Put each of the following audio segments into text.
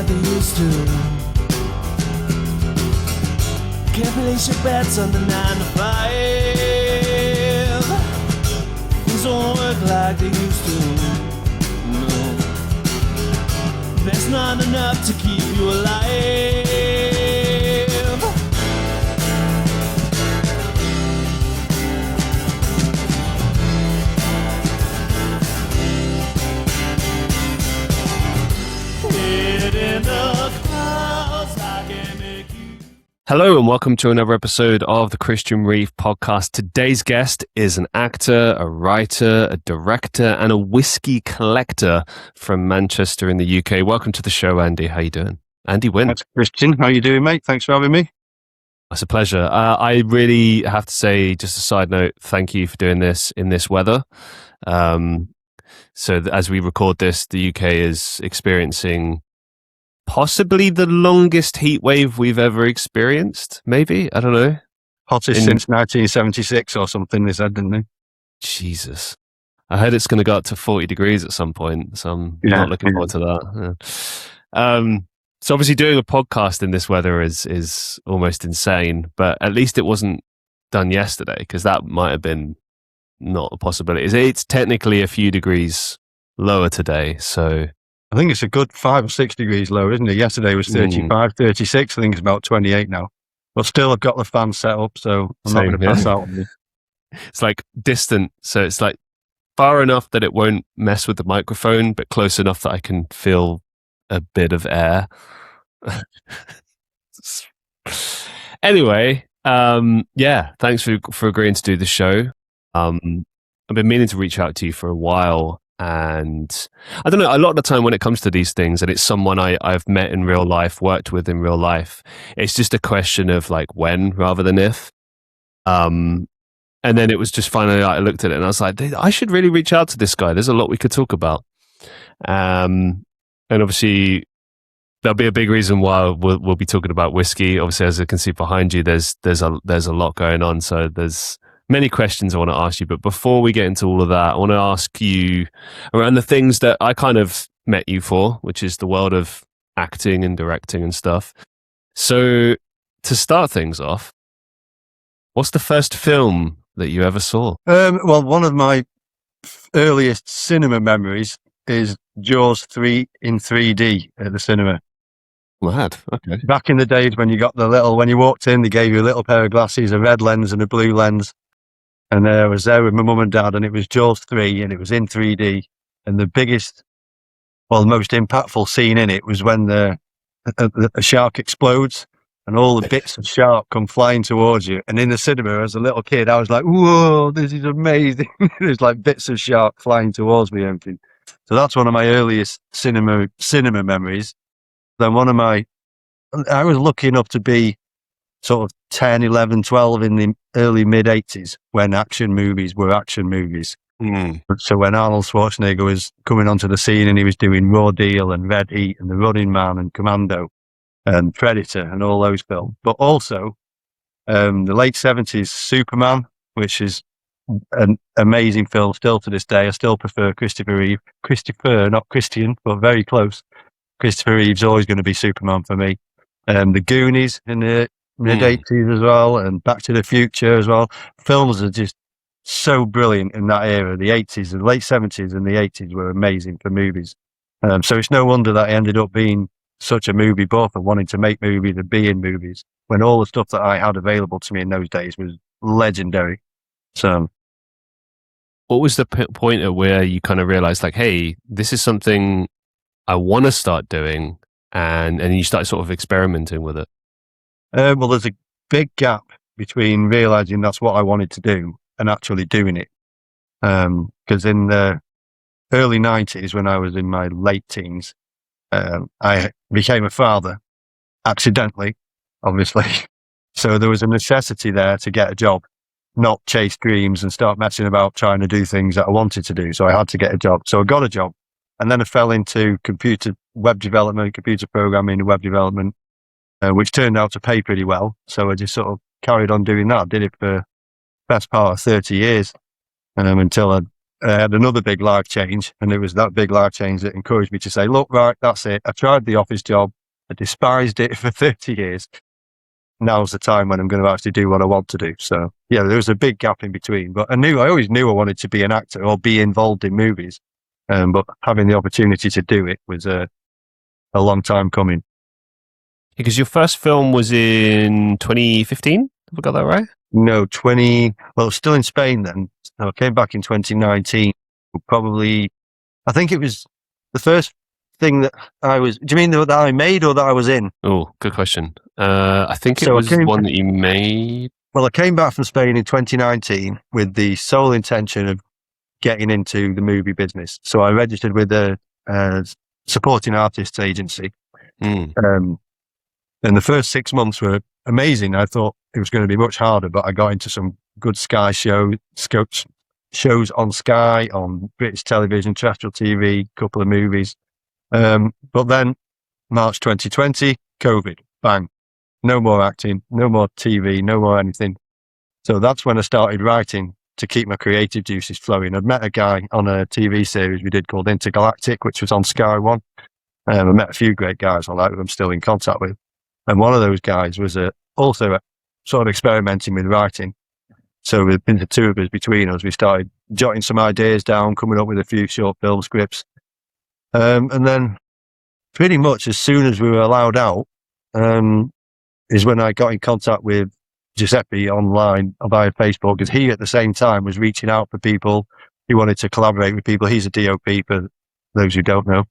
like they used to. Can't place your bets on the 9 to 5. Things don't work like they used to. No, that's not enough to keep you alive. Hello and welcome to another episode of the Christian Reeve Podcast. Today's guest is an actor, a writer, a director, and a whiskey collector from Manchester in the UK. Welcome to the show, Andy. How you doing? Andy Wynn. That's Christian. How you doing, mate? Thanks for having me. It's a pleasure. I really have to say, just a side note, thank you for doing this in this weather. As we record this, the UK is experiencing possibly the longest heat wave we've ever experienced, maybe? I don't know. Hottest since 1976 or something, they said, didn't they? Jesus. I heard it's going to go up to 40 degrees at some point, so I'm not looking forward to that. Yeah. So obviously doing a podcast in this weather is almost insane, but at least it wasn't done yesterday, because that might have been not a possibility. It's technically a few degrees lower today, so... I think it's a good 5 or 6 degrees lower, isn't it? Yesterday was 35, 36. I think it's about 28 now. But still, I've got the fan set up, so I'm not going to pass out on you. It's like distant, so it's like far enough that it won't mess with the microphone, but close enough that I can feel a bit of air. Anyway, thanks for agreeing to do the show. I've been meaning to reach out to you for a while. And I don't know, a lot of the time when it comes to these things, and it's someone I've met in real life, worked with in real life, it's just a question of like when rather than if. And then it was just finally, I looked at it and I was like, I should really reach out to this guy. There's a lot we could talk about. And obviously, there'll be a big reason why we'll be talking about whiskey. Obviously, as I can see behind you, there's a lot going on. So there's many questions I want to ask you, but before we get into all of that, I want to ask you around the things that I kind of met you for, which is the world of acting and directing and stuff. So to start things off, what's the first film that you ever saw? Well, one of my earliest cinema memories is Jaws 3 in 3D at the cinema. Mad. Okay. Back in the days when you walked in, they gave you a little pair of glasses, a red lens and a blue lens. And I was there with my mum and dad, and it was Jaws 3, and it was in 3D. And the most impactful scene in it was when a shark explodes, and all the bits of shark come flying towards you. And in the cinema, as a little kid, I was like, "Whoa, this is amazing!" There's like bits of shark flying towards me, and everything. So that's one of my earliest cinema memories. Then I was lucky enough to be sort of 10, 11, 12 in the early mid-80s when action movies were action movies. So when Arnold Schwarzenegger was coming onto the scene and he was doing Raw Deal and Red Heat and The Running Man and Commando and Predator and all those films. But also the late 70s Superman, which is an amazing film still to this day. I still prefer Christopher Reeve. Not Christian, but very close. Christopher Reeve's always going to be Superman for me. The Goonies in the mid-80s as well, and Back to the Future as well. Films are just so brilliant in that era. The 80s, the late 70s and the 80s were amazing for movies. So it's no wonder that I ended up being such a movie buff and wanting to make movies and be in movies when all the stuff that I had available to me in those days was legendary. So what was the point at where you kind of realized like, hey, this is something I want to start doing, and you started sort of experimenting with it? Well, there's a big gap between realizing that's what I wanted to do and actually doing it. Because in the early 90s, when I was in my late teens, I became a father accidentally, obviously. So there was a necessity there to get a job, not chase dreams and start messing about trying to do things that I wanted to do. So I had to get a job. So I got a job, and then I fell into web development, computer programming, web development, which turned out to pay pretty well. So I just sort of carried on doing that. Did it for the best part of 30 years until I I had another big life change, and it was that big life change that encouraged me to say, look, right, that's it. I tried the office job. I despised it for 30 years. Now's the time when I'm going to actually do what I want to do. So yeah, there was a big gap in between, but I always knew I wanted to be an actor or be involved in movies. But having the opportunity to do it was a long time coming. Because your first film was in 2015? Have I got that right? No, still in Spain then. So I came back in 2019. I think it was the first thing that do you mean that I made or that I was in? Oh, good question. I think it was one that you made. Well, I came back from Spain in 2019 with the sole intention of getting into the movie business. So I registered with a supporting artists agency. And the first 6 months were amazing. I thought it was going to be much harder, but I got into some good Sky shows on Sky, on British television, terrestrial TV, a couple of movies. But then March 2020, COVID, bang. No more acting, no more TV, no more anything. So that's when I started writing to keep my creative juices flowing. I'd met a guy on a TV series we did called Intergalactic, which was on Sky One. I met a few great guys on that who I'm still in contact with. And one of those guys was also sort of experimenting with writing. So within the two of us, between us, we started jotting some ideas down, coming up with a few short film scripts. And then pretty much as soon as we were allowed out, is when I got in contact with Giuseppe online via Facebook, because he at the same time was reaching out for people. He wanted to collaborate with people. He's a DOP for those who don't know.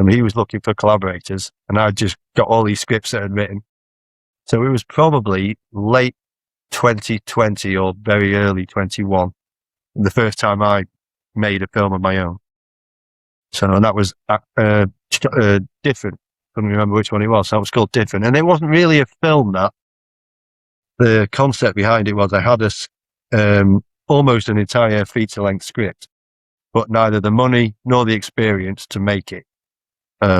He was looking for collaborators, and I just got all these scripts that I'd written. So it was probably late 2020 or very early 21, the first time I made a film of my own. So that was Different. I don't remember which one it was. So it was called Different. And it wasn't really a film. That the concept behind it was I had almost an entire feature-length script, but neither the money nor the experience to make it.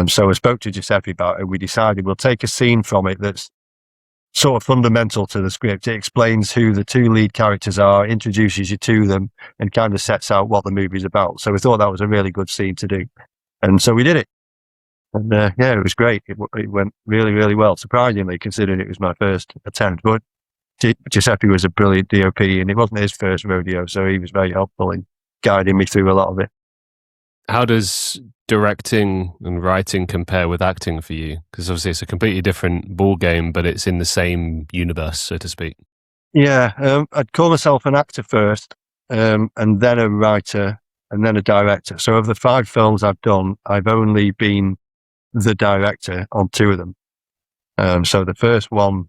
So I spoke to Giuseppe about it. We decided we'll take a scene from it that's sort of fundamental to the script. It explains who the two lead characters are, introduces you to them, and kind of sets out what the movie's about. So we thought that was a really good scene to do. And so we did it. And it was great. It went really, really well, surprisingly, considering it was my first attempt. But Giuseppe was a brilliant DOP, and it wasn't his first rodeo, so he was very helpful in guiding me through a lot of it. How does directing and writing compare with acting for you? Because obviously it's a completely different ball game, but it's in the same universe, so to speak. Yeah, I'd call myself an actor first, and then a writer, and then a director. So of the 5 films I've done, I've only been the director on 2 of them. So the first one,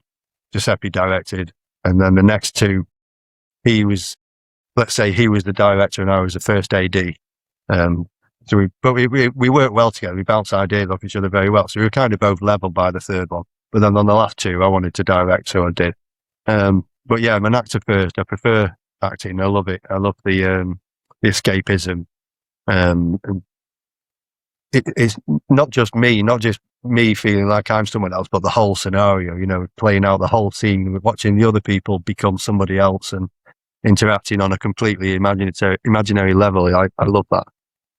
Giuseppe directed, and then the next 2, he was the director and I was the first AD. So we worked well together. We bounced ideas off each other very well. So we were kind of both level by the third one. But then on the last 2, I wanted to direct, so I did. But yeah, I'm an actor first. I prefer acting. I love it. I love the escapism. It's not just me feeling like I'm someone else, but the whole scenario, playing out the whole scene, watching the other people become somebody else and interacting on a completely imaginary level. I love that.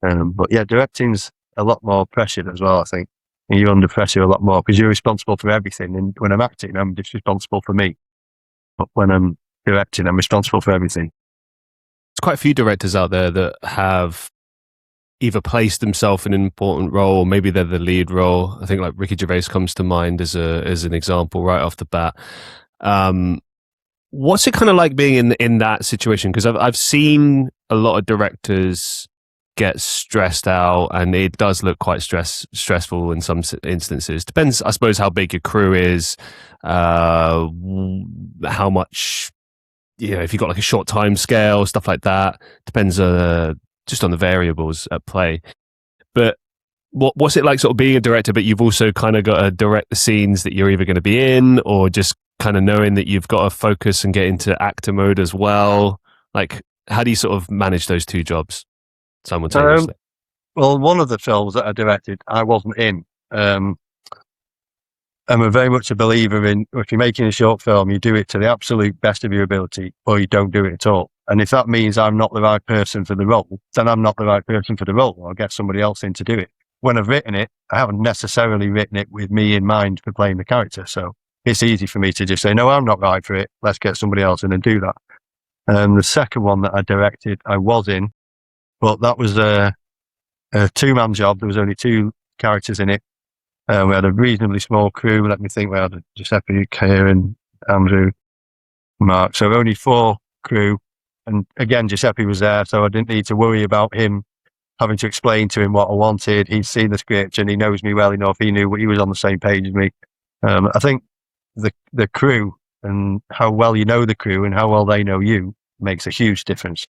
But yeah, directing's a lot more pressured as well, I think. And you're under pressure a lot more because you're responsible for everything. And when I'm acting, I'm just responsible for me. But when I'm directing, I'm responsible for everything. There's quite a few directors out there that have either placed themselves in an important role, or maybe they're the lead role. I think like Ricky Gervais comes to mind as an example right off the bat. What's it kind of like being in that situation? Because I've seen a lot of directors get stressed out, and it does look quite stressful in some instances. Depends, I suppose, how big your crew is, how much, if you've got like a short time scale, stuff like that. Depends just on the variables at play. But what's it like sort of being a director, but you've also kind of got to direct the scenes that you're either going to be in, or just kind of knowing that you've got to focus and get into actor mode as well? Like, how do you sort of manage those 2 jobs simultaneously? Well, one of the films that I directed, I wasn't in. I'm very much a believer in, if you're making a short film, you do it to the absolute best of your ability, or you don't do it at all. And if that means I'm not the right person for the role, then I'm not the right person for the role. I'll get somebody else in to do it. When I've written it, I haven't necessarily written it with me in mind for playing the character. So it's easy for me to just say, no, I'm not right for it. Let's get somebody else in and do that. The second one that I directed, I was in, but that was a two-man job. There was only two characters in it. We had a reasonably small crew. Let me think. We had Giuseppe, Kieran, Andrew, Mark. So only 4 crew. And again, Giuseppe was there, so I didn't need to worry about him having to explain to him what I wanted. He'd seen the script and he knows me well enough. He knew he was on the same page as me. I think the crew and how well you know the crew and how well they know you makes a huge difference.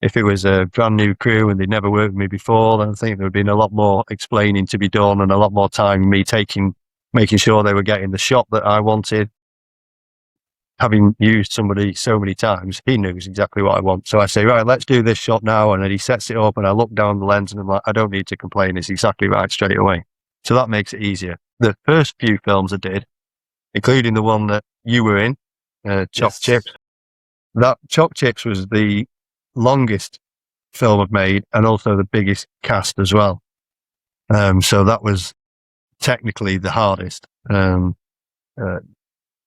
If it was a brand new crew and they'd never worked with me before, then I think there would have been a lot more explaining to be done and a lot more time me making sure they were getting the shot that I wanted. Having used somebody so many times, he knows exactly what I want. So I say, right, let's do this shot now. And then he sets it up and I look down the lens and I'm like, I don't need to complain. It's exactly right straight away. So that makes it easier. The first few films I did, including the one that you were in, Chopped Chips, that Chopped Chips was the longest film I've made and also the biggest cast as well. So that was technically the hardest.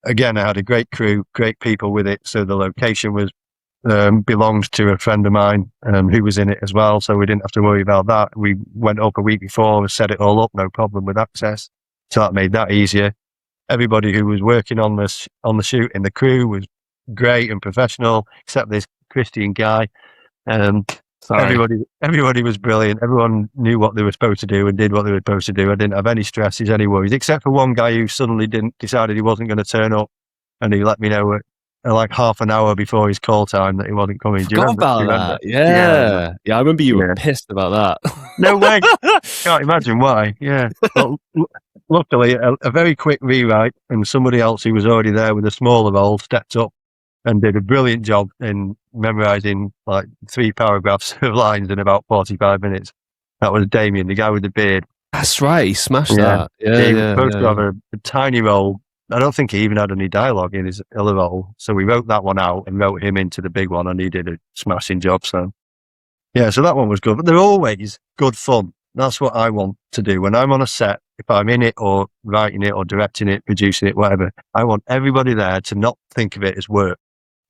Again, I had a great crew, great people with it. So the location was belonged to a friend of mine who was in it as well. So we didn't have to worry about that. We went up a week before and set it all up, no problem with access. So that made that easier. Everybody who was working on the shoot in the crew was great and professional, except this Christian guy. Everybody was brilliant. Everyone knew what they were supposed to do and did what they were supposed to do. I didn't have any stresses, any worries, except for one guy who suddenly decided he wasn't going to turn up, and he let me know like half an hour before his call time that he wasn't coming. Do you remember that? Yeah. I remember you were pissed about that. No way. Can't imagine why. Yeah. But luckily, a very quick rewrite, and somebody else who was already there with a smaller role stepped up and did a brilliant job in memorizing like 3 paragraphs of lines in about 45 minutes. That was Damien, the guy with the beard. That's right. He smashed that. Yeah, he was supposed to have a tiny role. I don't think he even had any dialogue in his other role. So we wrote that one out and wrote him into the big one, and he did a smashing job. So yeah, so that one was good. But they're always good fun. That's what I want to do. When I'm on a set, if I'm in it or writing it or directing it, producing it, whatever, I want everybody there to not think of it as work.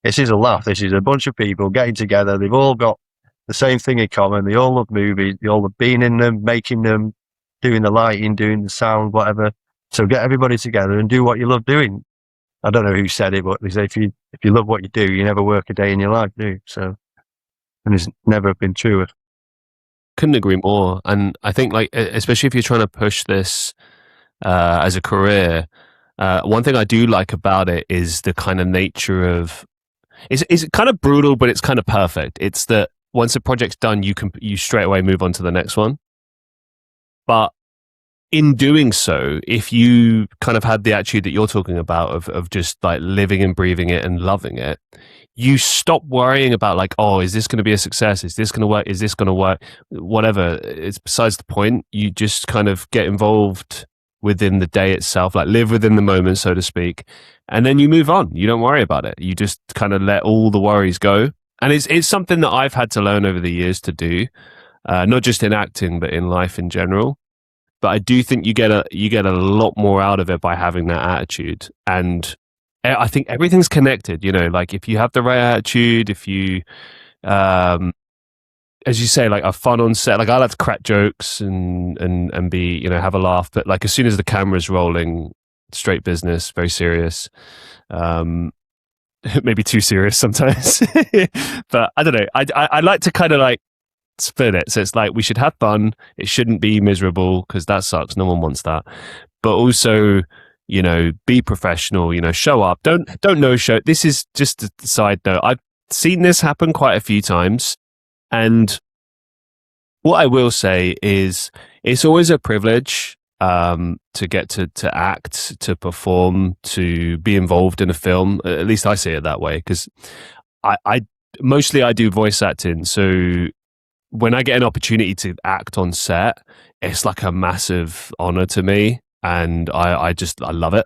This is a laugh. This is a bunch of people getting together. They've all got the same thing in common. They all love movies. They all have been in them, making them, doing the lighting, doing the sound, whatever. So get everybody together and do what you love doing. I don't know who said it, but they say if you love what you do, you never work a day in your life, do you? So, and it's never been truer. Couldn't agree more. And I think, like, especially if you're trying to push this as a career, one thing I do like about it is the kind of nature of. It's kind of brutal, but it's kind of perfect. It's that once a project's done, you straight away move on to the next one. But in doing so, if you kind of had the attitude that you're talking about of just like living and breathing it and loving it, you stop worrying about like, oh, is this going to be a success? Is this going to work? Is this going to work? Whatever. It's besides the point. You just kind of get involved within the day itself, like live within the moment, so to speak. And then you move on. You don't worry about it. You just kind of let all the worries go. And it's something that I've had to learn over the years to do, not just in acting, but in life in general. But I do think you get a lot more out of it by having that attitude. And I think everything's connected, you know, like if you have the right attitude, if you, as you say, like are fun on set, like I like to crack jokes and be, you know, have a laugh. But like as soon as the camera's rolling, straight business, very serious. Maybe too serious sometimes. But I don't know. I like to kind of like split it. So it's like we should have fun. It shouldn't be miserable because that sucks. No one wants that. But also, you know, be professional, you know, show up. Don't no show. This is just a side note. I've seen this happen quite a few times. And what I will say is it's always a privilege to get to act, to perform, to be involved in a film. At least I see it that way because I mostly do voice acting. So when I get an opportunity to act on set, it's like a massive honor to me. And I love it.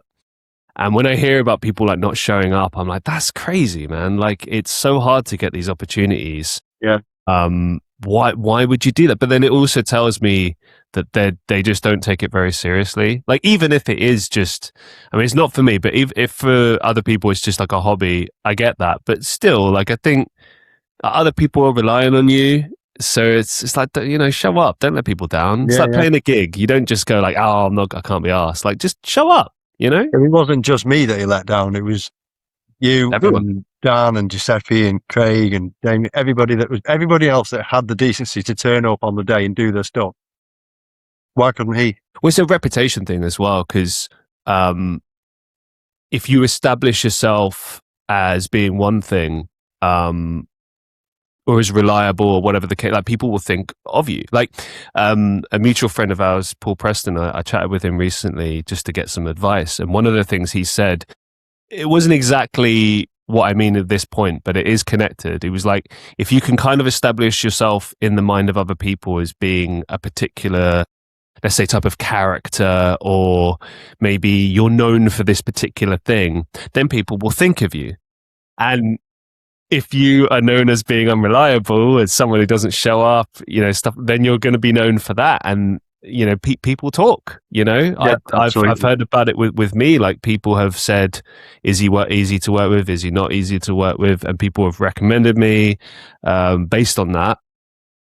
And when I hear about people like not showing up, I'm like, that's crazy, man. Like, it's so hard to get these opportunities. Yeah. Why would you do that? But then it also tells me that they just don't take it very seriously. Like, even if it is just, I mean, it's not for me, but if for other people it's just like a hobby, I get that. But still, like, I think other people are relying on you. So it's like, you know, show up. Don't let people down. It's like playing a gig. You don't just go like, oh, I can't be asked. Like, just show up, you know? It wasn't just me that he let down. It was you, everyone. And Dan and Giuseppe and Craig and Damien, everybody else that had the decency to turn up on the day and do their stuff. Why couldn't he? Well, it's a reputation thing as well, because if you establish yourself as being one thing, or as reliable or whatever the case, like, people will think of you. Like, a mutual friend of ours, Paul Preston, I chatted with him recently just to get some advice. And one of the things he said, it wasn't exactly what I mean at this point, but it is connected. It was like, if you can kind of establish yourself in the mind of other people as being a particular, let's say, type of character, or maybe you're known for this particular thing, then people will think of you. And if you are known as being unreliable, as someone who doesn't show up, you know, stuff, then you're going to be known for that. And, you know, people talk, you know, Yeah, I've heard about it with me. Like, people have said, is he easy to work with? Is he not easy to work with? And people have recommended me based on that.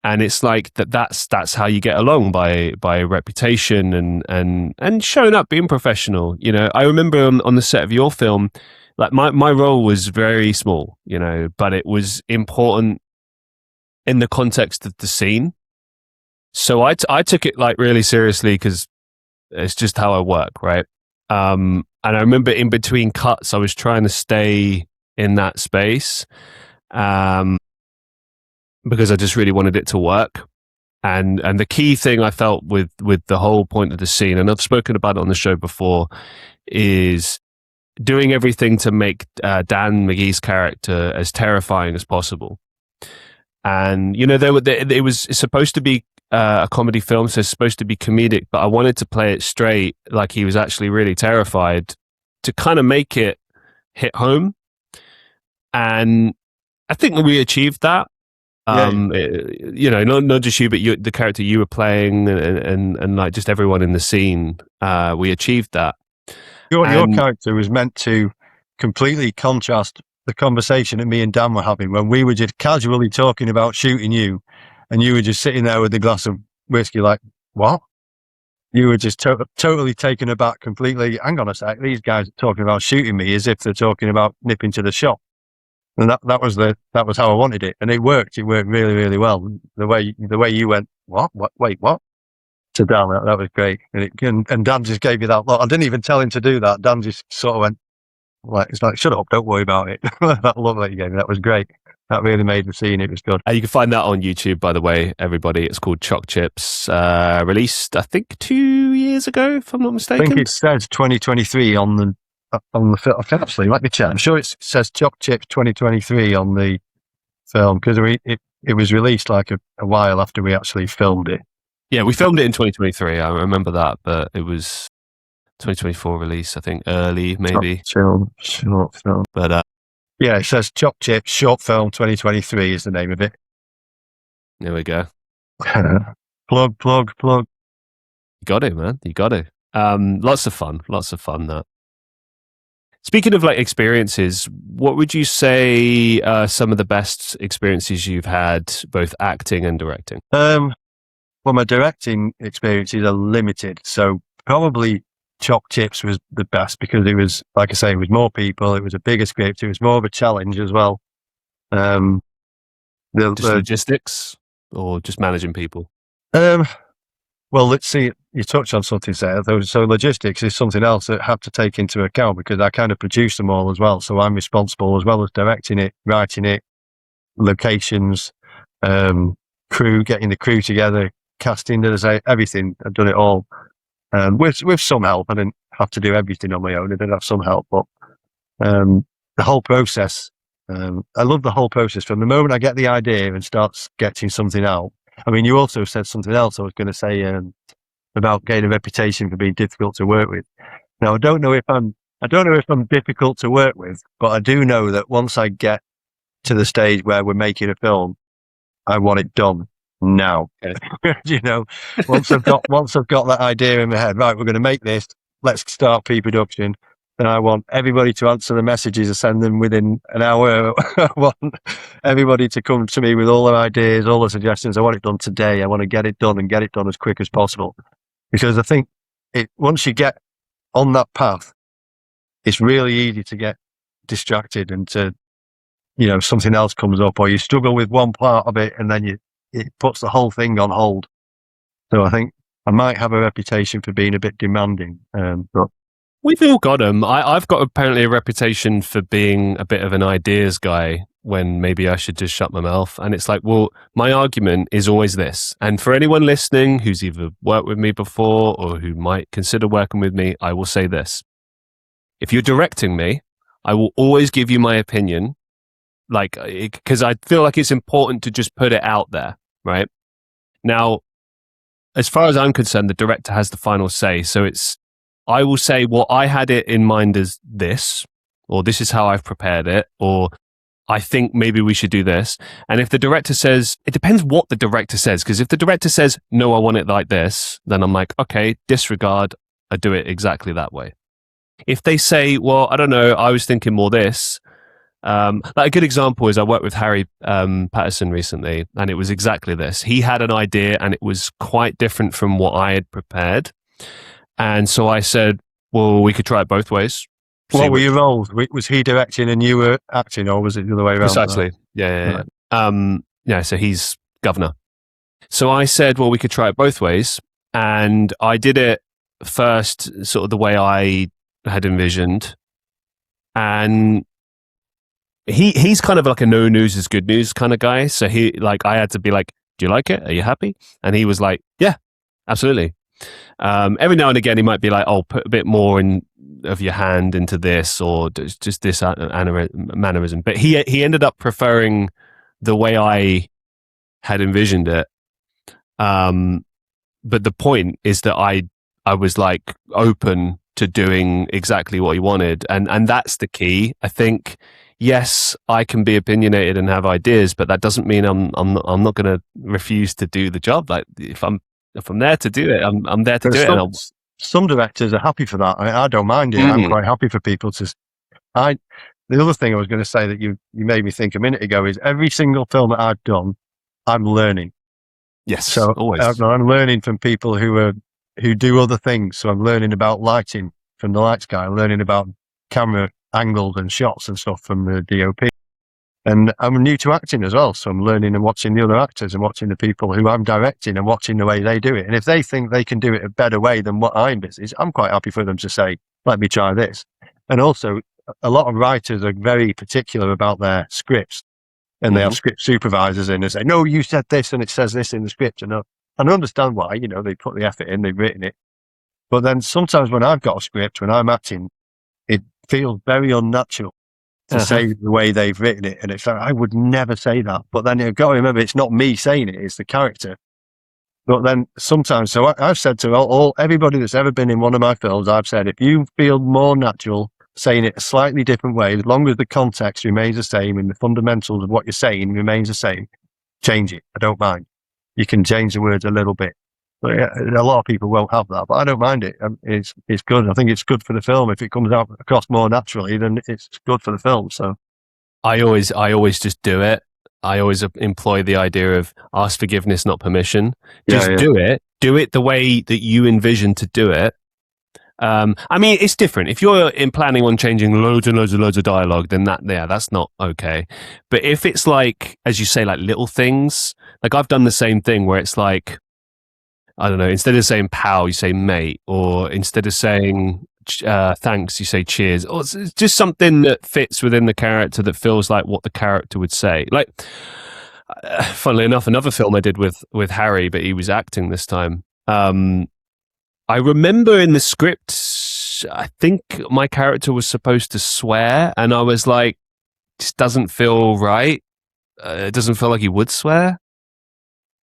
And it's like that's how you get along, by reputation and showing up, being professional. You know, I remember on the set of your film, like, my role was very small, you know, but it was important in the context of the scene. So I took it like really seriously, because it's just how I work, right? And I remember in between cuts, I was trying to stay in that space, because I just really wanted it to work. And the key thing I felt with the whole point of the scene, and I've spoken about it on the show before, is doing everything to make Dan McGee's character as terrifying as possible. And, you know, it was supposed to be a comedy film, so it's supposed to be comedic, but I wanted to play it straight, like he was actually really terrified, to kind of make it hit home. And I think we achieved that. You know, not just you, but the character you were playing, and like just everyone in the scene, we achieved that. Your character was meant to completely contrast the conversation that me and Dan were having when we were just casually talking about shooting you, and you were just sitting there with the glass of whiskey like, what? You were just totally taken aback completely. Hang on a sec, these guys are talking about shooting me as if they're talking about nipping to the shop. And that was how I wanted it. And it worked. It worked really, really well. The way you went, what? Wait, what? To Dan, that was great. And Dan just gave you that look. I didn't even tell him to do that. Dan just sort of went, like, it's like, shut up, don't worry about it. That look that you gave me, that was great. That really made the scene. It was good. You can find that on YouTube, by the way, everybody. It's called Choc Chips, released, I think, 2 years ago, if I'm not mistaken. I think it says 2023 on the film. Actually, let me check. I'm sure it says Choc Chips 2023 on the film, because it was released like a while after we actually filmed it. Yeah, we filmed it in 2023. I remember that, but it was 2024 release, I think, early, maybe. Short film. But yeah, it says Choc Chips short film 2023 is the name of it. There we go. Plug. You got it, man. You got it. Lots of fun. That. Speaking of like experiences, what would you say are some of the best experiences you've had, both acting and directing? Well, my directing experiences are limited, so probably Choc Chips was the best, because it was, like I say, it was more people, it was a bigger script, it was more of a challenge as well. Just logistics, or just managing people? Well, let's see. You touched on something there. So logistics is something else that I have to take into account, because I kind of produce them all as well. So I'm responsible as well as directing it, writing it, locations, crew, getting the crew together, casting, everything. I've done it all. With some help. I didn't have to do everything on my own. I did have some help, but the whole process, I love the whole process. From the moment I get the idea and start sketching something out. I mean, you also said something else I was going to say about getting a reputation for being difficult to work with. Now, I don't know if I'm I don't know if I'm difficult to work with, but I do know that once I get to the stage where we're making a film, I want it done now. Okay. You know, once I've got that idea in my head, right, we're going to make this. Let's start pre-production. Then I want everybody to answer the messages and send them within an hour. I want everybody to come to me with all their ideas, all the suggestions. I want it done today. I want to get it done and get it done as quick as possible. Because I think once you get on that path, it's really easy to get distracted and to, you know, something else comes up, or you struggle with one part of it and then it puts the whole thing on hold. So I think I might have a reputation for being a bit demanding, but we've all got them. I've got apparently a reputation for being a bit of an ideas guy when maybe I should just shut my mouth. And it's like, well, my argument is always this. And for anyone listening who's either worked with me before or who might consider working with me, I will say this. If you're directing me, I will always give you my opinion, like, because I feel like it's important to just put it out there, right? Now, as far as I'm concerned, the director has the final say. So I will say, well, I had it in mind as this, or this is how I've prepared it, or I think maybe we should do this. And if the director says, it depends what the director says, because if the director says, no, I want it like this, then I'm like, okay, disregard, I do it exactly that way. If they say, well, I don't know, I was thinking more this, like a good example is I worked with Harry Patterson recently, and it was exactly this. He had an idea and it was quite different from what I had prepared. And so I said, well, we could try it both ways. What were your roles? Was he directing and you were acting, or was it the other way around? Precisely. Yeah. Yeah, so he's governor. So I said, well, we could try it both ways. And I did it first sort of the way I had envisioned. And he's kind of like a no news is good news kind of guy. So I had to be like, do you like it? Are you happy? And he was like, yeah, absolutely. Every now and again, he might be like, "Oh, put a bit more of your hand into this, or just this mannerism." But he ended up preferring the way I had envisioned it. But the point is that I was like open to doing exactly what he wanted, and that's the key. I think. Yes, I can be opinionated and have ideas, but that doesn't mean I'm not going to refuse to do the job. Like if I'm there to do it, I'm there to do it. Some directors are happy for that. I don't mind it. I'm quite happy for people to. The other thing I was going to say that you made me think a minute ago is every single film that I've done, I'm learning. Yes, so always. I'm learning from people who do other things. So I'm learning about lighting from the lights guy. I'm learning about camera angles and shots and stuff from the DOP. And I'm new to acting as well, so I'm learning and watching the other actors and watching the people who I'm directing and watching the way they do it. And if they think they can do it a better way than what I envisage, I'm quite happy for them to say, let me try this. And also, a lot of writers are very particular about their scripts, and they have script supervisors in and say, no, you said this and it says this in the script. And I understand why, they put the effort in, they've written it. But then sometimes when I've got a script, when I'm acting, it feels very unnatural to say the way they've written it. And it's like, I would never say that. But then you've got to remember, it's not me saying it, it's the character. But then sometimes, so I've said to everybody that's ever been in one of my films, I've said, if you feel more natural saying it a slightly different way, as long as the context remains the same and the fundamentals of what you're saying remains the same, change it. I don't mind. You can change the words a little bit. But yeah, a lot of people won't have that, but I don't mind it. It's good. I think it's good for the film. If it comes out across more naturally, then it's good for the film. So I always just do it. I always employ the idea of ask forgiveness, not permission. Just do it. Do it the way that you envision to do it. I mean, it's different. If you're planning on changing loads and loads and loads of dialogue, then that's not okay. But if it's like, as you say, like little things, like I've done the same thing where it's like, I don't know, instead of saying pal, you say mate, or instead of saying thanks, you say cheers, or it's just something that fits within the character that feels like what the character would say. Like, funnily enough, another film I did with Harry, but he was acting this time. I remember in the script, I think my character was supposed to swear, and I was like, this doesn't feel right. It doesn't feel like he would swear.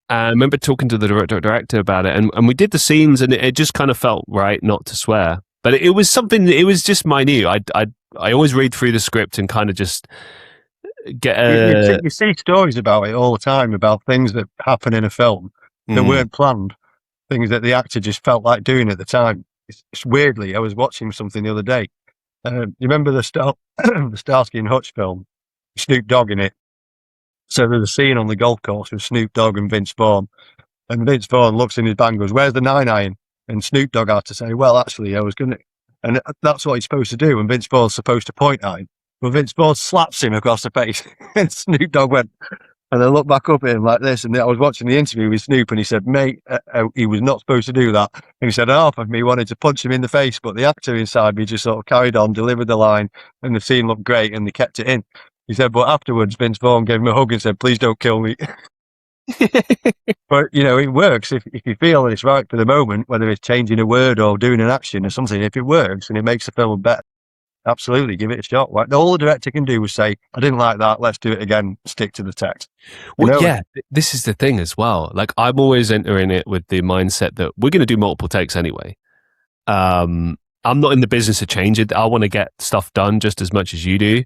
I remember talking to the director about it, and we did the scenes, and it just kind of felt right not to swear. But it was something. It was just minute. I always read through the script and kind of just get You see stories about it all the time, about things that happen in a film that weren't planned, things that the actor just felt like doing at the time. It's weirdly, I was watching something the other day. You remember the Starsky and Hutch film, Snoop Dogg in it? So there's a scene on the golf course with Snoop Dogg and Vince Vaughn. And Vince Vaughn looks in his bag and goes, "Where's the 9-iron?" And Snoop Dogg had to say, "Well, actually, I was going to..." And that's what he's supposed to do. And Vince Vaughn's supposed to point at him. But Vince Vaughn slaps him across the face. And Snoop Dogg went, and I looked back up at him like this. And I was watching the interview with Snoop and he said, "Mate, he was not supposed to do that." And he said, half of me wanted to punch him in the face, but the actor inside me just sort of carried on, delivered the line, and the scene looked great and they kept it in. He said, but afterwards, Vince Vaughn gave him a hug and said, "Please don't kill me." But, it works if you feel that it's right for the moment, whether it's changing a word or doing an action or something. If it works and it makes the film better, absolutely give it a shot. All the director can do is say, "I didn't like that, let's do it again, stick to the text." Well, yeah, this is the thing as well. Like, I'm always entering it with the mindset that we're going to do multiple takes anyway. I'm not in the business of changing. I want to get stuff done just as much as you do.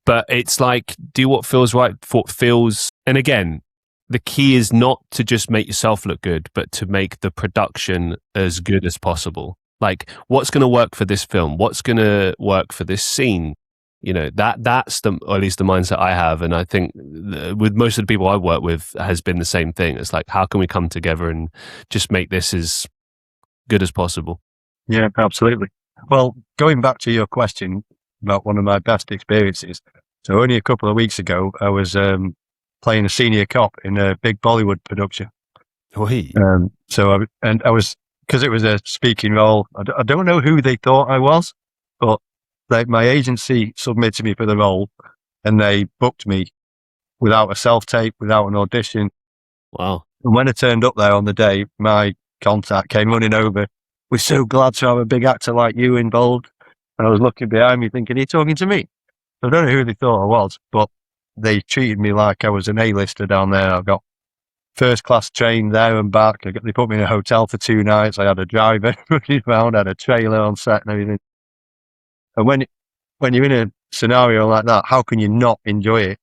But it's like, do what feels right, what feels... And again, the key is not to just make yourself look good, but to make the production as good as possible. Like, what's going to work for this film? What's going to work for this scene? That's or at least the mindset I have. And I think with most of the people I work with has been the same thing. It's like, how can we come together and just make this as good as possible? Yeah, absolutely. Well, going back to your question about one of my best experiences. So only a couple of weeks ago, I was playing a senior cop in a big Bollywood production. I was, because it was a speaking role, I don't know who they thought I was, but my agency submitted me for the role and they booked me without a self-tape, without an audition. Wow. And when I turned up there on the day, my contact came running over. "We're so glad to have a big actor like you involved." And I was looking behind me thinking, "Are you talking to me?" So I don't know who they thought I was, but they treated me like I was an A-lister down there. I got first class train there and back. They put me in a hotel for 2 nights. I had a driver running around, I had a trailer on set and everything. And when you're in a scenario like that, how can you not enjoy it?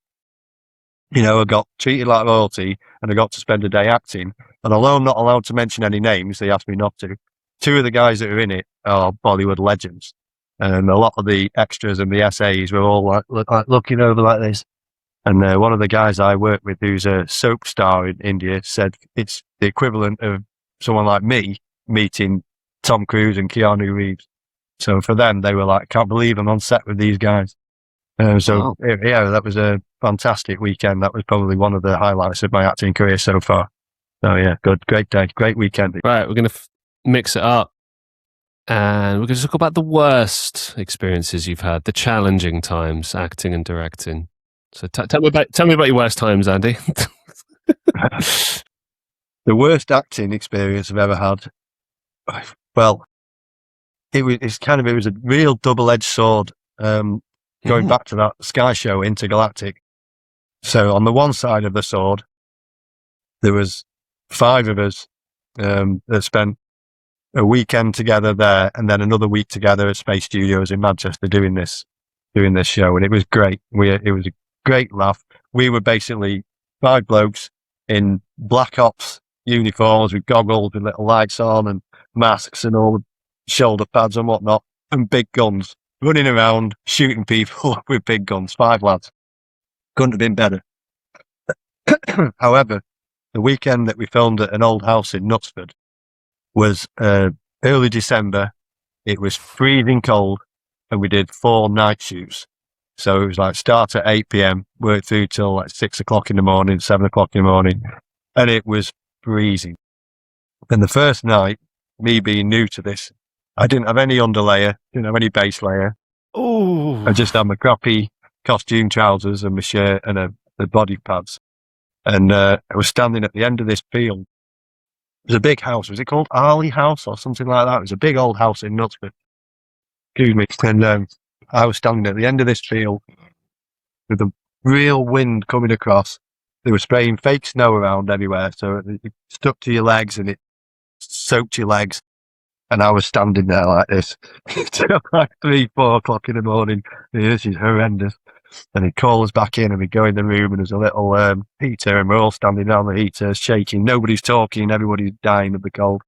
I got treated like royalty and I got to spend a day acting. And although I'm not allowed to mention any names, they asked me not to. 2 of the guys that are in it are Bollywood legends. And a lot of the extras and the SAs were all like looking over like this. And one of the guys I work with, who's a soap star in India, said it's the equivalent of someone like me meeting Tom Cruise and Keanu Reeves. So for them, they were like, "Can't believe I'm on set with these guys." Wow. Yeah, that was a fantastic weekend. That was probably one of the highlights of my acting career so far. So yeah, great day, great weekend. Right, we're going to mix it up. And we're going to talk about the worst experiences you've had, the challenging times acting and directing. So tell me about your worst times, Andy. The worst acting experience I've ever had. Well, it was a real double-edged sword. Going back to that Sky show, Intergalactic. So on the one side of the sword, there was 5 of us that spent a weekend together there, and then another week together at Space Studios in Manchester doing this show, and it was great. It was a great laugh. We were basically 5 blokes in Black Ops uniforms with goggles with little lights on and masks and all the shoulder pads and whatnot, and big guns, running around shooting people with big guns. 5 lads. Couldn't have been better. However, the weekend that we filmed at an old house in Knutsford was early December. It was freezing cold and we did 4 night shoots. So it was like start at 8 p.m, work through till like 6 o'clock in the morning, 7 o'clock in the morning. And it was freezing. And the first night, me being new to this, I didn't have any underlayer, didn't have any base layer. Oh, I just had my crappy costume trousers and my shirt and the body pads. And I was standing at the end of this field. It was a big house. Was it called Arley House or something like that? It was a big old house in Knutsford. Excuse me. And I was standing at the end of this field with the real wind coming across. They were spraying fake snow around everywhere. So it stuck to your legs and it soaked your legs. And I was standing there like this till like 3-4 o'clock in the morning. This is horrendous. And he'd call us back in and we'd go in the room and there's a little heater and we're all standing around the heater shaking. Nobody's talking. Everybody's dying of the cold.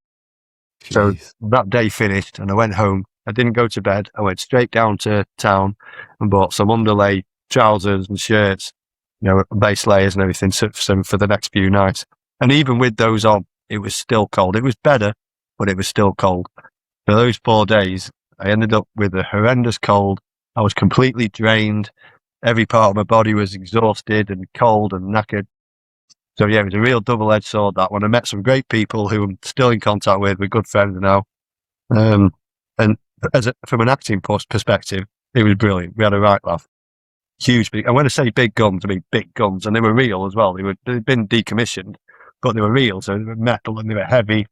Jeez. So that day finished and I went home. I didn't go to bed. I went straight down to town and bought some underlay trousers and shirts, base layers and everything for the next few nights. And even with those on, it was still cold. It was better, but it was still cold. For those 4 days, I ended up with a horrendous cold. I was completely drained. Every part of my body was exhausted and cold and knackered. So yeah, it was a real double-edged sword, that one. I met some great people who I'm still in contact with. We're good friends now. And from an acting perspective, it was brilliant. We had a right laugh. Huge. And when I say big guns, I mean big guns. And they were real as well. They'd been decommissioned, but they were real. So they were metal and they were heavy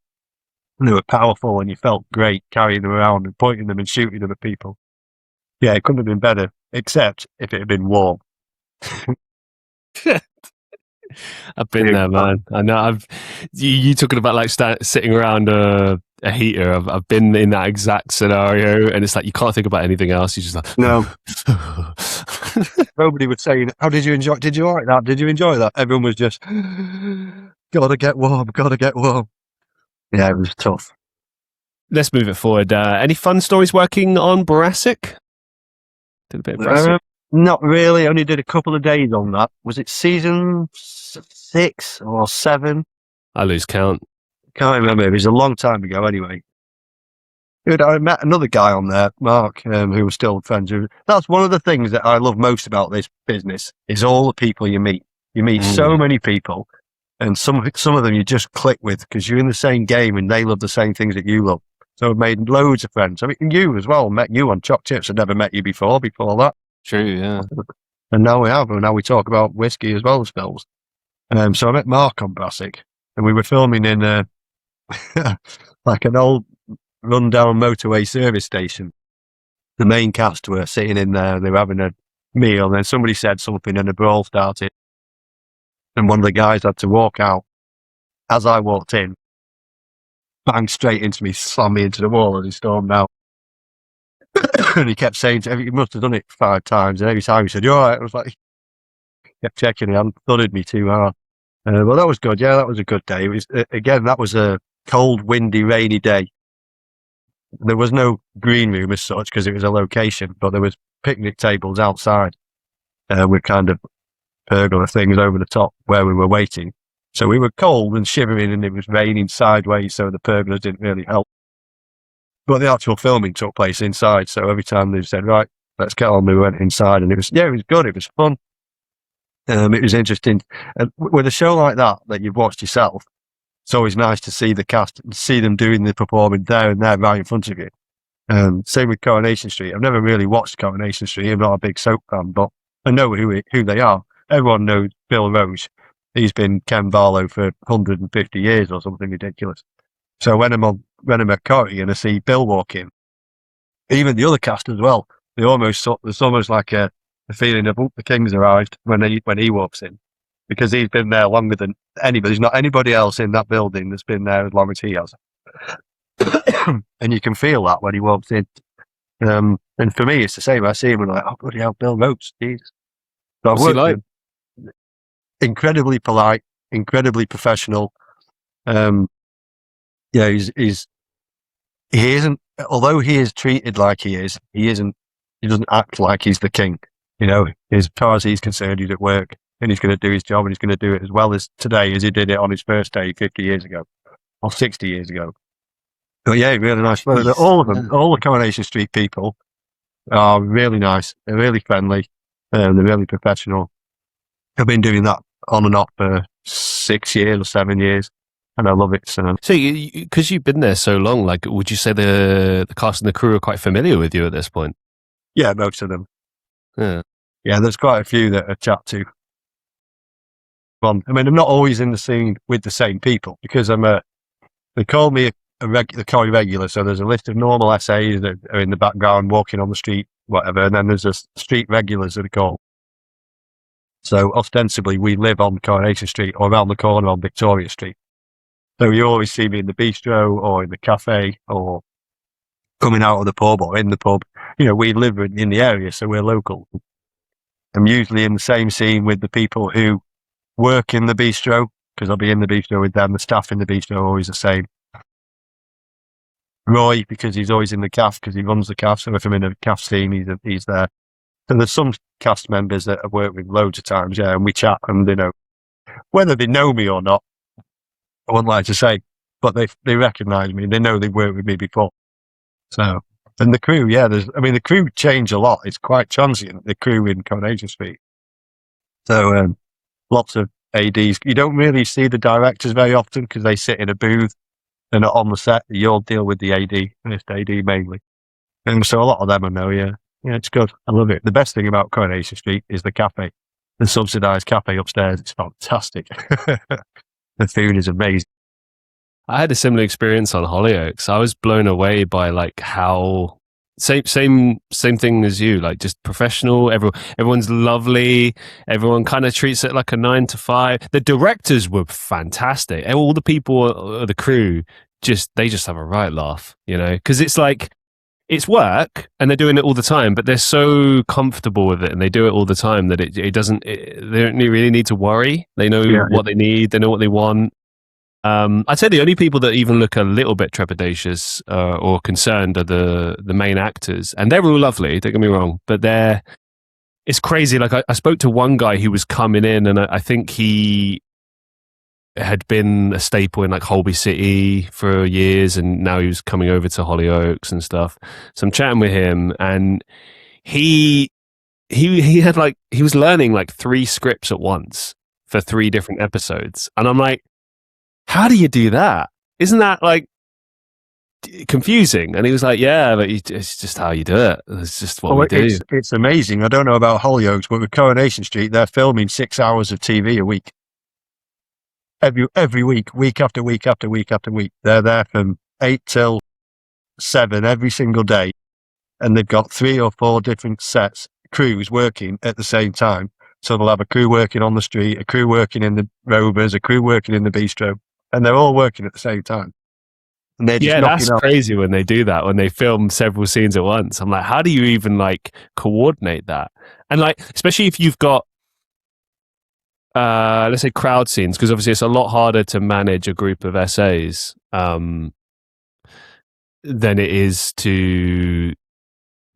and they were powerful and you felt great carrying them around and pointing them and shooting them at people. Yeah, it couldn't have been better, except if it had been warm. I've been there, man. I know. You talking about like sitting around a heater. I've been in that exact scenario, and it's like you can't think about anything else. You just like no. Nobody was saying, "How did you enjoy? Did you like that? Did you enjoy that?" Everyone was just, "Gotta get warm. Gotta get warm." Yeah, it was tough. Let's move it forward. Any fun stories working on Brassic? Did a bit of Brassic. Not really. Only did a couple of days on that. Was it season 6 or 7? I lose count. Can't remember. It was a long time ago anyway. I met another guy on there, Mark, who was still friends. That's one of the things that I love most about this business is all the people you meet. You meet so many people and some of them you just click with because you're in the same game and they love the same things that you love. So I've made loads of friends. I mean, you as well. Met you on Choc Chips. I'd never met you before that. True, yeah. And now we have. And now we talk about whiskey as well as films. So I met Mark on Brassic and we were filming in like an old run-down motorway service station. The main cast were sitting in there. They were having a meal and then somebody said something and a brawl started. And one of the guys had to walk out. As I walked in, banged straight into me, slammed me into the wall and he stormed out. And he kept saying, he must have done it 5 times. And every time he said, "You all right?" I was like, kept checking. He hadn't thudded me too hard. Well, that was good. Yeah, that was a good day. It was, again, that was a cold, windy, rainy day. There was no green room as such because it was a location, but there was picnic tables outside with kind of pergola things over the top where we were waiting. So we were cold and shivering and it was raining sideways, so the pergolas didn't really help. But the actual filming took place inside, so every time they said, "Right, let's get on," we went inside and it was good, it was fun. It was interesting. And with a show like that you've watched yourself, it's always nice to see the cast and see them doing the performing there and there right in front of you. Same with Coronation Street. I've never really watched Coronation Street. I'm not a big soap fan, but I know who they are. Everyone knows Bill Roche. He's been Ken Barlow for 150 years or something ridiculous. So when I'm at Corrie and I see Bill walk in, even the other cast as well, there's almost like a feeling of, "Oh, the King's arrived" when he walks in, because he's been there longer than anybody. There's not anybody else in that building that's been there as long as he has. And you can feel that when he walks in. And for me, it's the same. I see him and I'm like, "Oh, bloody hell, Bill Roche, jeez." So What's he like? Incredibly polite, incredibly professional. Yeah, he isn't, although he is treated like he doesn't act like he's the king. As far as he's concerned, he's at work and he's going to do his job and he's going to do it as well as today as he did it on his first day 50 years ago or 60 years ago. But yeah, really nice. All of them, all the Coronation Street people are really nice. They're really friendly. They're really professional. I've been doing that on and off for 6 years or 7 years. And I love it. So because you've been there so long, like, would you say the cast and the crew are quite familiar with you at this point? Yeah, most of them. Yeah, there's quite a few that I chat to. I mean, I'm not always in the scene with the same people because they call me the Corrie regular. So there's a list of normal SAs that are in the background walking on the street, whatever. And then there's the street regulars that are called. So ostensibly we live on Coronation Street or around the corner on Victoria Street. So you always see me in the bistro or in the cafe or coming out of the pub or in the pub. We live in the area, so we're local. I'm usually in the same scene with the people who work in the bistro, because I'll be in the bistro with them. The staff in the bistro are always the same. Roy, because he's always in the caf, because he runs the caf. So if I'm in a caf scene, he's there. So there's some cast members that I've worked with loads of times, yeah, and we chat, and whether they know me or not, I wouldn't like to say, but they recognise me. They know they've worked with me before. So, and the crew, yeah, the crew change a lot. It's quite transient, the crew in Coronation Street. So, lots of ADs. You don't really see the directors very often because they sit in a booth. They're not on the set. You'll deal with the AD, first AD mainly. And so a lot of them I know, yeah. Yeah, it's good. I love it. The best thing about Coronation Street is the cafe. The subsidised cafe upstairs. It's fantastic. The food is amazing. I had a similar experience on Hollyoaks. I was blown away by like how same thing as you, like just professional. Everyone's lovely. Everyone kind of treats it like a 9 to 5. The directors were fantastic. All the people, the crew, they just have a right laugh, because it's like, it's work and they're doing it all the time, but they're so comfortable with it and they do it all the time that they don't really need to worry. They know what they need. They know what they want. I'd say the only people that even look a little bit trepidatious or concerned are the main actors, and they're all lovely, don't get me wrong, but it's crazy. Like I spoke to one guy who was coming in, and I think he had been a staple in like Holby City for years, and now he was coming over to Hollyoaks and stuff. So I'm chatting with him, and he had he was learning like 3 scripts at once for 3 different episodes, and I'm like, how do you do that? Isn't that like confusing? And he was like, yeah, but it's just how you do it. It's just what we do. It's amazing. I don't know about Hollyoaks, but with Coronation Street, they're filming 6 hours of TV a week. Every week after week after week after week. They're there from 8 till 7 every single day. And they've got 3 or 4 different crews working at the same time. So they'll have a crew working on the street, a crew working in the Rovers, a crew working in the bistro, and they're all working at the same time. And they're just that's crazy when they do that, when they film several scenes at once. I'm like, how do you even like coordinate that? And like, especially if you've got, let's say crowd scenes, because obviously it's a lot harder to manage a group of SAs than it is to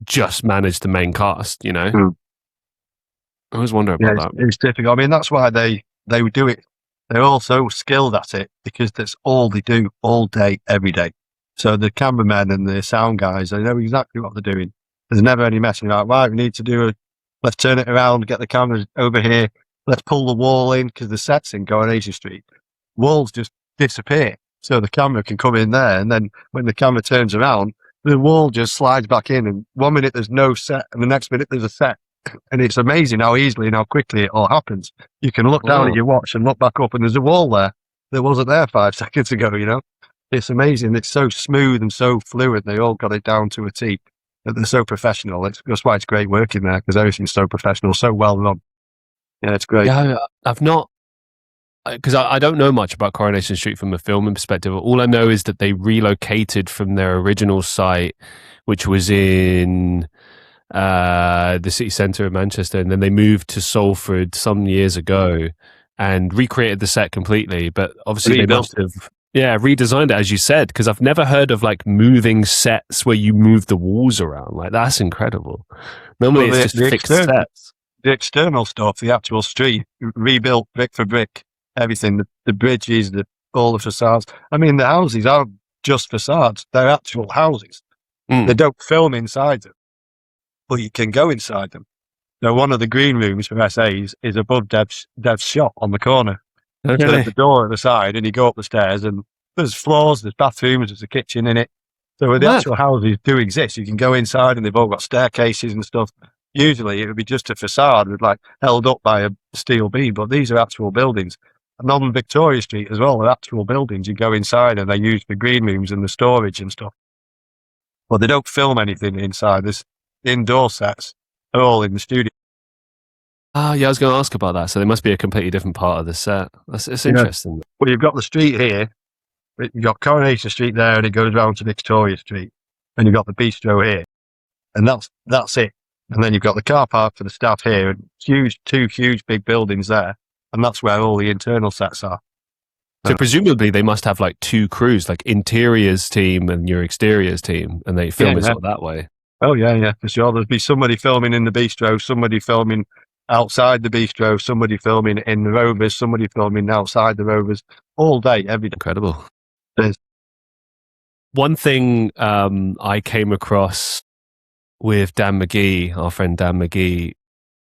just manage the main cast, I always wonder about that. It's difficult. I mean, that's why they do it. They're all so skilled at it because that's all they do all day, every day. So the cameramen and the sound guys, they know exactly what they're doing. There's never any messing about, right, we need to let's turn it around, get the cameras over here, let's pull the wall in, because the set's in Coronation Street. Walls just disappear. So the camera can come in there, and then when the camera turns around, the wall just slides back in, and 1 minute there's no set, and the next minute there's a set. And it's amazing how easily and how quickly it all happens. You can look down at your watch and look back up, and there's a wall there that wasn't there 5 seconds ago, It's amazing. It's so smooth and so fluid. They all got it down to a T. They're so professional. That's why it's great working there, because everything's so professional, so well run. Yeah, it's great. Yeah, I've not, because I don't know much about Coronation Street from a filming perspective. All I know is that they relocated from their original site, which was in the city centre of Manchester, and then they moved to Salford some years ago and recreated the set completely. But obviously they must have redesigned it, as you said, because I've never heard of like moving sets where you move the walls around. Like, that's incredible. Normally it's just fixed sets. The external stuff, the actual street, rebuilt brick for brick, everything, the bridges, all the facades. I mean, the houses aren't just facades, they're actual houses. They don't film inside them, but you can go inside them. So one of the green rooms for SAs is above Dev's shop on the corner. Okay. There's the door at the side, and you go up the stairs, and there's floors, there's bathrooms, there's a kitchen in it. So the actual houses do exist. You can go inside, and they've all got staircases and stuff. Usually it would be just a facade with like held up by a steel beam, but these are actual buildings. And on Victoria Street as well, they're actual buildings. You go inside and they're used for green rooms and the storage and stuff. But they don't film anything inside. This indoor sets are all in the studio. I was going to ask about that. So they must be a completely different part of the set. It's interesting. Well, you've got the street here. You've got Coronation Street there, and it goes down to Victoria Street. and you've got the bistro here, and that's it. And then you've got the car park for the staff here, and two huge big buildings there, and that's where all the internal sets are. So presumably they must have like two crews, like interiors team and your exteriors team, and they film it sort of that way. Oh yeah, for sure. There'd be somebody filming in the bistro, somebody filming outside the bistro, somebody filming in the Rovers, somebody filming outside the Rovers, all day, every day. Incredible. There's one thing I came across with Dan McGee, our friend Dan McGee,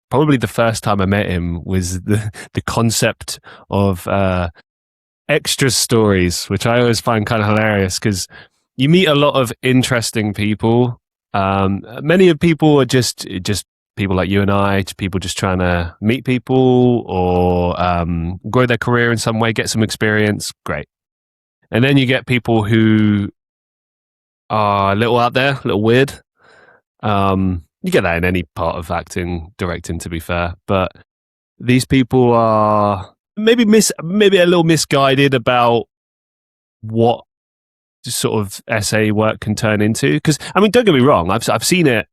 probably the first time I met him was the concept of extra stories, which I always find kind of hilarious because you meet a lot of interesting people. Many of people are just people like you and I, people just trying to meet people or grow their career in some way, get some experience. Great. And then you get people who are a little out there, a little weird. You get that in any part of acting, directing, to be fair. But these people are maybe a little misguided about what sort of essay work can turn into. Because I mean, don't get me wrong, I've seen it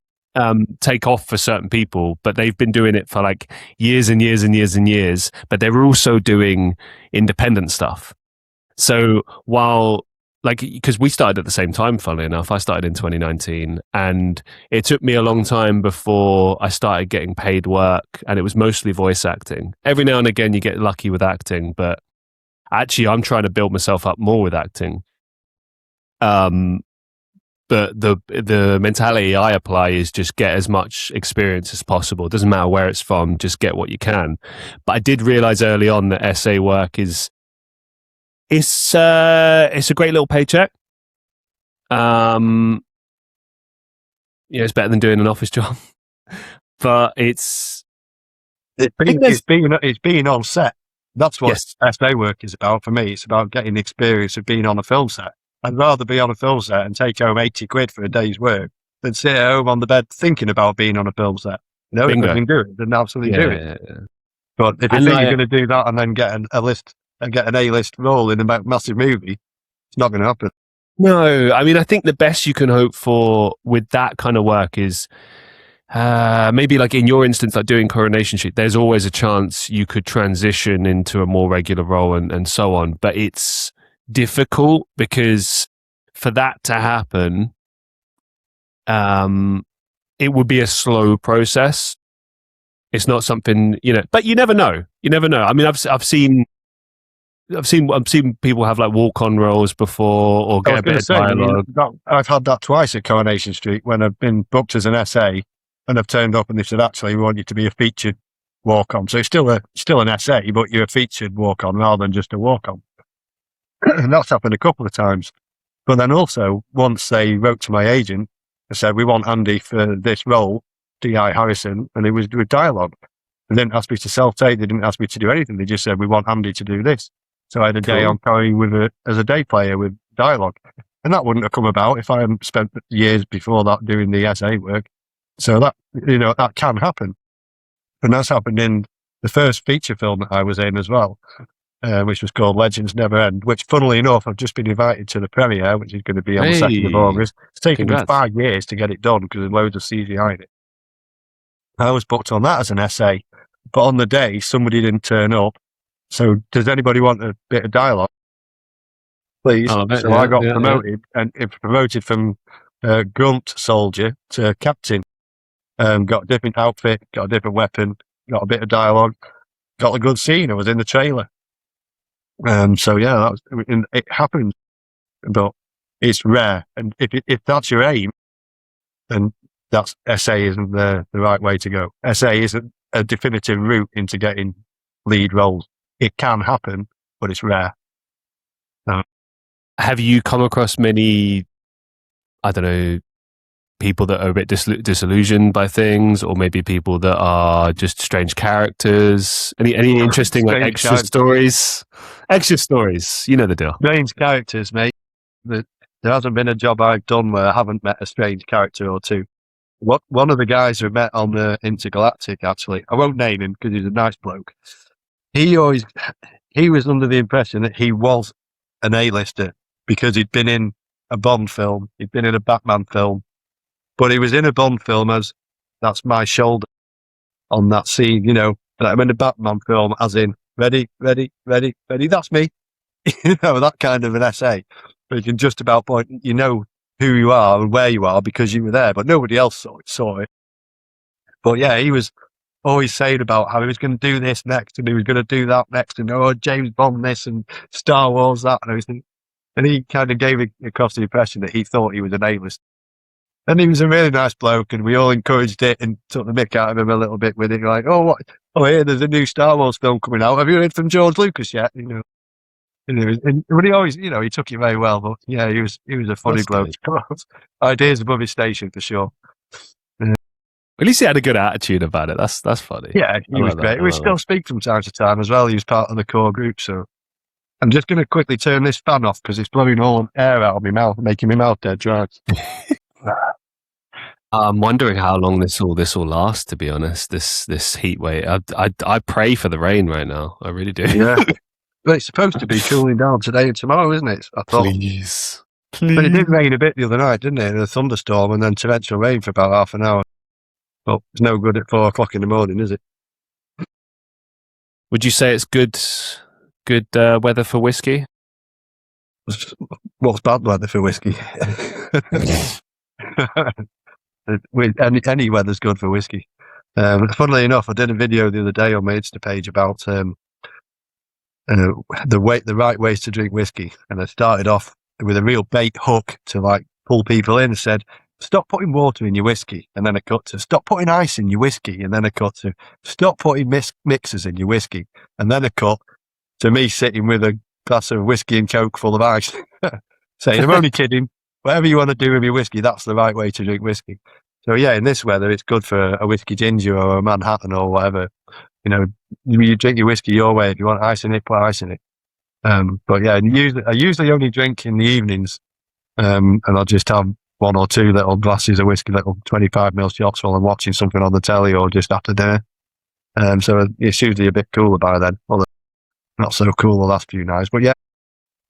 take off for certain people, but they've been doing it for like years and years and years and years. But they're also doing independent stuff. So while because we started at the same time, funnily enough, I started in 2019, and it took me a long time before I started getting paid work, and it was mostly voice acting. Every now and again, you get lucky with acting, but actually, I'm trying to build myself up more with acting. But the mentality I apply is just get as much experience as possible. It doesn't matter where it's from, just get what you can. But I did realize early on that essay work it's a great little paycheck. It's better than doing an office job, but it's being on set. That's what essay work is about for me. It's about getting the experience of being on a film set. I'd rather be on a film set and take home 80 quid for a day's work than sit at home on the bed thinking about being on a film set. If I can do it, then absolutely do it. Yeah. But if you think you're going to do that and then get an A-list role in a massive movie, it's not going to happen. No, I mean, I think the best you can hope for with that kind of work is maybe like in your instance, like doing Coronation Street, there's always a chance you could transition into a more regular role and so on. But it's difficult because for that to happen, it would be a slow process. It's not something, but you never know. You never know. I mean, I've seen people have like walk-on roles before or get a bit of dialogue. I've had that twice at Coronation Street when I've been booked as an SA and I've turned up and they said, actually, we want you to be a featured walk-on. So it's still an SA, but you're a featured walk-on rather than just a walk-on. And that's happened a couple of times. But then also, once they wrote to my agent and said, we want Andy for this role, D.I. Harrison, and it was with dialogue. They didn't ask me to self-tape. They didn't ask me to do anything. They just said, we want Andy to do this. So I had a day on Corrie as a day player with dialogue. And that wouldn't have come about if I hadn't spent years before that doing the SA work. So that, that can happen. And that's happened in the first feature film that I was in as well, which was called Legends Never End, which funnily enough, I've just been invited to the premiere, which is going to be on the 2nd of August. It's taken me 5 years to get it done because there's loads of CGI in it. I was booked on that as an SA, but on the day, somebody didn't turn up. So does anybody want a bit of dialogue? Please. I got promoted and it promoted from grunt soldier to captain. Got a different outfit, got a different weapon, got a bit of dialogue, got a good scene. I was in the trailer. It happens, but it's rare. And if that's your aim, then that's SA isn't the right way to go. SA isn't a definitive route into getting lead roles. It can happen, but it's rare. Have you come across many, I don't know, people that are a bit disillusioned by things, or maybe people that are just strange characters? Any interesting extra stories? Extra stories, you know the deal. Strange characters, mate. There hasn't been a job I've done where I haven't met a strange character or two. One of the guys we met on the Intergalactic, actually, I won't name him because he's a nice bloke. He was under the impression that he was an A-lister because he'd been in a Bond film. He'd been in a Batman film, but he was in a Bond film as that's my shoulder on that scene, like I'm in a Batman film as in ready, ready, ready, ready. That's me. That kind of an essay. But you can just about point, who you are and where you are because you were there, but nobody else saw it. But yeah, he was always saying about how he was going to do this next and he was going to do that next and James Bond this and Star Wars that and everything. And he kind of gave across the impression that he thought he was an A-list. And he was a really nice bloke and we all encouraged it and took the mick out of him a little bit with it. Like, here, there's a new Star Wars film coming out. Have you heard from George Lucas yet? But he always, he took it very well. But yeah, he was a funny bloke. Ideas above his station for sure. At least he had a good attitude about it. That's funny. Yeah, he was great. We still speak from time to time as well. He was part of the core group. So I'm just going to quickly turn this fan off because it's blowing all air out of my mouth, making my mouth dead dry. I'm wondering how long this will last. To be honest, this heat wave. I pray for the rain right now. I really do. Yeah. Well, it's supposed to be cooling down today and tomorrow, isn't it? I thought. Please. But it did rain a bit the other night, didn't it? A thunderstorm and then torrential rain for about half an hour. Well, it's no good at 4 o'clock in the morning, is it? Would you say it's good weather for whiskey? What's bad weather for whiskey? Any weather's good for whiskey. Funnily enough, I did a video the other day on my Insta page about the right ways to drink whiskey, and I started off with a real bait hook to pull people in. I said, stop putting water in your whiskey, and then I cut to stop putting ice in your whiskey, and then I cut to stop putting mixers in your whiskey, and then I cut to me sitting with a glass of whiskey and Coke full of ice, saying, I'm only kidding. Whatever you want to do with your whiskey, that's the right way to drink whiskey. So yeah, in this weather, it's good for a whiskey ginger or a Manhattan or whatever. You drink your whiskey your way. If you want ice in it, put ice in it. But yeah, I usually only drink in the evenings, and I'll just have 1 or 2 little glasses of whiskey, little 25ml shots while I'm watching something on the telly or just after dinner. So it's usually a bit cooler by then. Although not so cool the last few nights. But yeah,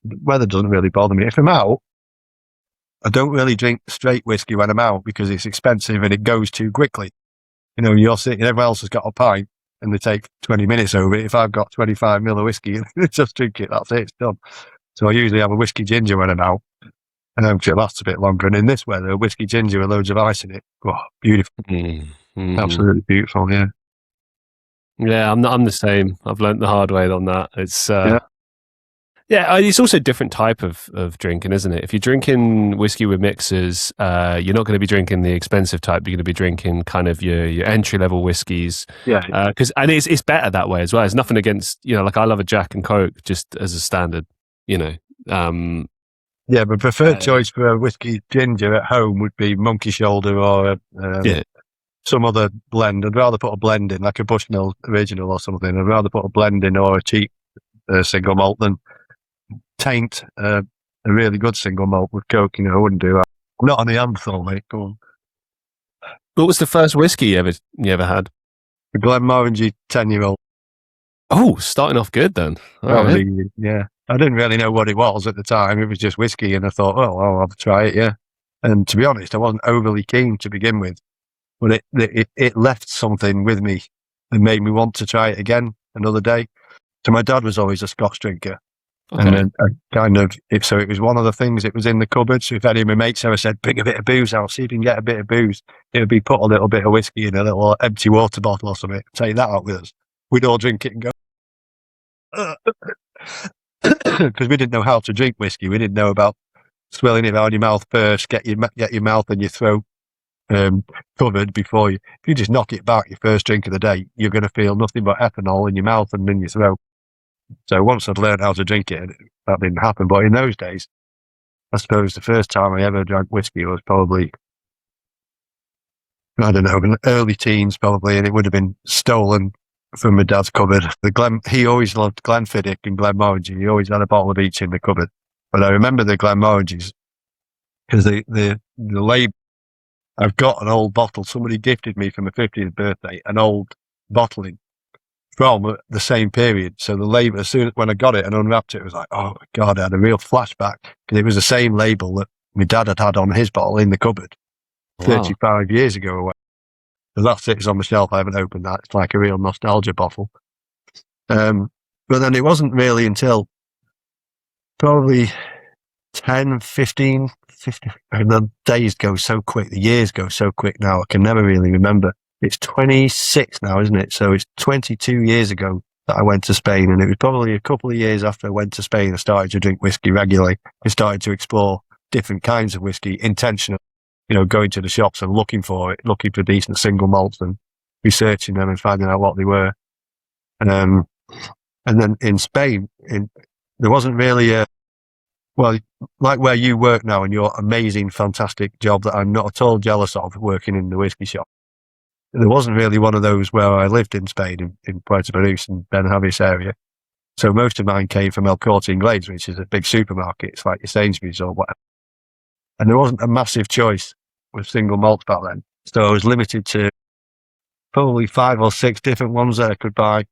the weather doesn't really bother me. If I'm out, I don't really drink straight whiskey when I'm out because it's expensive and it goes too quickly. You're sitting, everyone else has got a pint and they take 20 minutes over it. If I've got 25ml of whiskey, just drink it, that's it, it's done. So I usually have a whiskey ginger when I'm out. And hopefully it lasts a bit longer. And in this weather, a whiskey ginger with loads of ice in it. Oh, beautiful. Mm-hmm. Absolutely beautiful, yeah. Yeah, I'm the same. I've learned the hard way on that. It's it's also a different type of drinking, isn't it? If you're drinking whiskey with mixers, you're not going to be drinking the expensive type. You're going to be drinking kind of your entry level whiskeys. Yeah. And it's better that way as well. It's nothing against, I love a Jack and Coke just as a standard, Yeah, but preferred choice for a whiskey ginger at home would be Monkey Shoulder or some other blend. I'd rather put a blend in, like a Bushnell Original or something. I'd rather put a blend in or a cheap single malt than taint a really good single malt with Coke. I wouldn't do that. Not on the Amstel, mate. Go on. What was the first whiskey you ever had? The Glenmorangie 10-year-old. Oh, starting off good then. Probably, right. Yeah. I didn't really know what it was at the time. It was just whiskey, and I thought, I'll have to try it, yeah. And to be honest, I wasn't overly keen to begin with, but it left something with me and made me want to try it again another day. So my dad was always a Scotch drinker. Okay. And then so it was one of the things, it was in the cupboard. So if any of my mates ever said, bring a bit of booze out, see if you can get a bit of booze, it would be put a little bit of whiskey in a little empty water bottle or something, take that out with us. We'd all drink it and go, because we didn't know how to drink whiskey. We didn't know about swilling it around your mouth first, get your mouth and your throat covered before you. If you just knock it back, your first drink of the day, you're going to feel nothing but ethanol in your mouth and in your throat. So once I'd learned how to drink it, that didn't happen. But in those days, I suppose the first time I ever drank whiskey was probably, I don't know, in the early teens probably, and it would have been stolen from my dad's cupboard. He always loved Glenfiddich and Glenmorangie. He always had a bottle of each in the cupboard. But I remember the Glenmorangies because the label. I've got an old bottle. Somebody gifted me for my 50th birthday an old bottling from the same period. So the label, as soon as when I got it and unwrapped it, it was like, oh my God, I had a real flashback because it was the same label that my dad had on his bottle in the cupboard 35 years ago. Away. So that sits on the shelf. I haven't opened that. It's like a real nostalgia bottle. But then it wasn't really until probably 10, 15, and the days go so quick, the years go so quick now, I can never really remember. It's 26 now, isn't it? So it's 22 years ago that I went to Spain, and it was probably a couple of years after I went to Spain, I started to drink whiskey regularly. I started to explore different kinds of whiskey intentionally, going to the shops and looking for decent single malts and researching them and finding out what they were. And then in Spain, there wasn't really like where you work now and your amazing, fantastic job that I'm not at all jealous of, working in the whiskey shop. There wasn't really one of those where I lived in Spain, in Puerto Banús and Benjavis area. So most of mine came from El Corte Inglés, which is a big supermarket. It's like your Sainsbury's or whatever. And there wasn't a massive choice with single malts back then. So I was limited to probably 5 or 6 different ones that I could buy.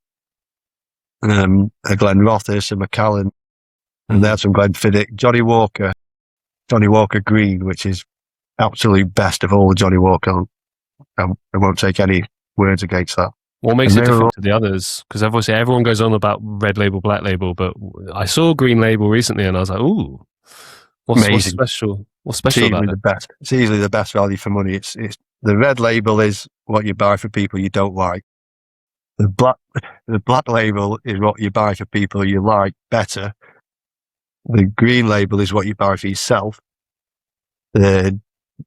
A Glenrothes, a Macallan, and they had some Glenfiddich, Johnny Walker Green, which is absolute best of all the Johnny Walker. I won't take any words against that. What makes it different to the others? Because obviously everyone goes on about red label, black label, but I saw green label recently and I was like, ooh, what's special? What's special about it? It's easily the best value for money. It's the red label is what you buy for people you don't like. The black label is what you buy for people you like better. The green label is what you buy for yourself. The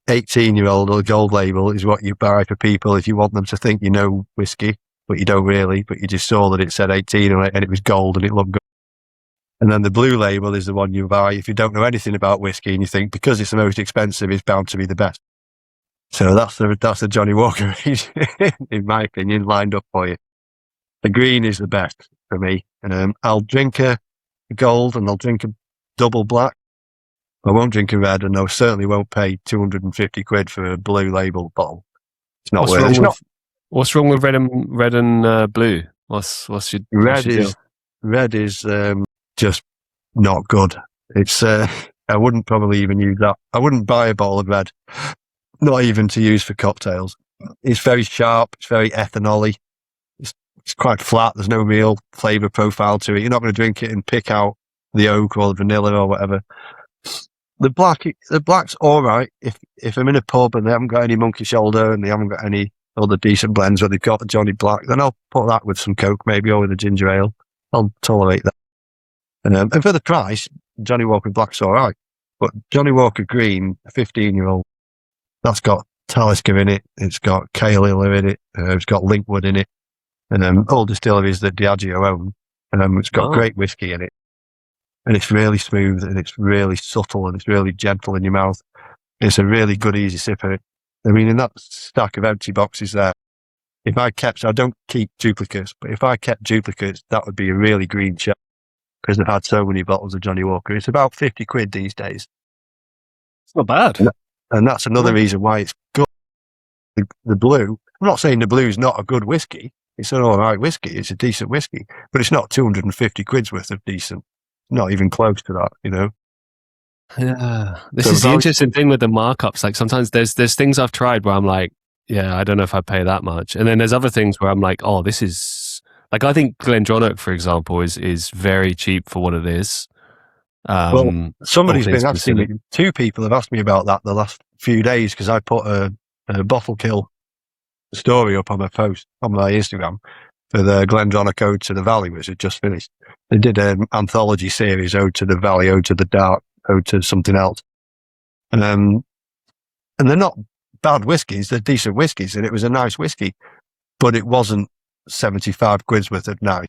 18-year-old or gold label is what you buy for people if you want them to think you know whiskey, but you don't really, but you just saw that it said 18 on it and it was gold and it looked good. And then the blue label is the one you buy if you don't know anything about whiskey and you think because it's the most expensive, it's bound to be the best. So that's the Johnny Walker, in my opinion, lined up for you. The green is the best for me. I'll drink a gold and I'll drink a double black. I won't drink a red, and I certainly won't pay 250 quid for a blue label bottle. It's not worth it. What's wrong with red and blue? What's your red is just not good. It's I wouldn't probably even use that. I wouldn't buy a bottle of red, not even to use for cocktails. It's very sharp. It's very ethanol-y. It's quite flat. There's no real flavour profile to it. You're not going to drink it and pick out the oak or the vanilla or whatever. The black's all right. If I'm in a pub and they haven't got any monkey shoulder and they haven't got any other decent blends, or they've got the Johnny Black, then I'll put that with some Coke maybe, or with a ginger ale. I'll tolerate that. And for the price, Johnny Walker Black's all right. But Johnny Walker Green, a 15-year-old, that's got Talisker in it. It's got Kahlil in it. It's got Linkwood in it. And all distilleries that Diageo own. It's got great whiskey in it. And it's really smooth and it's really subtle and it's really gentle in your mouth. It's a really good, easy sipper. I mean, in that stack of empty boxes there, I don't keep duplicates, but if I kept duplicates, that would be a really green shell because I've had so many bottles of Johnny Walker. It's about 50 quid these days. It's not bad. And that's another reason why it's good. The blue, I'm not saying the blue's not a good whiskey. It's an all right whiskey. It's a decent whiskey, but it's not 250 quid's worth of decent. Not even close to that, Yeah, this is the interesting thing with the markups. Like sometimes there's things I've tried where I'm like, yeah, I don't know if I'd pay that much, and then there's other things where I'm like, oh, this is like I think Glendronach, for example, is very cheap for what it is. Well, somebody's been asking me. 2 people have asked me about that the last few days because I put a bottle kill story up on my post on my Instagram for the Glendronach Ode to the Valley, which had just finished. They did an anthology series, Ode to the Valley, Ode to the Dark, Ode to something else. And they're not bad whiskies, they're decent whiskies, and it was a nice whiskey, but it wasn't 75 quid's worth at night.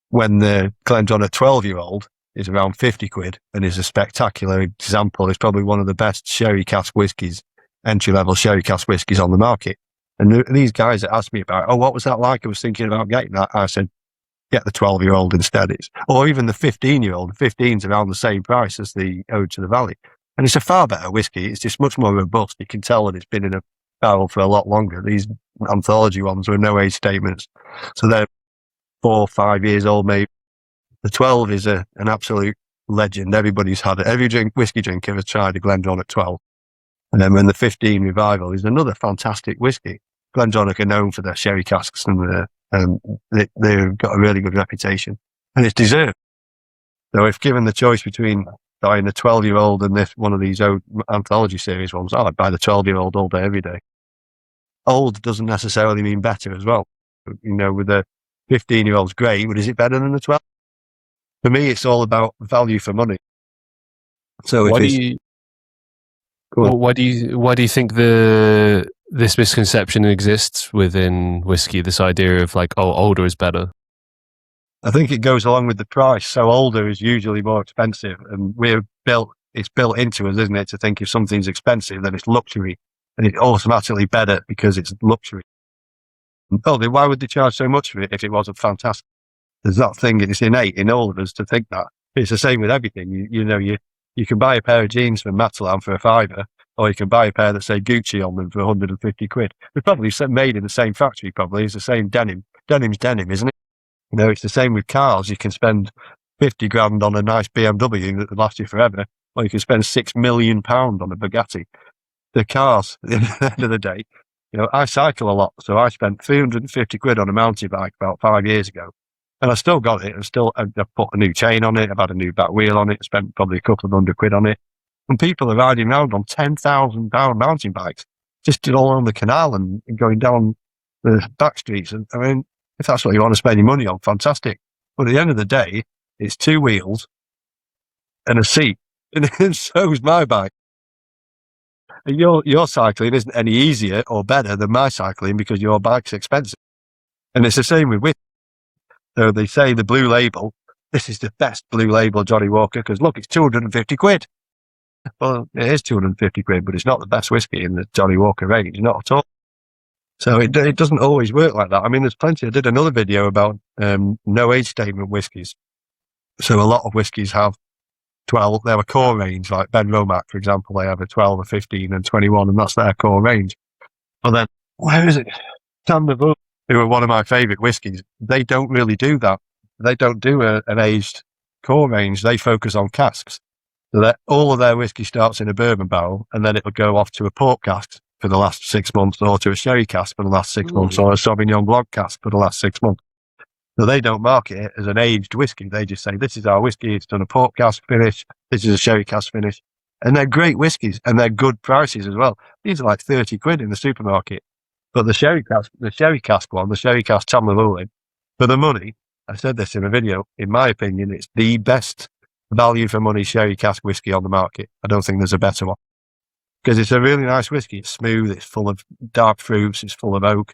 When the Glendronach 12-year-old is around 50 quid and is a spectacular example, it's probably one of the best sherry cask whiskies, entry-level sherry cask whiskies on the market. And these guys that asked me about, what was that like? I was thinking about getting that. I said, get the 12-year-old instead. Or even the 15-year-old. 15's around the same price as the Ode to the Valley. And it's a far better whiskey. It's just much more robust. You can tell that it's been in a barrel for a lot longer. These anthology ones were no age statements. So they're 4 or 5 years old, maybe. The 12 is an absolute legend. Everybody's had it. Every whiskey drinker has tried a Glendronach 12. And then when the 15 Revival is another fantastic whiskey. Glendronach are known for their sherry casks, and they've got a really good reputation, and it's deserved. So if given the choice between buying a 12-year-old and one of these old anthology series ones, I'd buy the 12-year-old all day, every day. Old doesn't necessarily mean better as well. With the 15-year-old's great, but is it better than the 12? For me, it's all about value for money. So why do you think this misconception exists within whiskey? This idea of like, older is better. I think it goes along with the price. So older is usually more expensive, and it's built into us, isn't it, to think if something's expensive, then it's luxury, and it's automatically better because it's luxury. Oh, then why would they charge so much for it if it wasn't fantastic? There's that thing, it's innate in all of us to think that. It's the same with everything. You can buy a pair of jeans from Matalan for £5, or you can buy a pair that say Gucci on them for 150 quid. They're probably made in the same factory, probably. It's the same denim. Denim's denim, isn't it? It's the same with cars. You can spend 50 grand on a nice BMW that will last you forever, or you can spend £6 million on a Bugatti. The cars, at the end of the day, I cycle a lot, so I spent 350 quid on a mountain bike about 5 years ago, and I still got it. I've put a new chain on it, I've had a new back wheel on it, spent probably a couple of £100 on it, and people are riding around on £10,000 mountain bikes, just all along the canal and going down the back streets. And I mean, if that's what you want to spend your money on, fantastic. But at the end of the day, it's 2 wheels and a seat, and so's my bike. And your cycling isn't any easier or better than my cycling because your bike's expensive. And it's the same with whiskey. So they say the Blue Label, this is the best Blue Label Johnny Walker, because look, it's 250 quid. Well, it is 250 quid, but it's not the best whiskey in the Johnny Walker range, not at all. So it doesn't always work like that. I mean, there's plenty. I did another video about no age statement whiskies. So a lot of whiskies have 12. They have a core range, like Ben Romack, for example. They have a 12, a 15, and 21, and that's their core range. But then, where is it? Thunderbolt, who are one of my favourite whiskies, they don't really do that. They don't do an aged core range. They focus on casks. So that all of their whiskey starts in a bourbon barrel, and then it'll go off to a port cask for the last 6 months, or to a sherry cask for the last 6 months, or a Sauvignon Blanc cask for the last 6 months. So they don't market it as an aged whiskey. They just say, this is our whiskey. It's done a port cask finish. This is a sherry cask finish. And they're great whiskies, and they're good prices as well. These are like 30 quid in the supermarket. But the sherry cask one, the sherry cask Tamlavulin, for the money, I said this in a video, in my opinion, it's the best value for money sherry cask whiskey on the market. I don't think there's a better one. Because it's a really nice whiskey. It's smooth, it's full of dark fruits, it's full of oak,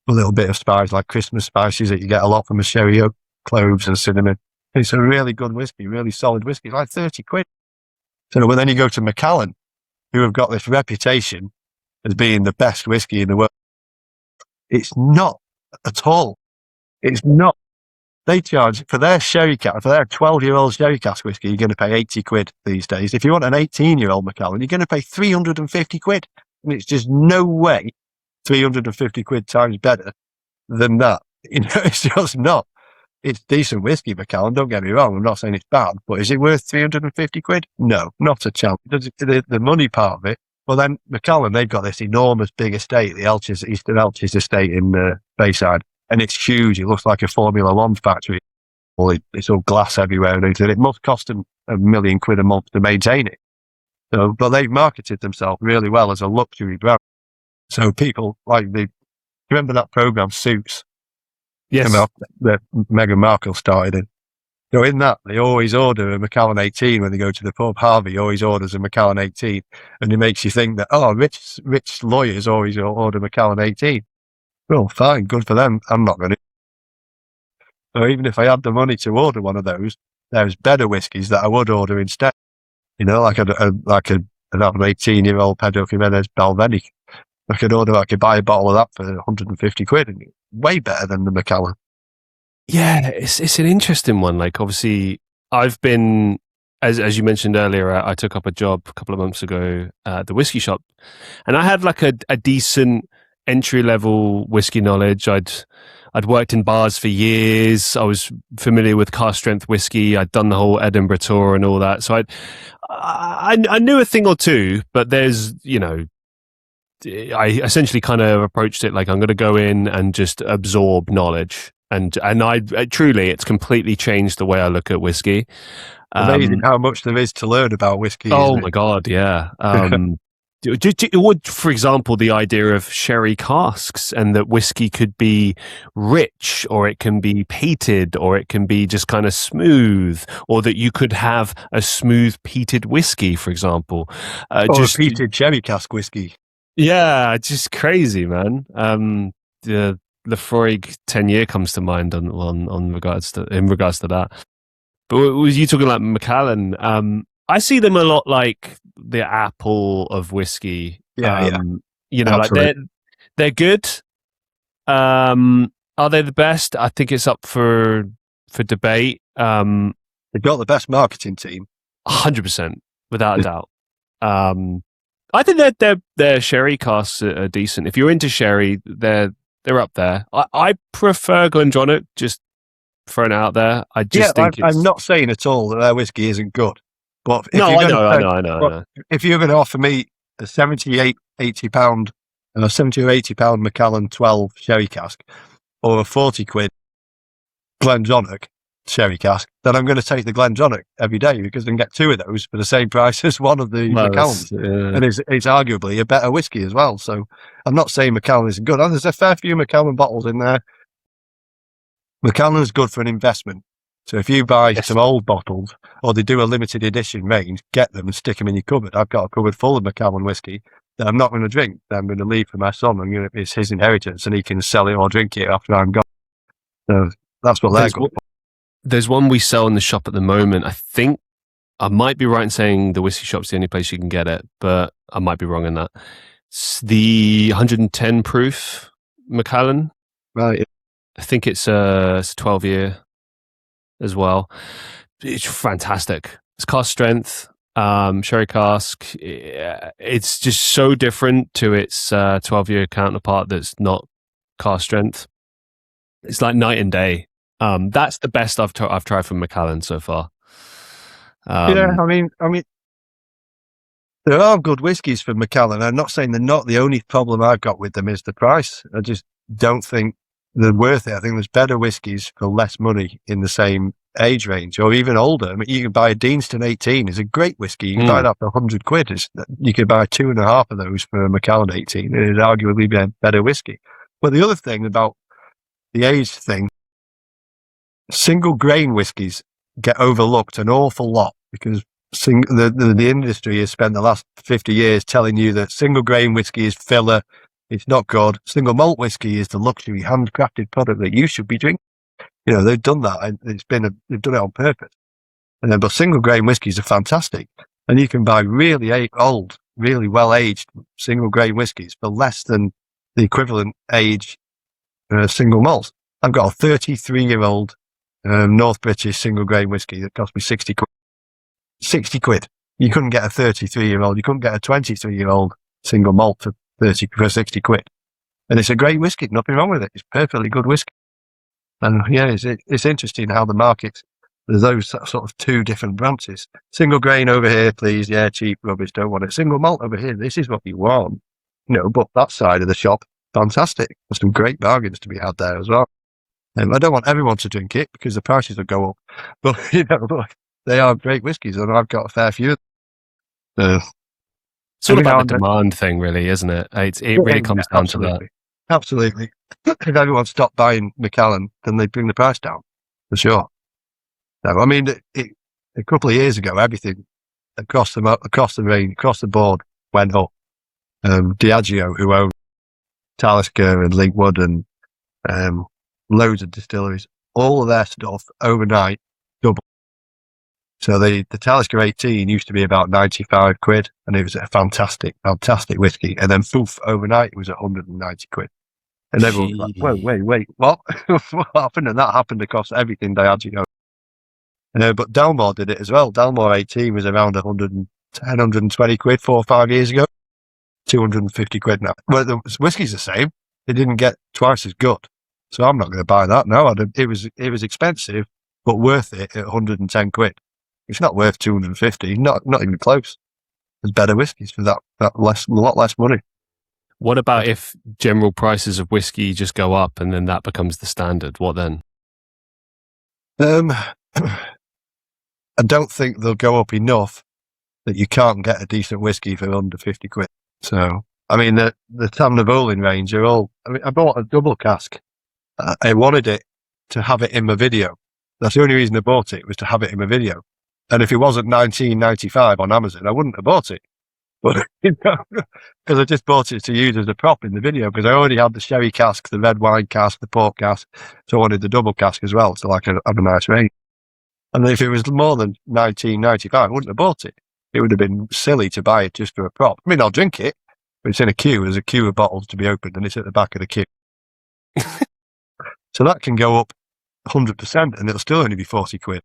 a little bit of spice, like Christmas spices that you get a lot from a sherry oak, cloves and cinnamon. It's a really good whiskey, really solid whiskey. It's like 30 quid. So, but then you go to Macallan, who have got this reputation as being the best whiskey in the world. It's not at all. It's not. They charge for their sherry cask, for their 12-year-old sherry cask whiskey, you're going to pay 80 quid these days. If you want an 18-year-old Macallan, you're going to pay 350 quid. And it's just no way 350 quid times better than that. It's just not. It's decent whiskey, Macallan, don't get me wrong. I'm not saying it's bad, but is it worth 350 quid? No, not a chance. The money part of it. Well, then Macallan, they've got this enormous big estate, the Eastern Elches estate in Bayside. And it's huge. It looks like a Formula One factory. Well, it's all glass everywhere. And it must cost them £1 million a month to maintain it. So, but they've marketed themselves really well as a luxury brand. So people remember that program Suits? Yes. That Meghan Markle started in. So in that, they always order a Macallan 18 when they go to the pub. Harvey always orders a Macallan 18. And it makes you think that, rich lawyers always order Macallan 18. Well, fine, good for them. I'm not going to. So even if I had the money to order one of those, there's better whiskies that I would order instead. Like an 18-year-old Pedro Jimenez Balvenie. I could buy a bottle of that for 150 quid, and way better than the Macallan. Yeah, it's an interesting one. Like, obviously, I've been, as you mentioned earlier, I took up a job a couple of months ago at the whiskey shop, and I had like a decent entry-level whiskey knowledge. I'd I'd worked in bars for years. I was familiar with cask strength whiskey. I'd done the whole Edinburgh tour and all that. So I knew a thing or two, but there's, I essentially kind of approached it like I'm going to go in and just absorb knowledge. And I truly, it's completely changed the way I look at whiskey. Amazing how much there is to learn about whiskey. Oh my God, yeah. For example, the idea of sherry casks, and that whiskey could be rich, or it can be peated, or it can be just kind of smooth, or that you could have a smooth peated whiskey, for example. Or just a peated sherry cask whiskey. Yeah, just crazy, man. The Lefroy 10-year comes to mind in regards to that. But was you talking like Macallan? I see them a lot like the Apple of whiskey. Yeah. Like they're good. Are they the best? I think it's up for debate. They've got the best marketing team. 100%, without a doubt. I think their sherry casks are decent. If you're into sherry, they're up there. I prefer Glendronach, just throwing it out there. I just think I'm not saying at all that their whiskey isn't good. But I know. If you're going to offer me a 70 or 80 pound Macallan 12 sherry cask, or a 40 quid Glendronach sherry cask, then I'm going to take the Glendronach every day, because I can get two of those for the same price as one of the Macallans. And it's arguably a better whiskey as well. So I'm not saying Macallan isn't good. There's a fair few Macallan bottles in there. Macallan is good for an investment. So if you buy some old bottles, or they do a limited edition range, get them and stick them in your cupboard. I've got a cupboard full of Macallan whiskey that I'm not going to drink, that I'm going to leave for my son. It's his inheritance, and he can sell it or drink it after I'm gone. So that's what they're good for. There's one we sell in the shop at the moment. I think I might be right in saying the whiskey shop's the only place you can get it, but I might be wrong in that. It's the 110 proof Macallan. Right. I think it's a 12-year as well. It's fantastic. It's cask strength, sherry cask. It's just so different to its 12-year counterpart that's not cask strength. It's like night and day. That's the best I've tried from Macallan so far. I mean, there are good whiskies from Macallan. I'm not saying they're not. The only problem I've got with them is the price. I just don't think they're worth it. I think there's better whiskies for less money in the same age range, or even older. I mean, you can buy a Deanston 18. It's a great whiskey. You can buy that for 100 quid. You could buy 2.5 of those for a Macallan 18. It'd arguably be a better whiskey. But the other thing about the age thing, single grain whiskies get overlooked an awful lot, because the industry has spent the last 50 years telling you that single grain whiskey is filler, it's not good. Single malt whiskey is the luxury handcrafted product that you should be drinking. They've done that, and they've done it on purpose. But single grain whiskies are fantastic, and you can buy really old, really well aged single grain whiskies for less than the equivalent age single malt. I've got a 33-year-old North British single grain whiskey that cost me 60 quid. 60 quid. You couldn't get a 33-year-old. You couldn't get a 23-year-old single malt for 60 quid. And it's a great whiskey. Nothing wrong with it. It's perfectly good whiskey. And it's interesting how the market, there's those sort of two different branches. Single grain over here, please. Yeah, cheap rubbish. Don't want it. Single malt over here. This is what you want. But that side of the shop, fantastic. There's some great bargains to be had there as well. I don't want everyone to drink it, because the prices will go up. But, they are great whiskies, and I've got a fair few. It's all about the demand thing, really, isn't it? It really comes down to that. Absolutely. If everyone stopped buying Macallan, then they'd bring the price down, for sure. No, I mean, a couple of years ago, everything across the range, across the board, went up. Diageo, who own Talisker and Linkwood and loads of distilleries, all of their stuff overnight doubled. So the Talisker 18 used to be about 95 quid, and it was a fantastic whiskey. And then poof, overnight it was 190 quid. And everyone was like, wait, what? What happened? And that happened across everything Diageo. But Dalmore did it as well. Dalmore 18 was around 110, 120 quid 4 or 5 years ago. 250 quid now. Well, the whiskey's the same. It didn't get twice as good. So I'm not going to buy that. No, it was expensive, but worth it at 110 quid. It's not worth 250, not even close. There's better whiskies for that a lot less money. What about if general prices of whiskey just go up and then that becomes the standard? What then? I don't think they'll go up enough that you can't get a decent whiskey for under 50 quid. So, I mean, the Tam Bowling range are all, I bought a double cask. I wanted it to have it in my video. That's the only reason I bought it, was to have it in my video. And if it wasn't $19.95 on Amazon, I wouldn't have bought it. But, because I just bought it to use as a prop in the video, because I already had the sherry cask, the red wine cask, the port cask. So I wanted the double cask as well, so have a nice range. And if it was more than $19.95, I wouldn't have bought it. It would have been silly to buy it just for a prop. I mean, I'll drink it, but it's in a queue. There's a queue of bottles to be opened, and it's at the back of the queue. So that can go up 100%, and it'll still only be 40 quid.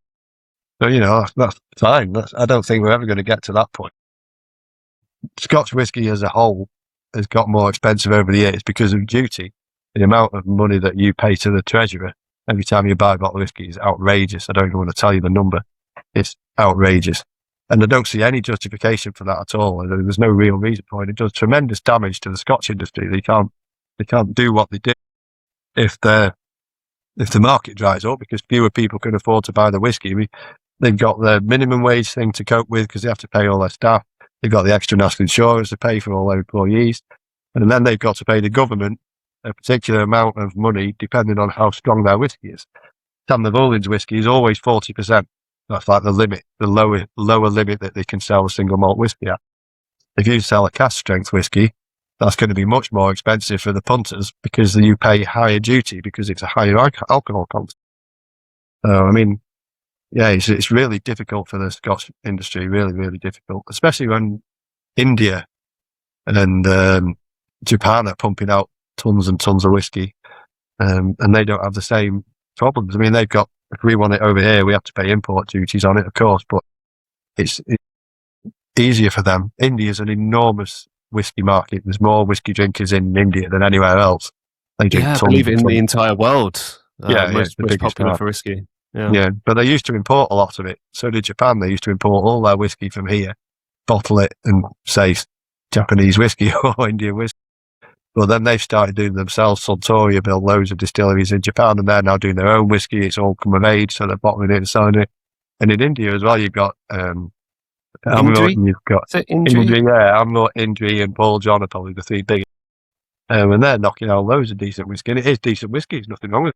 So, that's fine. I don't think we're ever going to get to that point. Scotch whisky as a whole has got more expensive over the years because of duty. The amount of money that you pay to the treasurer every time you buy a bottle of whisky is outrageous. I don't even want to tell you the number. It's outrageous. And I don't see any justification for that at all. There's no real reason for it. It does tremendous damage to the Scotch industry. They can't do what they do if the market dries up, because fewer people can afford to buy the whisky. They've got the minimum wage thing to cope with because they have to pay all their staff. They've got the extra national insurance to pay for all their employees. And then they've got to pay the government a particular amount of money depending on how strong their whisky is. Tam Bowling's whisky is always 40%. That's like the limit, the lower limit that they can sell a single malt whisky at. If you sell a cask strength whisky, that's going to be much more expensive for the punters because you pay higher duty because it's a higher alcohol content. So, I mean, yeah, it's really difficult for the Scotch industry, really, really difficult, especially when India and Japan are pumping out tons and tons of whiskey, and they don't have the same problems. I mean, if we want it over here, we have to pay import duties on it, of course, but it's easier for them. India's an enormous whiskey market. There's more whiskey drinkers in India than anywhere else. They drink I believe in the entire world. Most popular market for whiskey. Yeah, but they used to import a lot of it. So did Japan. They used to import all their whiskey from here, bottle it, and say Japanese whiskey or Indian whiskey. But then they've started doing themselves. Suntory built loads of distilleries in Japan, and they're now doing their own whiskey. It's all come of age, so they're bottling it and selling it. And in India as well, you've got Amrut, and you've got Indri, Amrut, Indri, and Paul John are probably the three biggest. And they're knocking out loads of decent whiskey. And it is decent whiskey. There's nothing wrong with it.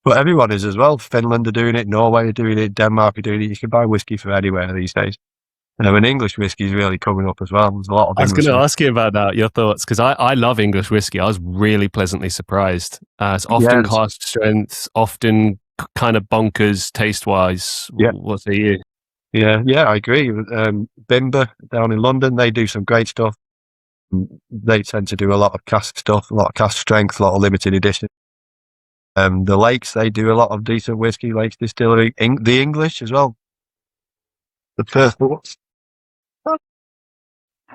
But everyone is as well. Finland are doing it, Norway are doing it, Denmark are doing it. You can buy whiskey from anywhere these days. And English whiskey is really coming up as well. There's a lot of. I was going to ask you about that, your thoughts, because I love English whiskey. I was really pleasantly surprised. It's often cask strength, often kind of bonkers taste wise. Yeah. What say you? Yeah, I agree. Bimber down in London, they do some great stuff. They tend to do a lot of cask stuff, a lot of cask strength, a lot of limited edition. The Lakes, they do a lot of decent whiskey. Lakes Distillery, the English as well. The Perth,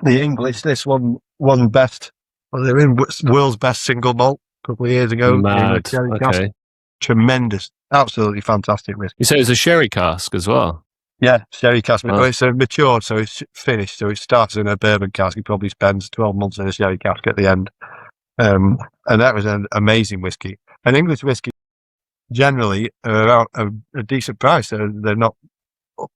the English, this one best. Well, they're in world's best single malt a couple of years ago. Mad. Okay. Tremendous, absolutely fantastic whiskey. You say it's a sherry cask as well? Yeah, sherry cask. Oh. It's matured, so it's finished. So it starts in a bourbon cask. It probably spends 12 months in a sherry cask at the end. And that was an amazing whiskey. And English whiskey generally are around a decent price. They're not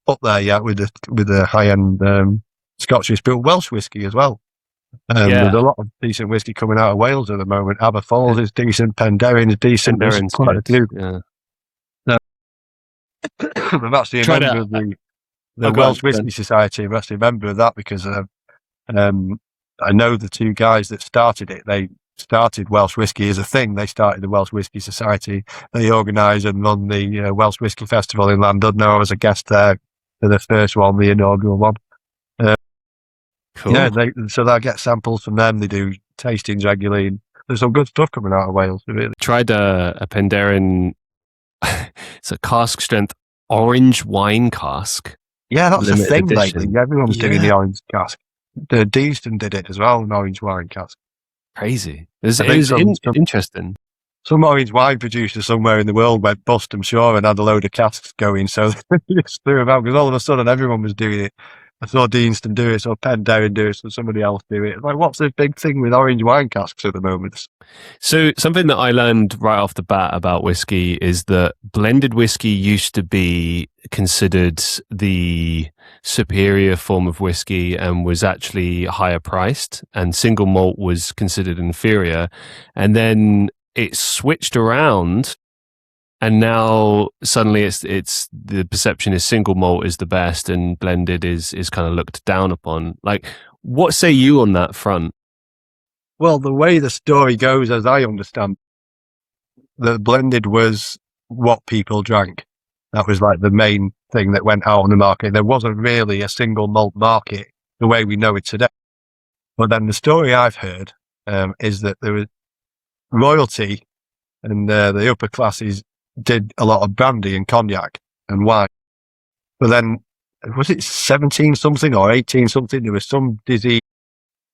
up there yet with the high end Scotch whiskey, but Welsh whiskey as well. There's a lot of decent whiskey coming out of Wales at the moment. Aberfoyle is decent, Penderyn is decent. Penderyn's quite a few. Yeah. I'm actually a member of the Welsh Whisky Society. I'm actually a member of that because I know the two guys that started it. They started Welsh Whisky as a thing. They started the Welsh Whisky Society. They organise and run the Welsh Whisky Festival in Llandudno. I was a guest there for the first one, the inaugural one. Cool. Yeah, so they'll get samples from them. They do tastings regularly. And there's some good stuff coming out of Wales. Really. Tried a Penderyn. It's a cask strength orange wine cask. Yeah, that's a thing edition. lately. Everyone's doing the orange cask. The Deaston did it as well, an orange wine cask. Crazy. It's interesting. some orange wine producer somewhere in the world went bust, I'm sure, and had a load of casks going. So they just threw them out because all of a sudden everyone was doing it. I saw Deanston do it, saw Penn Darren do it, saw somebody else do it. Like, what's the big thing with orange wine casks at the moment? So something that I learned right off the bat about whiskey is that blended whiskey used to be considered the superior form of whiskey and was actually higher priced, and single malt was considered inferior. And then it switched around, and now suddenly it's the perception is single malt is the best and blended is kind of looked down upon. Like, what say you on that front? Well, the way the story goes, as I understand, the blended was what people drank. That was like the main thing that went out on the market. There wasn't really a single malt market the way we know it today. But then the story I've heard is that there was royalty and the upper classes did a lot of brandy and cognac and wine. But then, was it 17 something or 18 something? There was some disease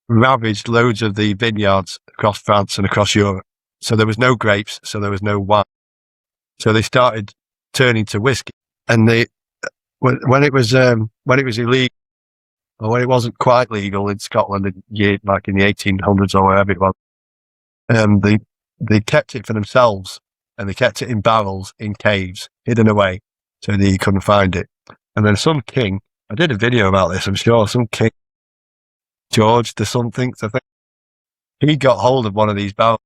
ravaged loads of the vineyards across France and across Europe. So there was no grapes, so there was no wine. So they started turning to whiskey. And when it was illegal, or when it wasn't quite legal in Scotland, like in the 1800s or wherever it was, they kept it for themselves, and they kept it in barrels in caves, hidden away, so that you couldn't find it. And then some king, I did a video about this, I'm sure, some king, George the something, I think, he got hold of one of these barrels,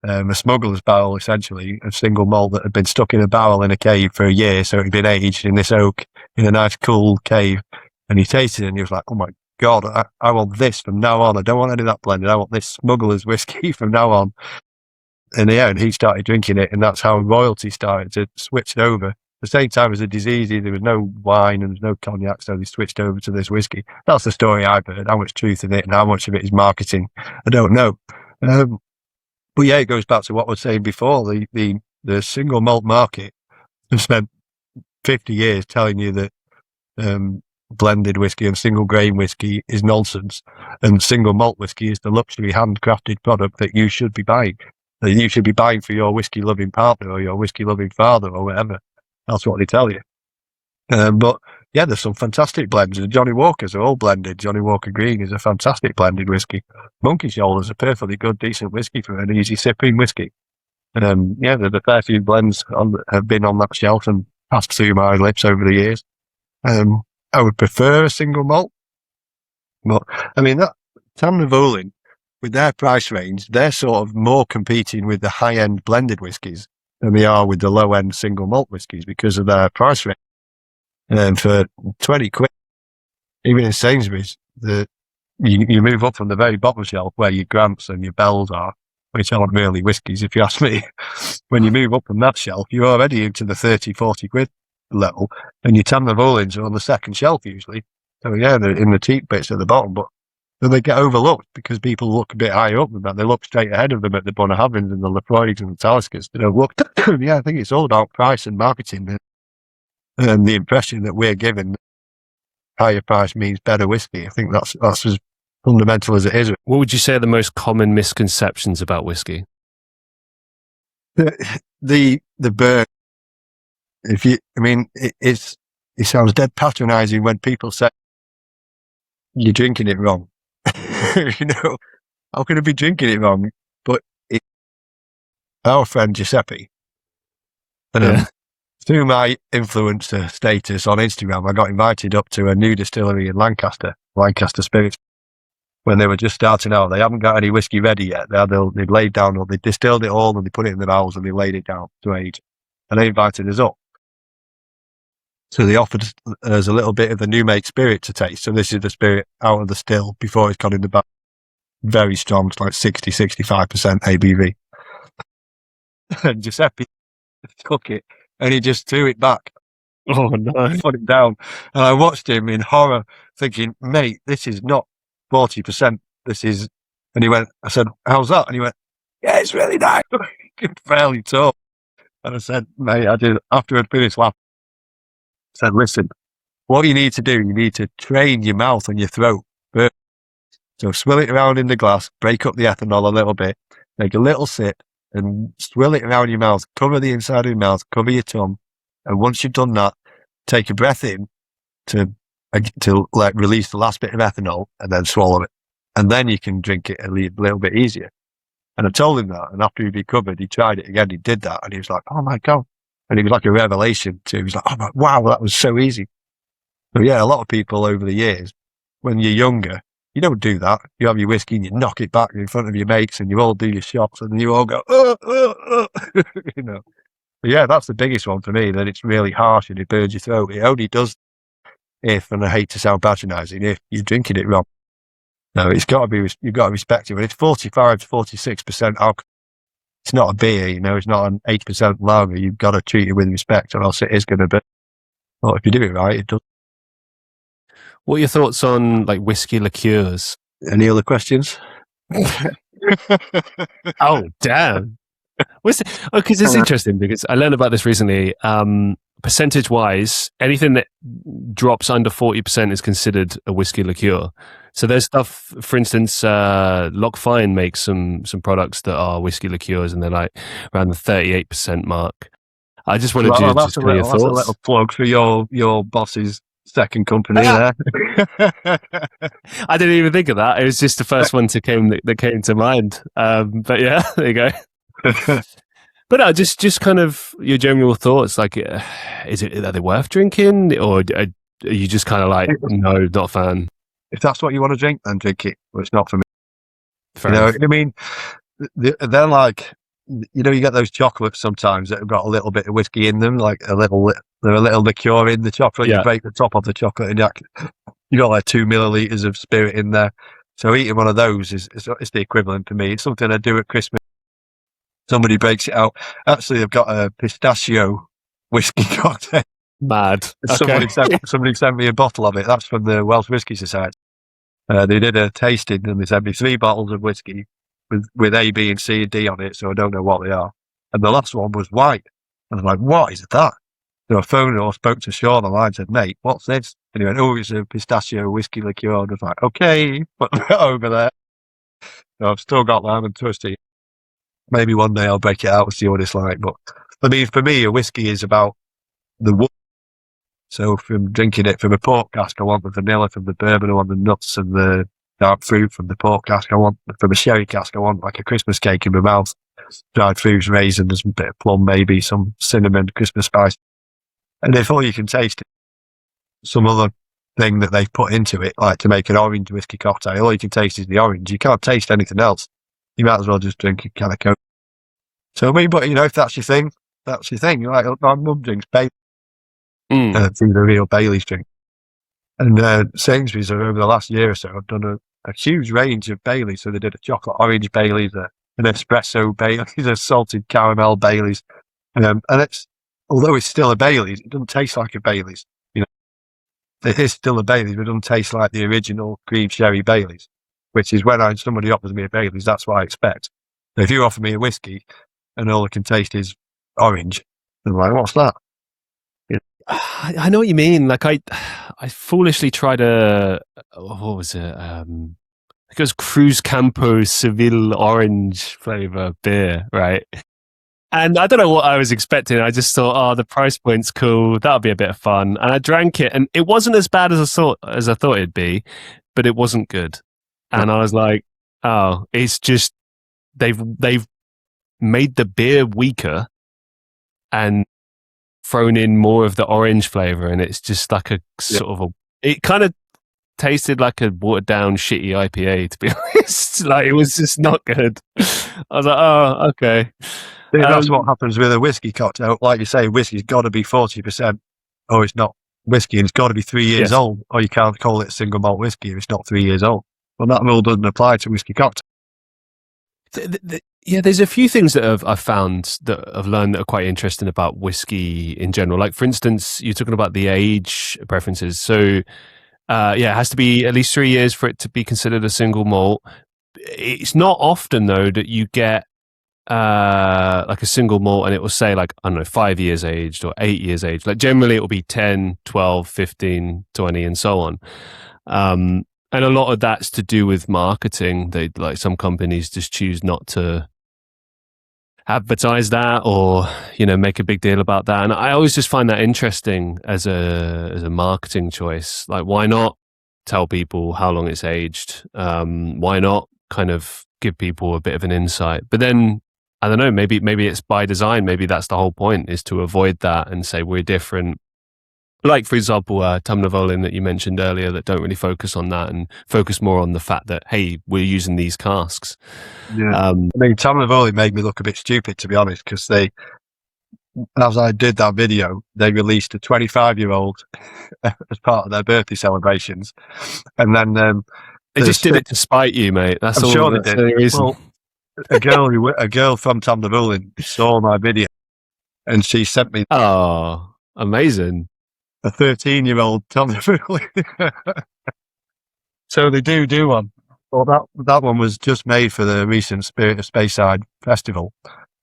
a smuggler's barrel, essentially, of single malt that had been stuck in a barrel in a cave for a year, so it had been aged in this oak in a nice cool cave. And he tasted it and he was like, oh my God, I want this from now on. I don't want any of that blended. I want this smuggler's whiskey from now on. And yeah, and he started drinking it, and that's how royalty started to switch over. The same time as the disease, there was no wine and there was no cognac, so they switched over to this whiskey. That's the story I've heard. How much truth in it and how much of it is marketing, I don't know. But yeah, it goes back to what I was saying before. The single malt market have spent 50 years telling you that blended whiskey and single grain whiskey is nonsense, and single malt whiskey is the luxury handcrafted product that you should be buying. That you should be buying for your whiskey loving partner or your whiskey loving father or whatever. That's what they tell you. But yeah, there's some fantastic blends. The Johnny Walkers are all blended. Johnny Walker Green is a fantastic blended whiskey. Monkey Shoulder's a perfectly good, decent whiskey for an easy sipping whiskey. Yeah, there's a fair few blends have been on that shelf and passed through my lips over the years. I would prefer a single malt, but I mean that Tamnavoulin, with their price range, they're sort of more competing with the high-end blended whiskies than they are with the low-end single malt whiskies because of their price range. And for 20 quid, even in Sainsbury's, you move up from the very bottom shelf where your Grants and your Bells are, which aren't really whiskies, if you ask me. When you move up from that shelf, you're already into the 30, 40 quid level, and your Tamnavoulins are on the second shelf usually. So yeah, they're in the cheap bits at the bottom, but then they get overlooked because people look a bit higher up than that. They look straight ahead of them at the Bunnahabhains and the Lafroigs and the Taliskers. They don't look. Yeah, I think it's all about price and marketing and the impression that we're given higher price means better whiskey. I think that's as fundamental as it is. What would you say are the most common misconceptions about whiskey? The burn. It sounds dead patronising when people say you're drinking it wrong. How can I be drinking it wrong? But our friend Giuseppe, through my influencer status on Instagram, I got invited up to a new distillery in Lancaster Spirits, when they were just starting out. They haven't got any whiskey ready yet. They'd laid down, or they distilled it all and they put it in the barrels and they laid it down to age. And they invited us up. So they offered us a little bit of the new make spirit to taste. So this is the spirit out of the still before it's gone in the barrel. Very strong, it's like 60-65% ABV. And Giuseppe took it and he just threw it back. Oh no. Put it down. And I watched him in horror thinking, mate, this is not 40%. This is, and he went, I said, how's that? And he went, yeah, it's really nice. He could barely talk. And I said, mate, after I'd finished laughing, I said, listen, what you need to do, you need to train your mouth and your throat. So swill it around in the glass, break up the ethanol a little bit, make a little sip, and swirl it around your mouth, cover the inside of your mouth, cover your tongue. And once you've done that, take a breath in to like release the last bit of ethanol and then swallow it. And then you can drink it a little bit easier. And I told him that. And after he'd recovered, he tried it again. He did that. And he was like, oh my God. And it was like a revelation too. He was like, oh wow, that was so easy. So yeah, a lot of people over the years, when you're younger, you don't do that. You have your whiskey and you knock it back in front of your mates and you all do your shots and you all go, you know. But yeah, that's the biggest one for me, that it's really harsh and it burns your throat. It only does if, and I hate to sound patronising, if you're drinking it wrong. No, it's got to be, you've got to respect it. When it's 45 to 46% alcohol, it's not a beer, you know, it's not an 8% lager. You've got to treat it with respect or else it is going to be. Well, if you do it right, it does. What are your thoughts on like whiskey liqueurs? Any other questions? Oh, damn. Because it's interesting because I learned about this recently. Percentage wise, anything that drops under 40% is considered a whiskey liqueur. So there's stuff, for instance, Loch Fyne makes some products that are whiskey liqueurs and they're like around the 38% mark. I just wanted you to just hear your thoughts. That's a little plug for your boss's second company there. I didn't even think of that. It was just the first one that came to mind. But yeah, there you go. But no, just kind of your general thoughts. Like, are they worth drinking, or are you just kind of like, no, not a fan? If that's what you want to drink, then drink it. But it's not for me. Fair enough. I mean, they're like, you know, you get those chocolates sometimes that have got a little bit of whiskey in them, like they're a little liqueur in the chocolate. Yeah. You break the top of the chocolate and you got like 2 milliliters of spirit in there. So eating one of those is the equivalent for me. It's something I do at Christmas. Somebody breaks it out. Actually, they've got a pistachio whiskey cocktail. Mad. Somebody sent me a bottle of it. That's from the Welsh Whisky Society. They did a tasting and they sent me 3 bottles of whiskey with A, B, and C and D on it. So I don't know what they are. And the last one was white. And I'm like, what is that? So I phoned or spoke to Sean on the line and said, mate, what's this? And he went, oh, it's a pistachio whiskey liqueur. And I was like, okay, put that over there. So I've still got that and trusty. Maybe one day I'll break it out and see what it's like. But I mean, for me, a whiskey is about the wood. So from drinking it from a port cask, I want the vanilla. From the bourbon, I want the nuts and the dark fruit. From the port cask, I want, from a sherry cask, I want like a Christmas cake in my mouth. Dried fruits, raisins, a bit of plum, maybe some cinnamon, Christmas spice. And if all you can taste is some other thing that they've put into it, like to make an orange whiskey cocktail, all you can taste is the orange. You can't taste anything else. You might as well just drink a can of Coke. So I mean, but you know, if that's your thing, that's your thing. Like my mum drinks Bailey. It's a real Bailey's drink. And Sainsbury's over the last year or so have done a huge range of Baileys. So they did a chocolate orange Baileys, an espresso Baileys, a salted caramel Baileys. And it's, although it's still a Baileys, it doesn't taste like a Baileys. You know, it is still a Baileys, but it doesn't taste like the original cream sherry Baileys, which is when somebody offers me a Baileys, that's what I expect. So if you offer me a whiskey and all I can taste is orange, I'm like, what's that? I know what you mean. Like I foolishly tried what was it? I think it was Cruz Campo Seville orange flavor beer, right? And I don't know what I was expecting. I just thought, oh, the price point's cool. That'll be a bit of fun. And I drank it, and it wasn't as bad as I thought it'd be, but it wasn't good. And I was like, oh, it's just they've made the beer weaker and thrown in more of the orange flavor, and it's just like a sort of it kind of tasted like a watered down shitty IPA, to be honest. Like it was just not good. I was like, oh, okay. That's what happens with a whiskey cocktail. Like you say, whiskey's got to be 40%, or it's not whiskey, and it's got to be 3 years old, or you can't call it single malt whiskey if it's not 3 years old. Well, that rule doesn't apply to whiskey cocktail. Yeah, there's a few things that I've found that I've learned that are quite interesting about whiskey in general. Like, for instance, you're talking about the age preferences. So, it has to be at least 3 years for it to be considered a single malt. It's not often, though, that you get like a single malt and it will say, like, I don't know, 5 years aged or 8 years aged. Like, generally, it will be 10, 12, 15, 20, and so on. And a lot of that's to do with marketing. They, like, some companies just choose not to advertise that or, you know, make a big deal about that. And I always just find that interesting as a marketing choice. Like, why not tell people how long it's aged? Why not kind of give people a bit of an insight? But then, I don't know, maybe it's by design. Maybe that's the whole point, is to avoid that and say we're different. Like, for example, Tumnavolin that you mentioned earlier, that don't really focus on that and focus more on the fact that, hey, we're using these casks. Yeah. I mean, Tumnavolin made me look a bit stupid, to be honest, because as I did that video, they released a 25-year-old as part of their birthday celebrations. And then they just did it to spite you, mate. I'm sure they did. The reason. Well, a girl from Tumnavolin saw my video and she sent me amazing. a 13-year-old Tumnavolin. So they do one. Well, that one was just made for the recent Spirit of Speyside festival.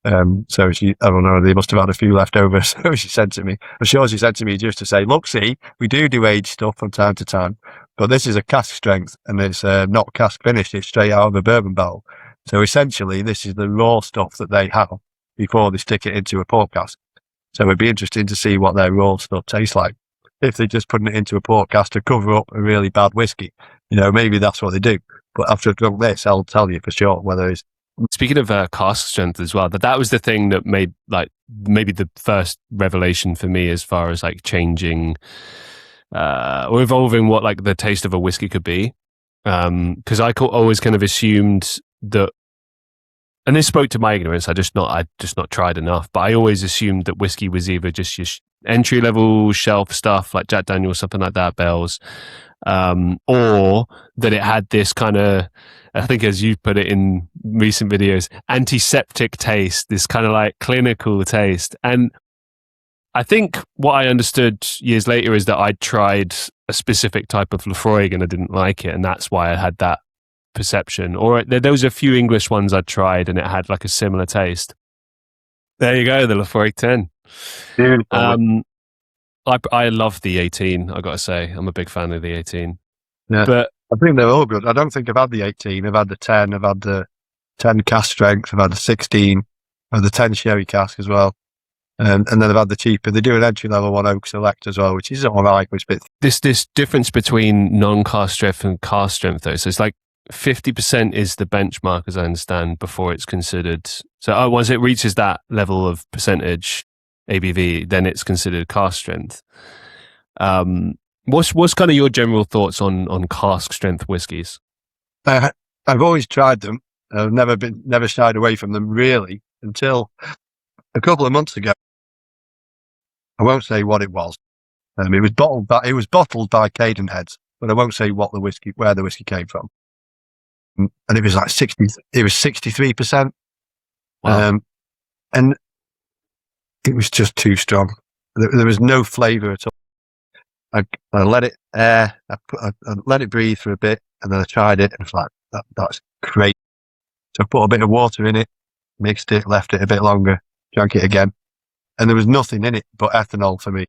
So I don't know, they must have had a few left over. So she sent to me. I'm sure she sent to me just to say, look, see, we do age stuff from time to time, but this is a cask strength and it's not cask finished. It's straight out of a bourbon barrel. So essentially, this is the raw stuff that they have before they stick it into a port cask. So it'd be interesting to see what their raw stuff tastes like. If they're just putting it into a port cask to cover up a really bad whiskey, you know, maybe that's what they do. But after I've drunk this, I'll tell you for sure whether it's... Speaking of cask strength as well, that was the thing that made, like, maybe the first revelation for me as far as like changing or evolving what like the taste of a whiskey could be. Because I always kind of assumed that, and this spoke to my ignorance, I just not tried enough, but I always assumed that whiskey was either just your entry level shelf stuff like Jack Daniel's, something like that, Bell's, or that it had this kind of, I think as you put it in recent videos, antiseptic taste, this kind of like clinical taste. And I think what I understood years later is that I'd tried a specific type of Lafroig and I didn't like it, and that's why I had that perception. Or there was a few English ones I'd tried and it had like a similar taste. There you go, the Lafroig 10. I love the 18, I got to say. I'm a big fan of the 18. Yeah, but I think they're all good. I don't think I've had the 18. I've had the 10. I've had the 10 cask strength. I've had the 16. I've had the 10 sherry cask as well. And then I've had the cheaper. They do an entry level one Oak Select as well, which is all right. This difference between non-cask strength and cask strength, though. So it's like 50% is the benchmark, as I understand, before it's considered. So once it reaches that level of percentage ABV, then it's considered cask strength. What's kind of your general thoughts on cask strength whiskies? I've always tried them. I've never shied away from them really until a couple of months ago. I won't say what it was. It was bottled by Cadenheads, but I won't say where the whiskey came from. And it was like 63%. Wow. And it was just too strong. There was no flavour at all. I let it air, I let it breathe for a bit, and then I tried it, and it's like, that's great. So I put a bit of water in it, mixed it, left it a bit longer, drank it again, and there was nothing in it but ethanol for me.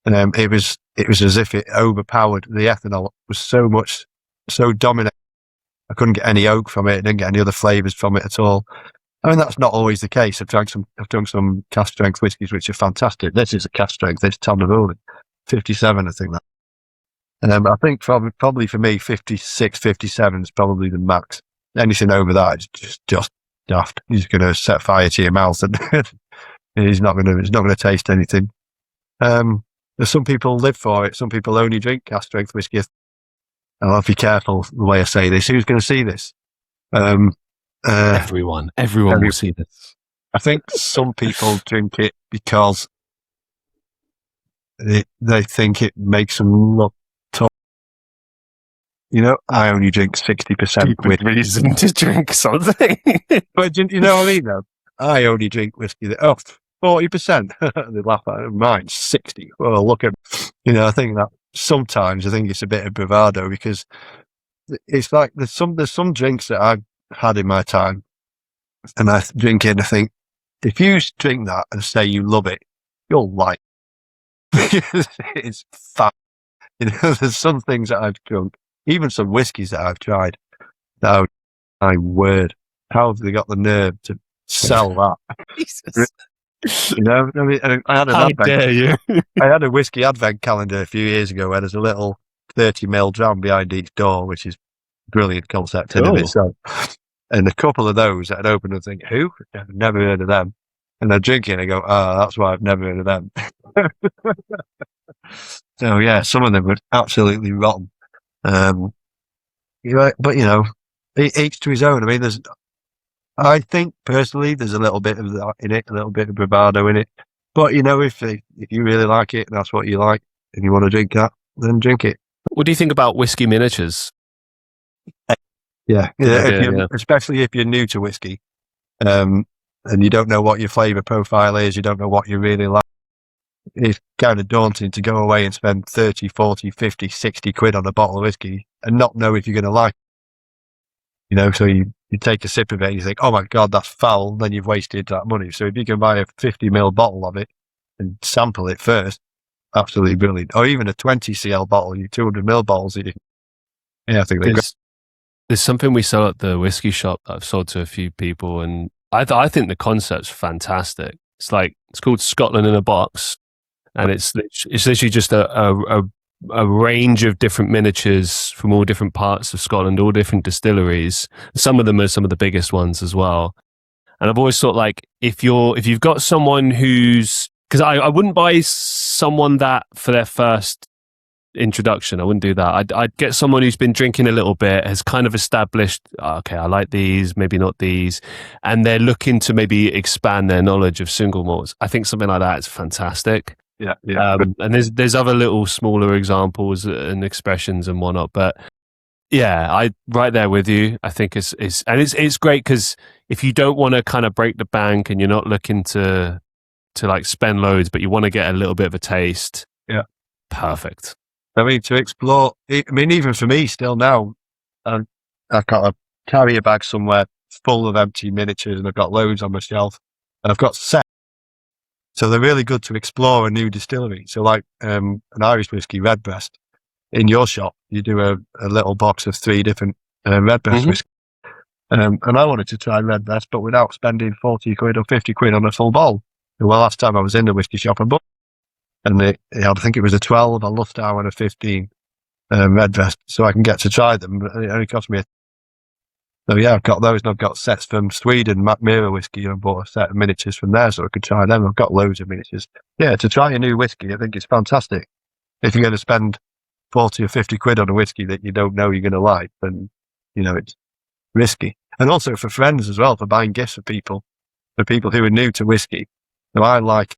And it was as if it overpowered. The ethanol was so dominant. I couldn't get any oak from it. I didn't get any other flavours from it at all. I mean, that's not always the case. I've drunk some cask strength whiskies which are fantastic. This is a cask strength. This is Tumnavolin, 57, I think that. I think probably for me, 56, 57 is probably the max. Anything over that is just daft. He's going to set fire to your mouth, and it's not going to taste anything. There's some people live for it. Some people only drink cask strength whiskey. I'll have to be careful the way I say this. Who's going to see this? Everyone will see this. I think some people drink it because they think it makes them look tough. You know, I only drink 60% with reason to drink something. But you know what I mean, though? I only drink whiskey that 40%. They laugh at it. Mine's 60. Well, look at, I think that sometimes I think it's a bit of bravado, because it's like there's some drinks that I've had in my time, and I drink it and I think, if you drink that and say you love it, you'll like it. It's fat. There's some things that I've drunk, even some whiskies that I've tried. Now, my word, how have they got the nerve to sell that. Jesus. You know, I mean, I had an How dare you? I had a whiskey advent calendar a few years ago where there's a little 30ml dram behind each door, which is a brilliant concept in of Cool. itself. And a couple of those I'd open and think, who? I've never heard of them. And I drink it and I go, that's why I've never heard of them. So yeah, some of them were absolutely rotten. But you know, each to his own. I mean, I think personally, there's a little bit of that in it, a little bit of bravado in it. But you know, if you really like it and that's what you like, and you want to drink that, then drink it. What do you think about whiskey miniatures? Yeah, Yeah. Especially if you're new to whiskey, and you don't know what your flavour profile is, you don't know what you really like. It's kind of daunting to go away and spend 30, 40, 50, 60 quid on a bottle of whiskey and not know if you're going to like it. You know, so you take a sip of it and you think, oh my God, that's foul. Then you've wasted that money. So if you can buy a 50ml bottle of it and sample it first, absolutely brilliant. Or even a 20cl bottle, you 200ml bottles. I think they're great. There's something we sell at the whiskey shop that I've sold to a few people, and I think the concept's fantastic. It's called Scotland in a Box, and it's literally just a range of different miniatures from all different parts of Scotland, all different distilleries. Some of them are some of the biggest ones as well. And I've always thought, like, if you've got someone because I wouldn't buy someone that for their first introduction. I wouldn't do that. I'd get someone who's been drinking a little bit, has kind of established, okay, I like these, maybe not these, and they're looking to maybe expand their knowledge of single malts. I think something like that is fantastic. Yeah. And there's other little smaller examples and expressions and whatnot, but yeah, I right there with you. I think it's great because if you don't want to kind of break the bank and you're not looking to like spend loads, but you want to get a little bit of a taste. Yeah, perfect. I mean, to explore. I mean, even for me, still now, I've got a carrier bag somewhere full of empty miniatures, and I've got loads on my shelf, and I've got sets. So they're really good to explore a new distillery. So like an Irish whiskey, Redbreast, in your shop, you do a little box of 3 different Redbreast whiskey. And I wanted to try Redbreast, but without spending 40 quid or 50 quid on a full bottle. Well, last time I was in the whiskey shop, I bought, and I think it was a 12, a Lustow, and a 15 Redbreast, so I can get to try them. It only cost me so yeah, I've got those, and I've got sets from Sweden, Macmira whiskey, and I bought a set of miniatures from there so I could try them. I've got loads of miniatures. Yeah, to try a new whiskey, I think it's fantastic. If you're going to spend 40 or 50 quid on a whiskey that you don't know you're going to like, then, you know, it's risky. And also for friends as well, for buying gifts for people who are new to whiskey. So I like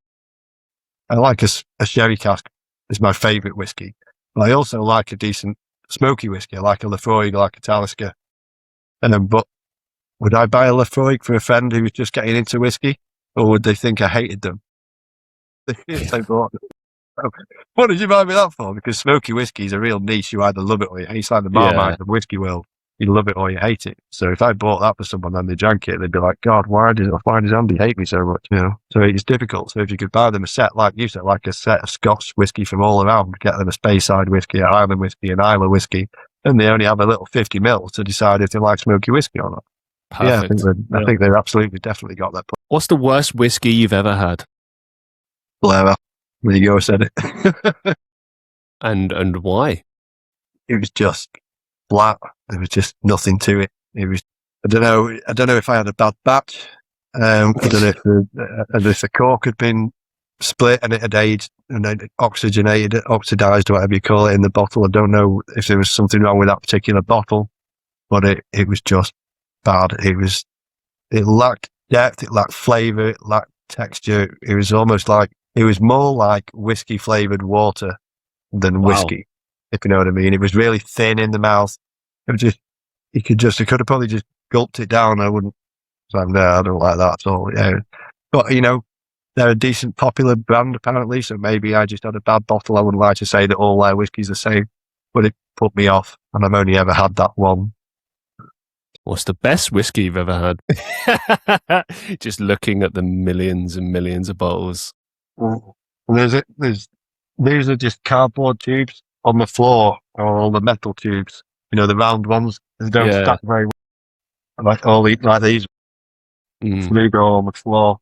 a sherry cask is my favourite whiskey. But I also like a decent smoky whiskey. I like a Lafroig, I like a Talisker. But would I buy a Lafroig for a friend who was just getting into whiskey? Or would they think I hated them? What did you buy me that for? Because smoky whiskey is a real niche. You either love it or you hate it. It's like the Marmite of the whiskey world. You love it or you hate it. So if I bought that for someone and they drank it, they'd be like, God, why does Andy hate me so much? You know, so it's difficult. So if you could buy them a set, like you said, like a set of Scotch whiskey from all around, get them a Speyside whiskey, a Highland whiskey, an Islay whiskey, and they only have a little 50 mil to decide if they like smoky whiskey or not. Perfect. Yeah, I think they've absolutely definitely got that. What's the worst whiskey you've ever had? Blair, there you go, I said it. And why? It was just flat. There was just nothing to it. It was, I don't know if I had a bad batch. I don't know if the cork had been split and it had aged and then oxidized, whatever you call it, in the bottle. I don't know if there was something wrong with that particular bottle, but it was just bad. It lacked depth, it lacked flavor, it lacked texture. It was more like whiskey flavored water than whiskey, if you know what I mean. It was really thin in the mouth. It was just, I could have probably just gulped it down. I wouldn't. So no, I don't like that at all. Yeah, but you know, they're a decent popular brand apparently. So maybe I just had a bad bottle. I wouldn't like to say that all their whiskies are the same, but it put me off, and I've only ever had that one. What's the best whiskey you've ever had? Just looking at the millions and millions of bottles. These are just cardboard tubes on the floor, or all the metal tubes. You know, the round ones. They don't stack very well. Like these. Cerebro on the floor.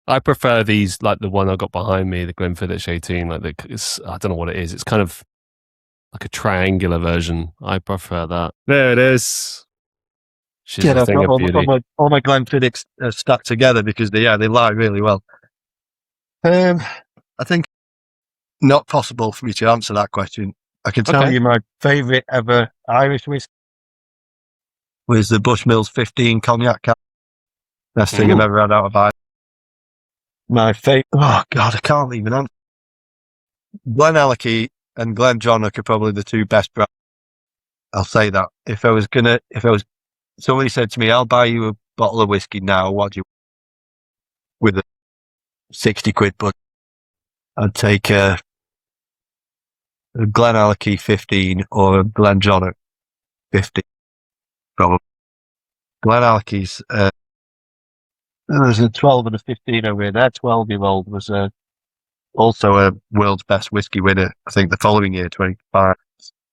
I prefer these, like the one I got behind me, the Glenfiddich 18. Like I don't know what it is. It's kind of like a triangular version. I prefer that. There it is. She's a I've thing got of beauty. all my Glenfiddichs stacked together because they lie really well. I think not possible for me to answer that question. I can tell you my favourite ever Irish whiskey was the Bushmills 15 cognac cap. Best thing I've ever had out of Ireland. My favourite, oh God, I can't even answer. Glenallachie and Glendronach are probably the two best brands. I'll say that. Somebody said to me, I'll buy you a bottle of whiskey now, what do you with a 60 quid, but I'd take a Glenallachie 15 or a Glendronach 50, probably. Glenallachie's, there's a 12 and a 15 over here. Their 12-year-old was also a world's best whiskey winner, I think the following year, 25.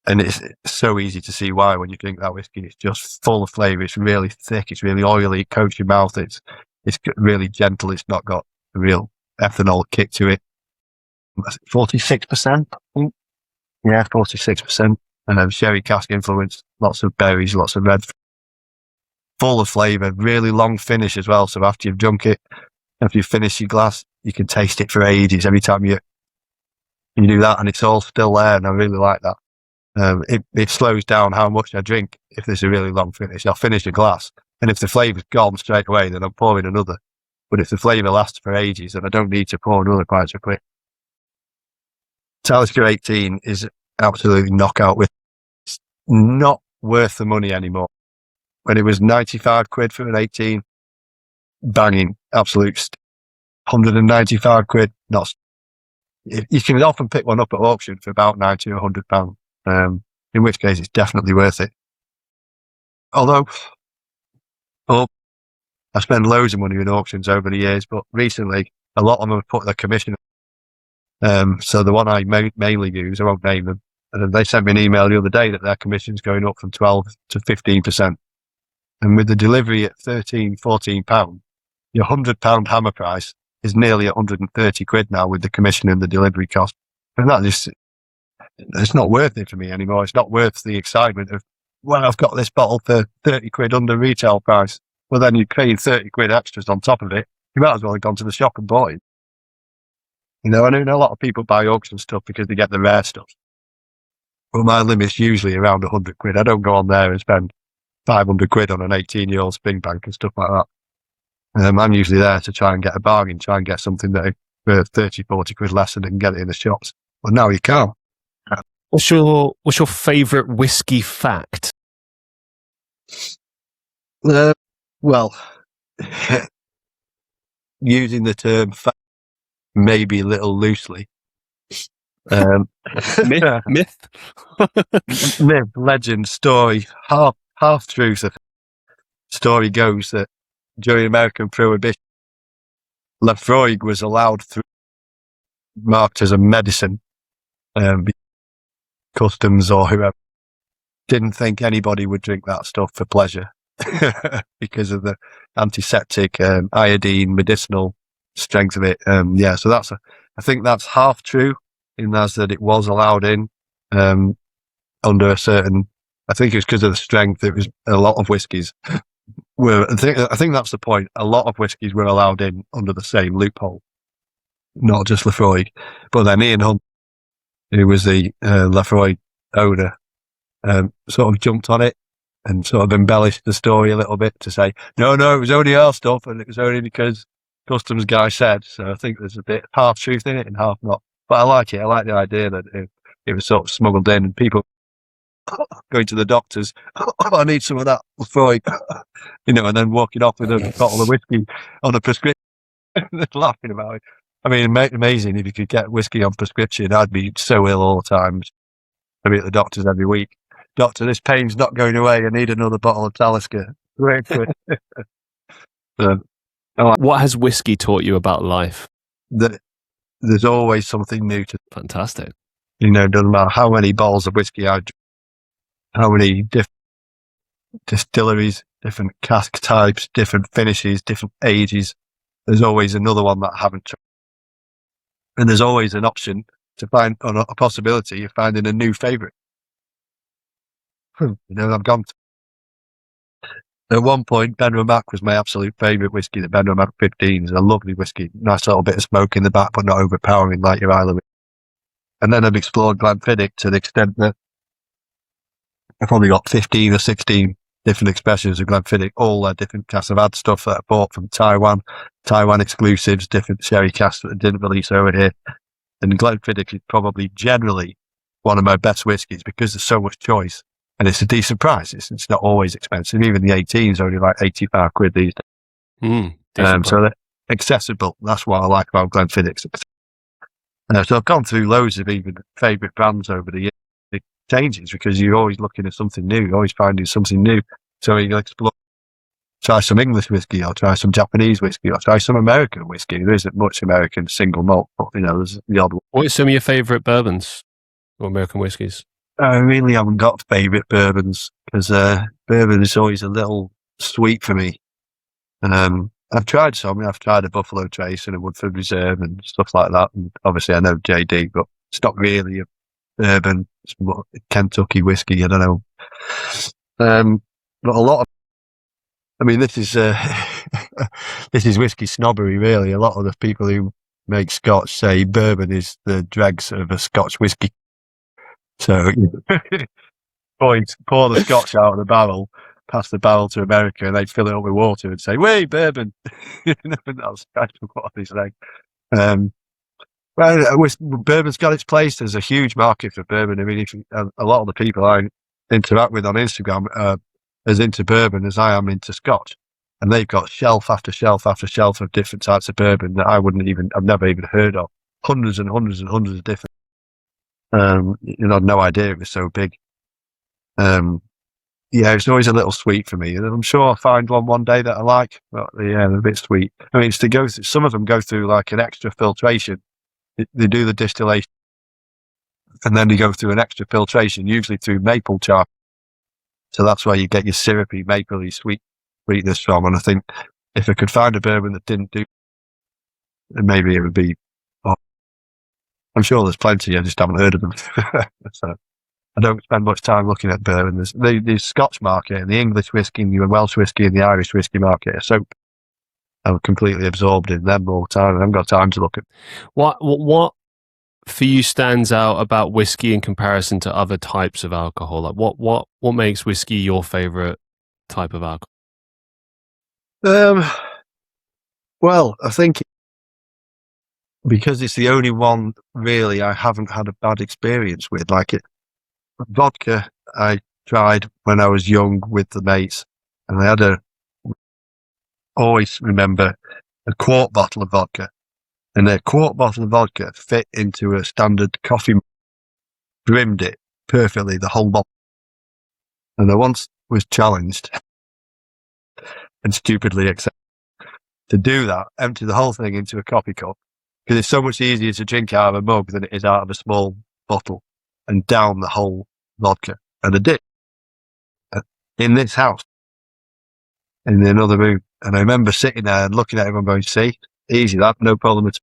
And it's so easy to see why when you drink that whiskey. It's just full of flavour. It's really thick. It's really oily. It coats your mouth. It's really gentle. It's not got a real ethanol kick to it. 46%, I think. Yeah, 46%. And sherry cask influence. Lots of berries, lots of red. Full of flavour. Really long finish as well. So after you've drunk it, after you finish your glass, you can taste it for ages every time you do that. And it's all still there. And I really like that. It slows down how much I drink if there's a really long finish. I'll finish a glass, and if the flavour's gone straight away, then I'm pouring another. But if the flavour lasts for ages, then I don't need to pour another quite so quick. Talisker 18 is absolutely knockout. It's not worth the money anymore. When it was 95 quid for an 18, banging, absolute 195 quid. Not. You can often pick one up at auction for about 90 or £100. In which case it's definitely worth it. Although, I spend loads of money in auctions over the years, but recently a lot of them have put their commission. So the one I mainly use, I won't name them, and they sent me an email the other day that their commission's going up from 12 to 15%. And with the delivery at £13, £14, your £100 hammer price is nearly 130 quid now with the commission and the delivery cost. And that just, it's not worth it for me anymore. It's not worth the excitement of, well, I've got this bottle for 30 quid under retail price. Well, then you're paying 30 quid extras on top of it. You might as well have gone to the shop and bought it. You know, I know a lot of people buy auction stuff because they get the rare stuff. But my limit's usually around 100 quid. I don't go on there and spend 500 quid on an 18-year-old spring bank and stuff like that. I'm usually there to try and get a bargain, try and get something that for 30, 40 quid less than they can get it in the shops. But now you can't. What's your favourite whiskey fact? Well, using the term fact maybe a little loosely. Myth? Myth, legend, story, half truth. Story goes that during American Prohibition, Lafroig was allowed through, marked as a medicine. Customs or whoever didn't think anybody would drink that stuff for pleasure because of the antiseptic, iodine, medicinal strength of it. So I think that's half true in as that it was allowed in under a certain. I think it was because of the strength. It was a lot of whiskies were. I think that's the point. A lot of whiskies were allowed in under the same loophole, not just Lafroig, but then Ian Hunt, who was the Lafroig owner, sort of jumped on it and sort of embellished the story a little bit to say, no, it was only our stuff and it was only because customs guy said. So I think there's a bit half truth in it and half not. But I like it. I like the idea that it was sort of smuggled in and people going to the doctors, I need some of that Lafroig, and then walking off with a bottle of whiskey on a prescription and laughing about it. I mean, amazing if you could get whiskey on prescription. I'd be so ill all the time. I'd be at the doctor's every week. Doctor, this pain's not going away. I need another bottle of Talisker. What has whiskey taught you about life? That there's always something new to. distilleries, different cask types, different finishes, different ages. There's always another one that I haven't tried. And there's always an option to find, or a possibility of finding a new favourite. I've gone at one point, Benro Mac was my absolute favourite whiskey. The Benro Mac 15 is a lovely whiskey. Nice little bit of smoke in the back, but not overpowering like your Islay. And then I've explored Glenfiddich to the extent that I've probably got 15 or 16 different expressions of Glenfiddich, all their different casks. I've had stuff that I bought from Taiwan exclusives, different sherry casks that I didn't release over here. And Glenfiddich is probably generally one of my best whiskies because there's so much choice. And it's a decent price. It's not always expensive. Even the 18 is only like 85 quid these days. So they're accessible. That's what I like about Glenfiddich. So I've gone through loads of even favourite brands over the years. It changes because you're always looking at something new. You're always finding something new. So you explore, try some English whiskey, or try some Japanese whiskey, or try some American whiskey. There isn't much American single malt, but there's the odd one. What are some of your favourite bourbons or American whiskies? I really haven't got favourite bourbons because bourbon is always a little sweet for me. I've tried some. I've tried a Buffalo Trace and a Woodford Reserve and stuff like that. And obviously, I know JD, but it's not really a bourbon. It's more Kentucky whiskey. I don't know. But a lot of, this is this is whiskey snobbery, really. A lot of the people who make Scotch say bourbon is the dregs of a Scotch whiskey. So, pour the Scotch out of the barrel, pass the barrel to America, and they'd fill it up with water and say, "Wait, bourbon." That's kind of what they say. Bourbon's got its place. There's a huge market for bourbon. A lot of the people I interact with on Instagram are as into bourbon as I am into Scotch, and they've got shelf after shelf after shelf of different types of bourbon that I've never even heard of. Hundreds and hundreds and hundreds of different. I had no idea it was so big. It's always a little sweet for me. I'm sure I'll find one day that I like, but they're a bit sweet. It's to go through, some of them go through like an extra filtration. They do the distillation and then they go through an extra filtration, usually through maple char. So that's where you get your syrupy, mapley sweetness from. And I think if I could find a bourbon that didn't do, then maybe it would be, I'm sure there's plenty, I just haven't heard of them. So I don't spend much time looking at bourbon. There's the Scotch market and the English whiskey and the Welsh whiskey and the Irish whiskey market. So I'm completely absorbed in them all the time. I haven't got time to look at. What for you stands out about whiskey in comparison to other types of alcohol? Like what makes whiskey your favourite type of alcohol? Well, I think because it's the only one really I haven't had a bad experience with. Like vodka, I tried when I was young with the mates, and I had always remember a quart bottle of vodka, and a quart bottle of vodka fit into a standard coffee, brimmed it perfectly, the whole bottle. And I once was challenged and stupidly accepted to do that, empty the whole thing into a coffee cup, because it's so much easier to drink out of a mug than it is out of a small bottle, and down the whole vodka. And I did in this house, in another room. And I remember sitting there and looking at everyone going, "See, easy that, no problem at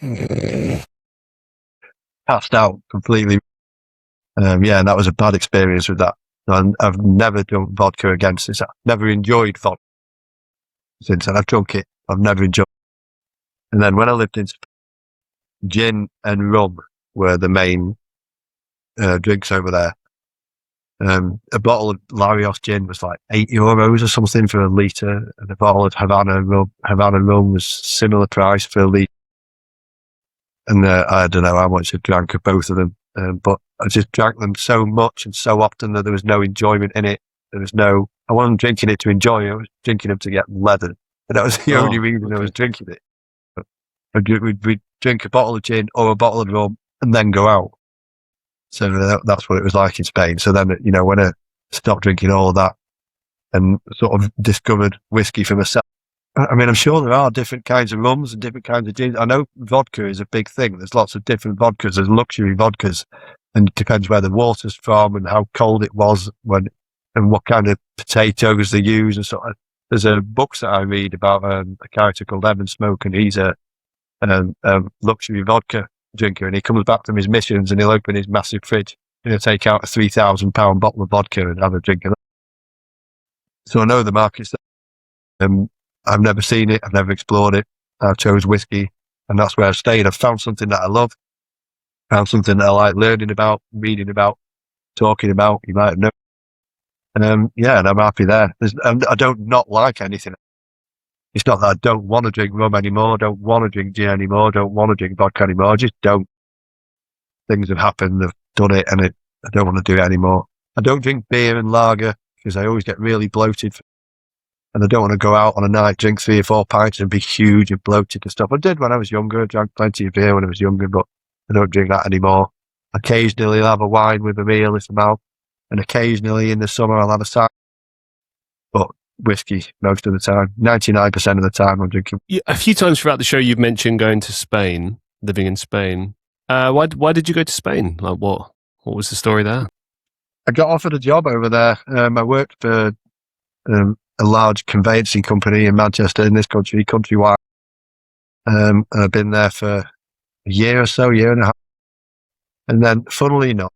all." Passed out completely. And that was a bad experience with that. And I've never drunk vodka again since. I've never enjoyed vodka since, and I've drunk it. I've never enjoyed it. And then when I lived in Spain, gin and rum were the main drinks over there. A bottle of Larios gin was like €8 or something for a litre, and a bottle of Havana rum was similar price for a litre. And I don't know how much I drank of both of them, but I just drank them so much and so often that there was no enjoyment in it. I wasn't drinking it to enjoy it, I was drinking them to get leathered. And that was the only reason I was drinking it. We'd drink a bottle of gin or a bottle of rum and then go out. So that's what it was like in Spain. So then, when I stopped drinking all of that and sort of discovered whiskey for myself, I'm sure there are different kinds of rums and different kinds of gins. I know vodka is a big thing. There's lots of different vodkas. There's luxury vodkas, and it depends where the water's from and how cold it was when and what kind of potatoes they use and sort of. There's a book that I read about a character called Evan Smoke, and he's a luxury vodka drinker, and he comes back from his missions and he'll open his massive fridge and he'll take out a £3,000 bottle of vodka and have a drink of that. So I know the market's there. I've never seen it. I've never explored it. I chose whiskey, and that's where I stayed. I've found something that I love, found something that I like learning about, reading about, talking about. You might have known. And I'm happy there. I don't not like anything. It's not that I don't want to drink rum anymore, don't want to drink gin anymore, don't want to drink vodka anymore. I just don't. Things have happened, I've done it, and I don't want to do it anymore. I don't drink beer and lager because I always get really bloated. And I don't want to go out on a night, drink 3 or 4 pints and be huge and bloated and stuff. I did when I was younger. I drank plenty of beer when I was younger, but I don't drink that anymore. Occasionally I'll have a wine with a meal if I'm out. And occasionally in the summer I'll have a cider. But whiskey most of the time. 99% of the time I'm drinking. A few times throughout the show you've mentioned going to Spain, living in Spain. Why did you go to Spain? Like what was the story there? I got offered a job over there. I worked for a large conveyancing company in Manchester, in this country, countrywide. And I've been there for a year or so, year and a half. And then, funnily enough,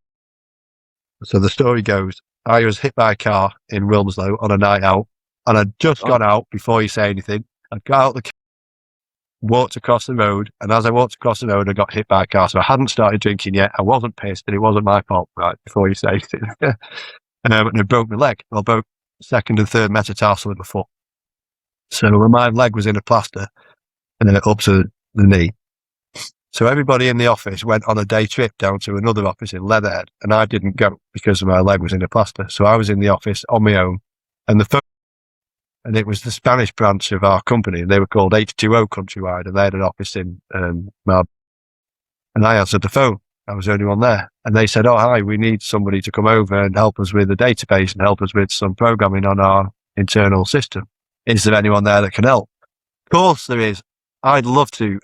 so the story goes, I was hit by a car in Wilmslow on a night out, and I'd just gone out before you say anything. I got out the car, walked across the road, and as I walked across the road, I got hit by a car. So I hadn't started drinking yet. I wasn't pissed, and it wasn't my fault, right, before you say anything. And it broke my leg. I broke second and third metatarsal in my foot. So my leg was in a plaster, and then up to the knee. So everybody in the office went on a day trip down to another office in Leatherhead, and I didn't go because my leg was in a plaster. So I was in the office on my own, and and it was the Spanish branch of our company, and they were called H2O Countrywide, and they had an office in Marbella. And I answered the phone. I was the only one there. And they said, "Oh, hi, we need somebody to come over and help us with the database and help us with some programming on our internal system. Is there anyone there that can help?" "Of course there is. I'd love to."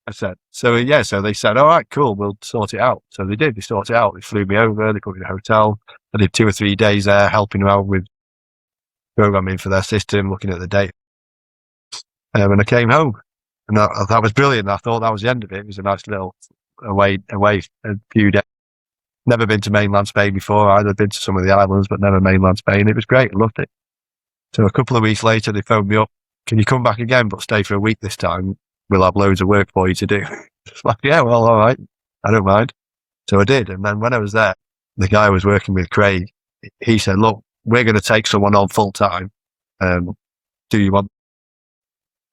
I said. So they said, "All right, cool, we'll sort it out." So they did. They sorted it out. They flew me over. They put me in a hotel. I did 2 or 3 days there helping them out with programming for their system, looking at the data. And I came home. And that was brilliant. I thought that was the end of it. It was a nice little away a few days. Never been to mainland Spain before. I'd been to some of the islands, but never mainland Spain. It was great. I loved it. So a couple of weeks later, they phoned me up. "Can you come back again, but stay for a week this time? We'll have loads of work for you to do." It's like, yeah, well, all right. I don't mind. So I did. And then when I was there, the guy I was working with, Craig, he said, "Look, we're going to take someone on full time. Do you want?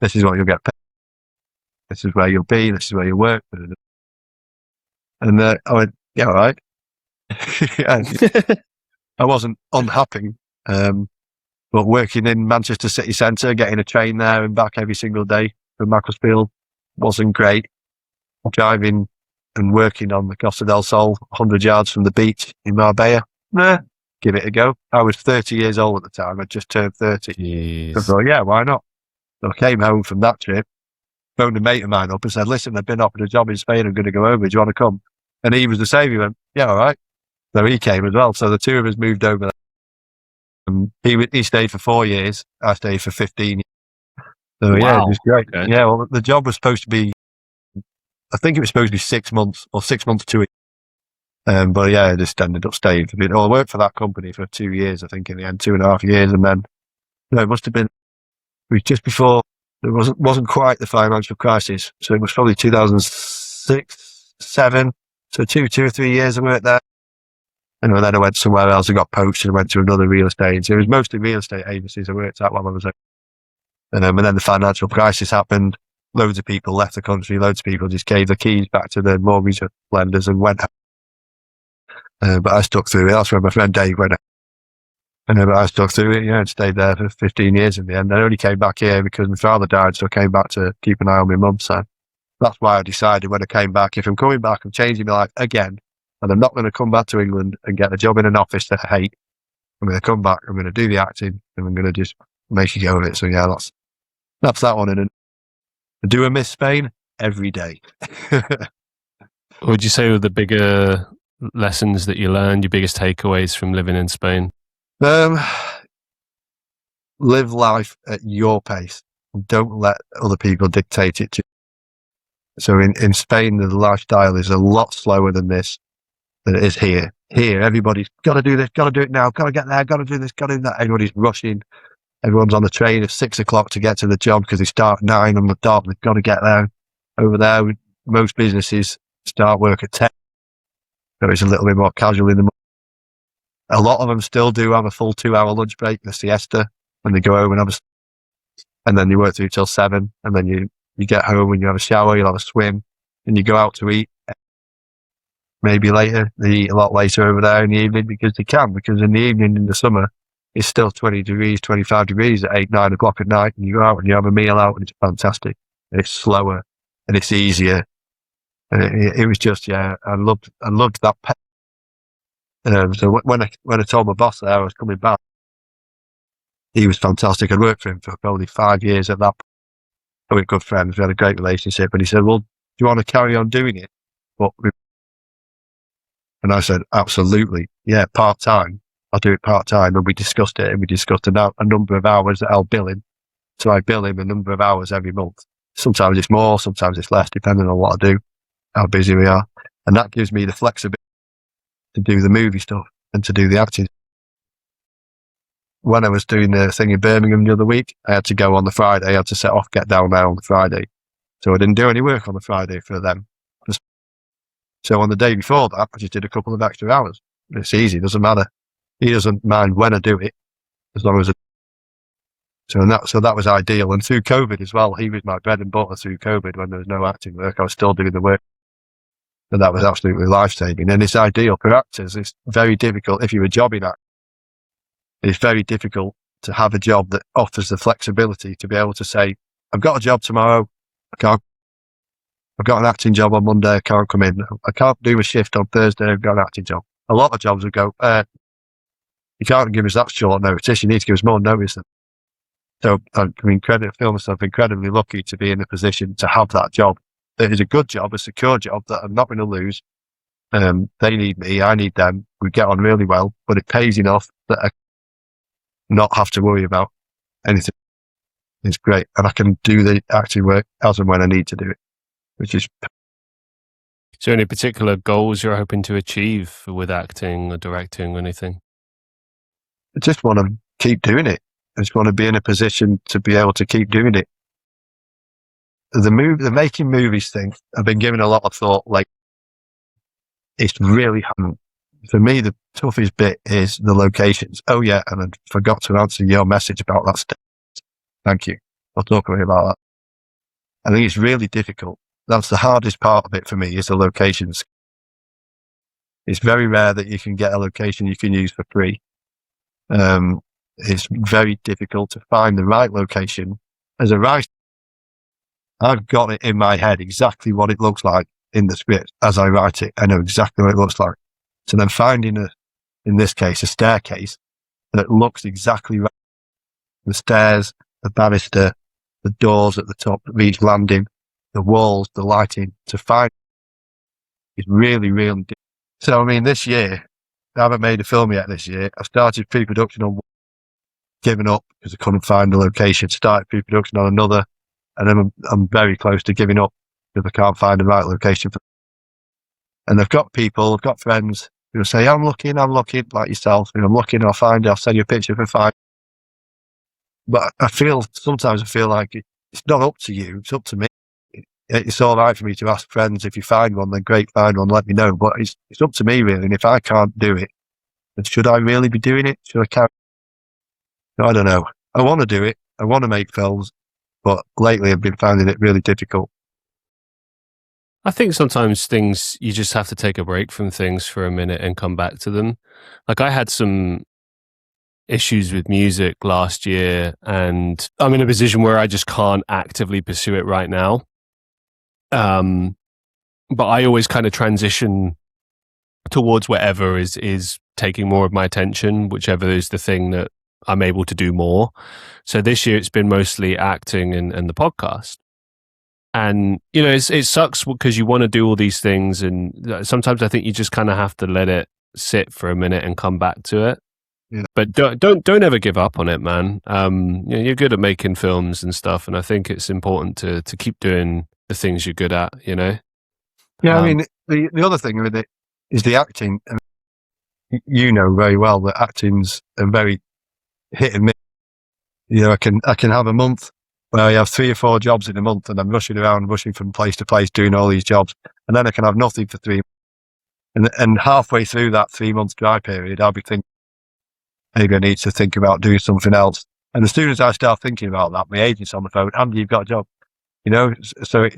This is what you'll get paid. This is where you'll be. This is where you work." And I went, "Yeah, all right." I wasn't unhappy, but working in Manchester city centre, getting a train there and back every single day from Macclesfield wasn't great. Driving and working on the Costa del Sol, 100 yards from the beach in Marbella, give it a go. I was 30 years old at the time. I'd just turned 30. Jeez. So I thought, yeah, why not? So I came home from that trip, phoned a mate of mine up and said, "Listen, I've been offered a job in Spain. I'm going to go over. Do you want to come?" And he was the same. He went, "Yeah, all right." So he came as well. So the two of us moved over there. He stayed for 4 years. I stayed for 15 years. So yeah, it was great. Okay. Yeah, well, the job was supposed to be, I think it was supposed to be 6 months or 6 months to it. But yeah, I just ended up staying for a bit. Well, I worked for that company for 2 years, I think, in the end, 2.5 years. And then, it must have been, it was just before, it wasn't quite the financial crisis. So it was probably 2006, 2007. So 2 or 3 years I worked there. And then I went somewhere else and got poached and went to another real estate. So it was mostly real estate agencies I worked at while I was there. And then the financial crisis happened. Loads of people left the country. Loads of people just gave the keys back to the mortgage lenders and went home. But I stuck through it. That's where my friend Dave went. But I stuck through it, and stayed there for 15 years in the end. I only came back here because my father died, so I came back to keep an eye on my mum. So that's why I decided when I came back, if I'm coming back, I'm changing my life again, and I'm not going to come back to England and get a job in an office that I hate. I'm going to come back, I'm going to do the acting, and I'm going to just make a go of it. So yeah, that's that one. And do I miss Spain? Every day. Would you say were the bigger lessons that you learned, your biggest takeaways from living in Spain? Live life at your pace. Don't let other people dictate it to you. So in Spain, the lifestyle is a lot slower than it is here. Here, everybody's got to do this, got to do it now, got to get there, got to do this, got to do that. Everybody's rushing. Everyone's on the train at 6 o'clock to get to the job because they start at 9 on the dot. They've got to get there. Over there, most businesses start work at 10. So it's a little bit more casual in the morning. A lot of them still do have a full 2-hour lunch break, the siesta, when they go home and then you work through till 7, and then you get home and you have a shower, you'll have a swim, and you go out to eat. Maybe later, they eat a lot later over there in the evening because they can, because in the evening in the summer, it's still 20 degrees, 25 degrees at 8, 9 o'clock at night, and you go out and you have a meal out, and it's fantastic. And it's slower, and it's easier. And it was just, I loved that. So when I told my boss that I was coming back, he was fantastic. I'd worked for him for probably 5 years at that point. We were good friends. We had a great relationship. And he said, well, do you want to carry on doing it? And I said, absolutely. Yeah, part-time. I'll do it part-time. And we discussed it. And we discussed a number of hours that I'll bill him. So I bill him a number of hours every month. Sometimes it's more, sometimes it's less, depending on what I do, how busy we are. And that gives me the flexibility to do the movie stuff and to do the acting. When I was doing the thing in Birmingham the other week, I had to go on the Friday. I had to set off, get down there on the Friday. So I didn't do any work on the Friday for them. So on the day before that, I just did a couple of extra hours. It's easy, doesn't matter. He doesn't mind when I do it, as long as so that was ideal. And through COVID as well, he was my bread and butter through COVID. When there was no acting work, I was still doing the work. And that was absolutely life-saving. And it's ideal for actors. It's very difficult if you're a jobbing actor. It's very difficult to have a job that offers the flexibility to be able to say, I've got a job tomorrow, I've got an acting job on Monday, I can't come in. I can't do a shift on Thursday, I've got an acting job. A lot of jobs would go, you can't give us that short notice, you need to give us more notice. So I'm incredibly lucky to be in a position to have that job. It is a good job, a secure job that I'm not going to lose. They need me, I need them. We get on really well, but it pays enough that I not have to worry about anything. It's great. And I can do the acting work as and when I need to do it, which is... So any particular goals you're hoping to achieve with acting or directing or anything? I just want to keep doing it. I just want to be in a position to be able to keep doing it. The making movies thing, I've been giving a lot of thought. Like, it's really hard. For me, the toughest bit is the locations. Oh yeah, and I forgot to answer your message about that stuff. Thank you. I'll talk about that. I think it's really difficult. That's the hardest part of it for me, is the locations. It's very rare that you can get a location you can use for free. It's very difficult to find the right location. As a writer, I've got it in my head exactly what it looks like in the script. As I write it, I know exactly what it looks like. So then finding in this case, a staircase that looks exactly right. The stairs, the banister, the doors at the top of each landing, the walls, the lighting, to find is really, really difficult. So, I mean, this year, I haven't made a film yet this year. I started pre-production on one, given up because I couldn't find the location, started pre-production on another, and then I'm very close to giving up because I can't find the right location. And I've got friends who say, I'm looking, like yourself. I'm looking, I'll find it, I'll send you a picture if I find it. But sometimes I feel like it's not up to you, it's up to me. It's all right for me to ask friends, if you find one, then great, find one, let me know. But it's up to me, really. And if I can't do it, then should I really be doing it? Should I carry? I don't know. I want to do it. I want to make films. But lately I've been finding it really difficult. I think sometimes things, you just have to take a break from things for a minute and come back to them. Like, I had some issues with music last year, and I'm in a position where I just can't actively pursue it right now. But I always kind of transition towards whatever is taking more of my attention, whichever is the thing that I'm able to do more. So this year it's been mostly acting and the podcast. And, you know, it sucks because you want to do all these things. And sometimes I think you just kind of have to let it sit for a minute and come back to it. Yeah. But don't ever give up on it, man. You know, you're good at making films and stuff. And I think it's important to keep doing the things you're good at, you know? Yeah, I mean, the other thing with it is the acting. You know very well that acting's a very hit and miss. You know, I can have a month where I have 3 or 4 jobs in a month and I'm rushing around, rushing from place to place, doing all these jobs. And then I can have nothing for 3 months. And halfway through that 3-month dry period, I'll be thinking, maybe I need to think about doing something else. And as soon as I start thinking about that, my agent's on the phone, Andy, you've got a job. You know, so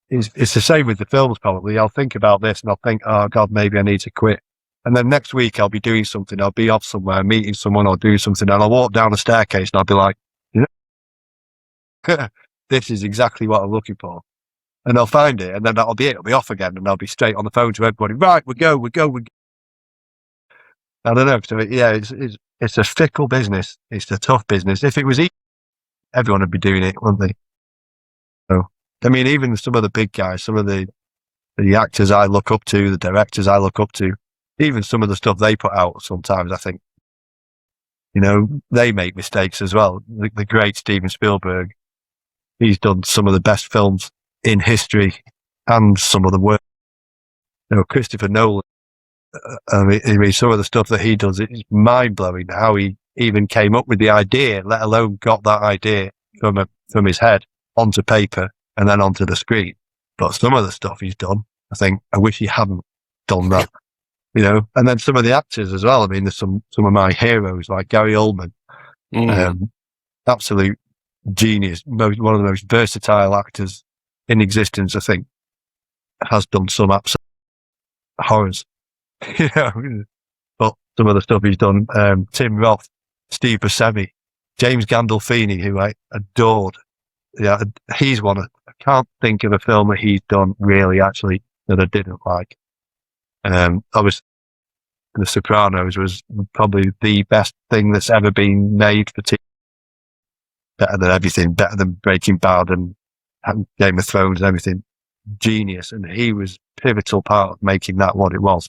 it's the same with the films probably. I'll think about this and I'll think, oh God, maybe I need to quit. And then next week I'll be doing something. I'll be off somewhere, meeting someone or doing something. And I'll walk down the staircase and I'll be like, you know, this is exactly what I'm looking for. And I'll find it. And then that'll be it. It'll be off again. And I'll be straight on the phone to everybody. Right, we go. I don't know. So yeah, it's a fickle business. It's a tough business. If it was easy, everyone would be doing it, wouldn't they? So, I mean, even some of the big guys, some of the actors I look up to, the directors I look up to, even some of the stuff they put out sometimes, I think, you know, they make mistakes as well. The great Steven Spielberg, he's done some of the best films in history and some of the worst. You know, Christopher Nolan, I mean, some of the stuff that he does, it's mind-blowing how he even came up with the idea, let alone got that idea from his head onto paper and then onto the screen. But some of the stuff he's done, I think, I wish he hadn't done that. You know, and then some of the actors as well. I mean, there's some of my heroes like Gary Oldman, absolute genius, one of the most versatile actors in existence. I think has done some absolute horrors. You know, but some of the stuff he's done. Tim Roth, Steve Buscemi, James Gandolfini, who I adored. Yeah, he's one. I can't think of a film that he's done really actually that I didn't like. Obviously, The Sopranos was probably the best thing that's ever been made for TV. Better than everything, better than Breaking Bad and Game of Thrones and everything. Genius. And he was pivotal part of making that what it was.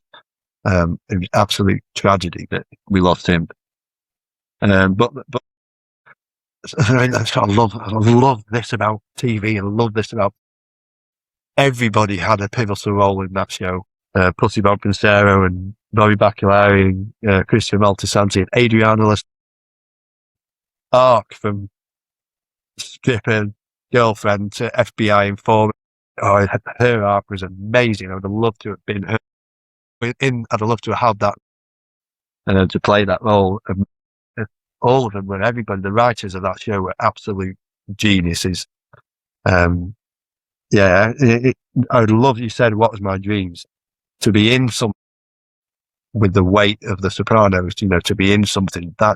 It was absolute tragedy that we lost him. But I love this about TV and I love this about everybody had a pivotal role in that show. Pussy Bob Pincero and Bobby Bacalari and Christian Maltesanti and Adriana arc from stripper girlfriend to FBI informant. Oh, her arc was amazing. I would have loved to have been her. I'd have loved to have had that and to play that role. All of them were everybody. The writers of that show were absolute geniuses. I would love. You said, "What was my dreams?" To be in some with the weight of The Sopranos, you know, to be in something that,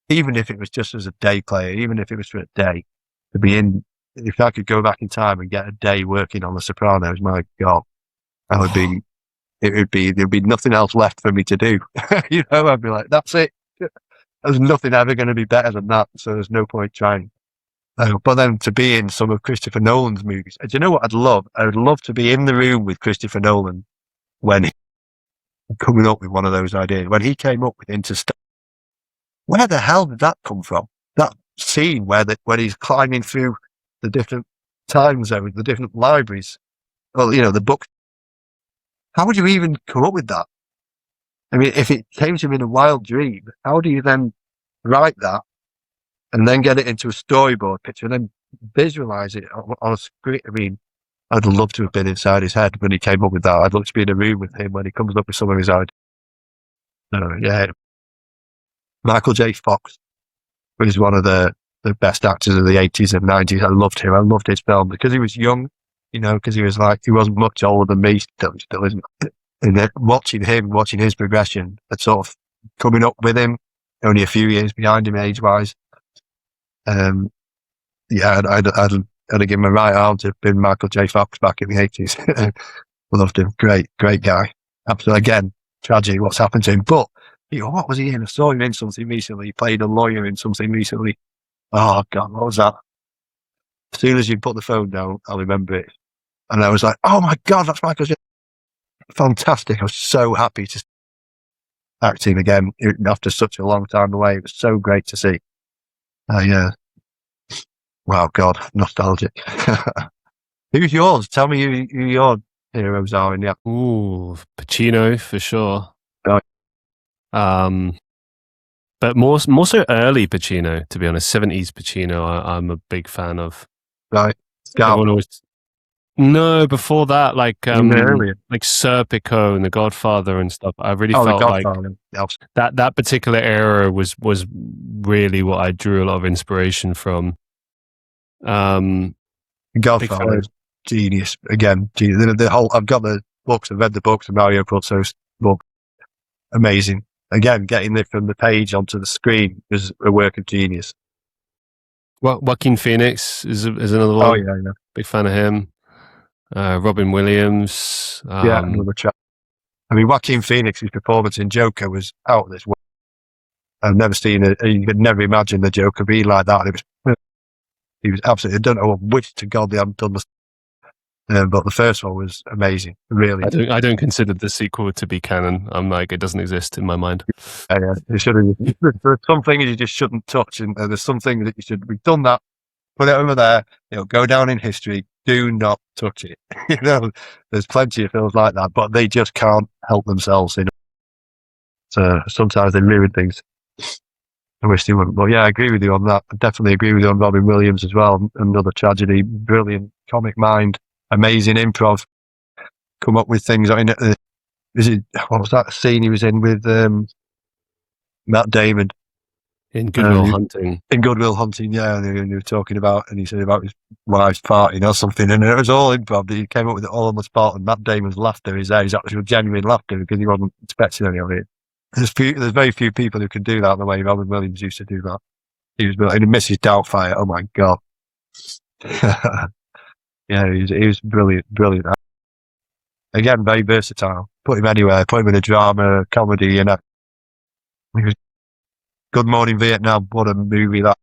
even if it was just as a day player, even if it was for a day, to be in, if I could go back in time and get a day working on The Sopranos, my God, there'd be nothing else left for me to do. You know, I'd be like, that's it. There's nothing ever going to be better than that. So there's no point trying. But then to be in some of Christopher Nolan's movies, do you know what I'd love? I would love to be in the room with Christopher Nolan when he coming up with one of those ideas. When he came up with Interstellar, where the hell did that come from? That scene where he's climbing through the different time zones, the different libraries, well, you know, the book. How would you even come up with that? I mean, if it came to him in a wild dream, how do you then write that and then get it into a storyboard picture and then visualize it on a screen? I mean, I'd love to have been inside his head when he came up with that. I'd love to be in a room with him when he comes up with some of his ideas. Yeah. Michael J. Fox was one of the best actors of the 80s and 90s. I loved him. I loved his film because he was young, you know, because he wasn't much older than me, still isn't. And then watching his progression and sort of coming up with him, only a few years behind him age-wise. I'd give him a right arm to have been Michael J. Fox back in the 80s. Loved him. Great guy. Absolutely. Again, tragedy what's happened to him. But, you know, what was he in? I saw him in something recently. He played a lawyer in something recently. Oh, God, what was that? As soon as you put the phone down, I'll remember it. And I was like, oh my God, that's Michael J. Fantastic. I was so happy to acting again after such a long time away. It was so great to see. Yeah. Wow, God, nostalgic. Who's yours? Tell me who your heroes are in the act. Ooh, Pacino for sure. Right. But more so early Pacino, to be honest. 70s Pacino, I'm a big fan of. Right. Everyone always... No, before that, like Serpico and The Godfather and stuff. I really felt like that particular era was really what I drew a lot of inspiration from. Godfather, genius again. Genius. The whole, I've got the books. I've read the books. The Mario Puzo's book, amazing. Again, getting it from the page onto the screen was a work of genius. Joaquin Phoenix is another one. Oh yeah. Big fan of him. Robin Williams. Another chap. I mean, Joaquin Phoenix's performance in Joker was out of this world. I've never seen it. You could never imagine the Joker being like that. He was absolutely. I don't know which to God they haven't done this, but the first one was amazing. Really, I don't consider the sequel to be canon. I'm like, it doesn't exist in my mind. Yeah, it shouldn't. There's some things you just shouldn't touch, and there's some things that you should. We've done that. Put it over there. It'll go down in history. Do not touch it. There's plenty of films like that, but they just can't help themselves. So sometimes they ruin things. I wish they wouldn't. But yeah, I agree with you on that. I definitely agree with you on Robin Williams as well. Another tragedy. Brilliant comic mind. Amazing improv. Come up with things. I mean, what was that scene he was in with Matt Damon? In Good Will Hunting. In Good Will Hunting, yeah. And they were talking about, and he said about his wife's partying or something, and it was all improv. He came up with it all on the spot, and Matt Damon's laughter is there. His actual genuine laughter because he wasn't expecting any of it. There's very few people who can do that the way Robin Williams used to do that. He was brilliant. And Mrs. Doubtfire, oh my God. Yeah, he was brilliant. Again, very versatile. Put him anywhere. Put him in a drama, comedy, he was Good Morning Vietnam. What a movie that.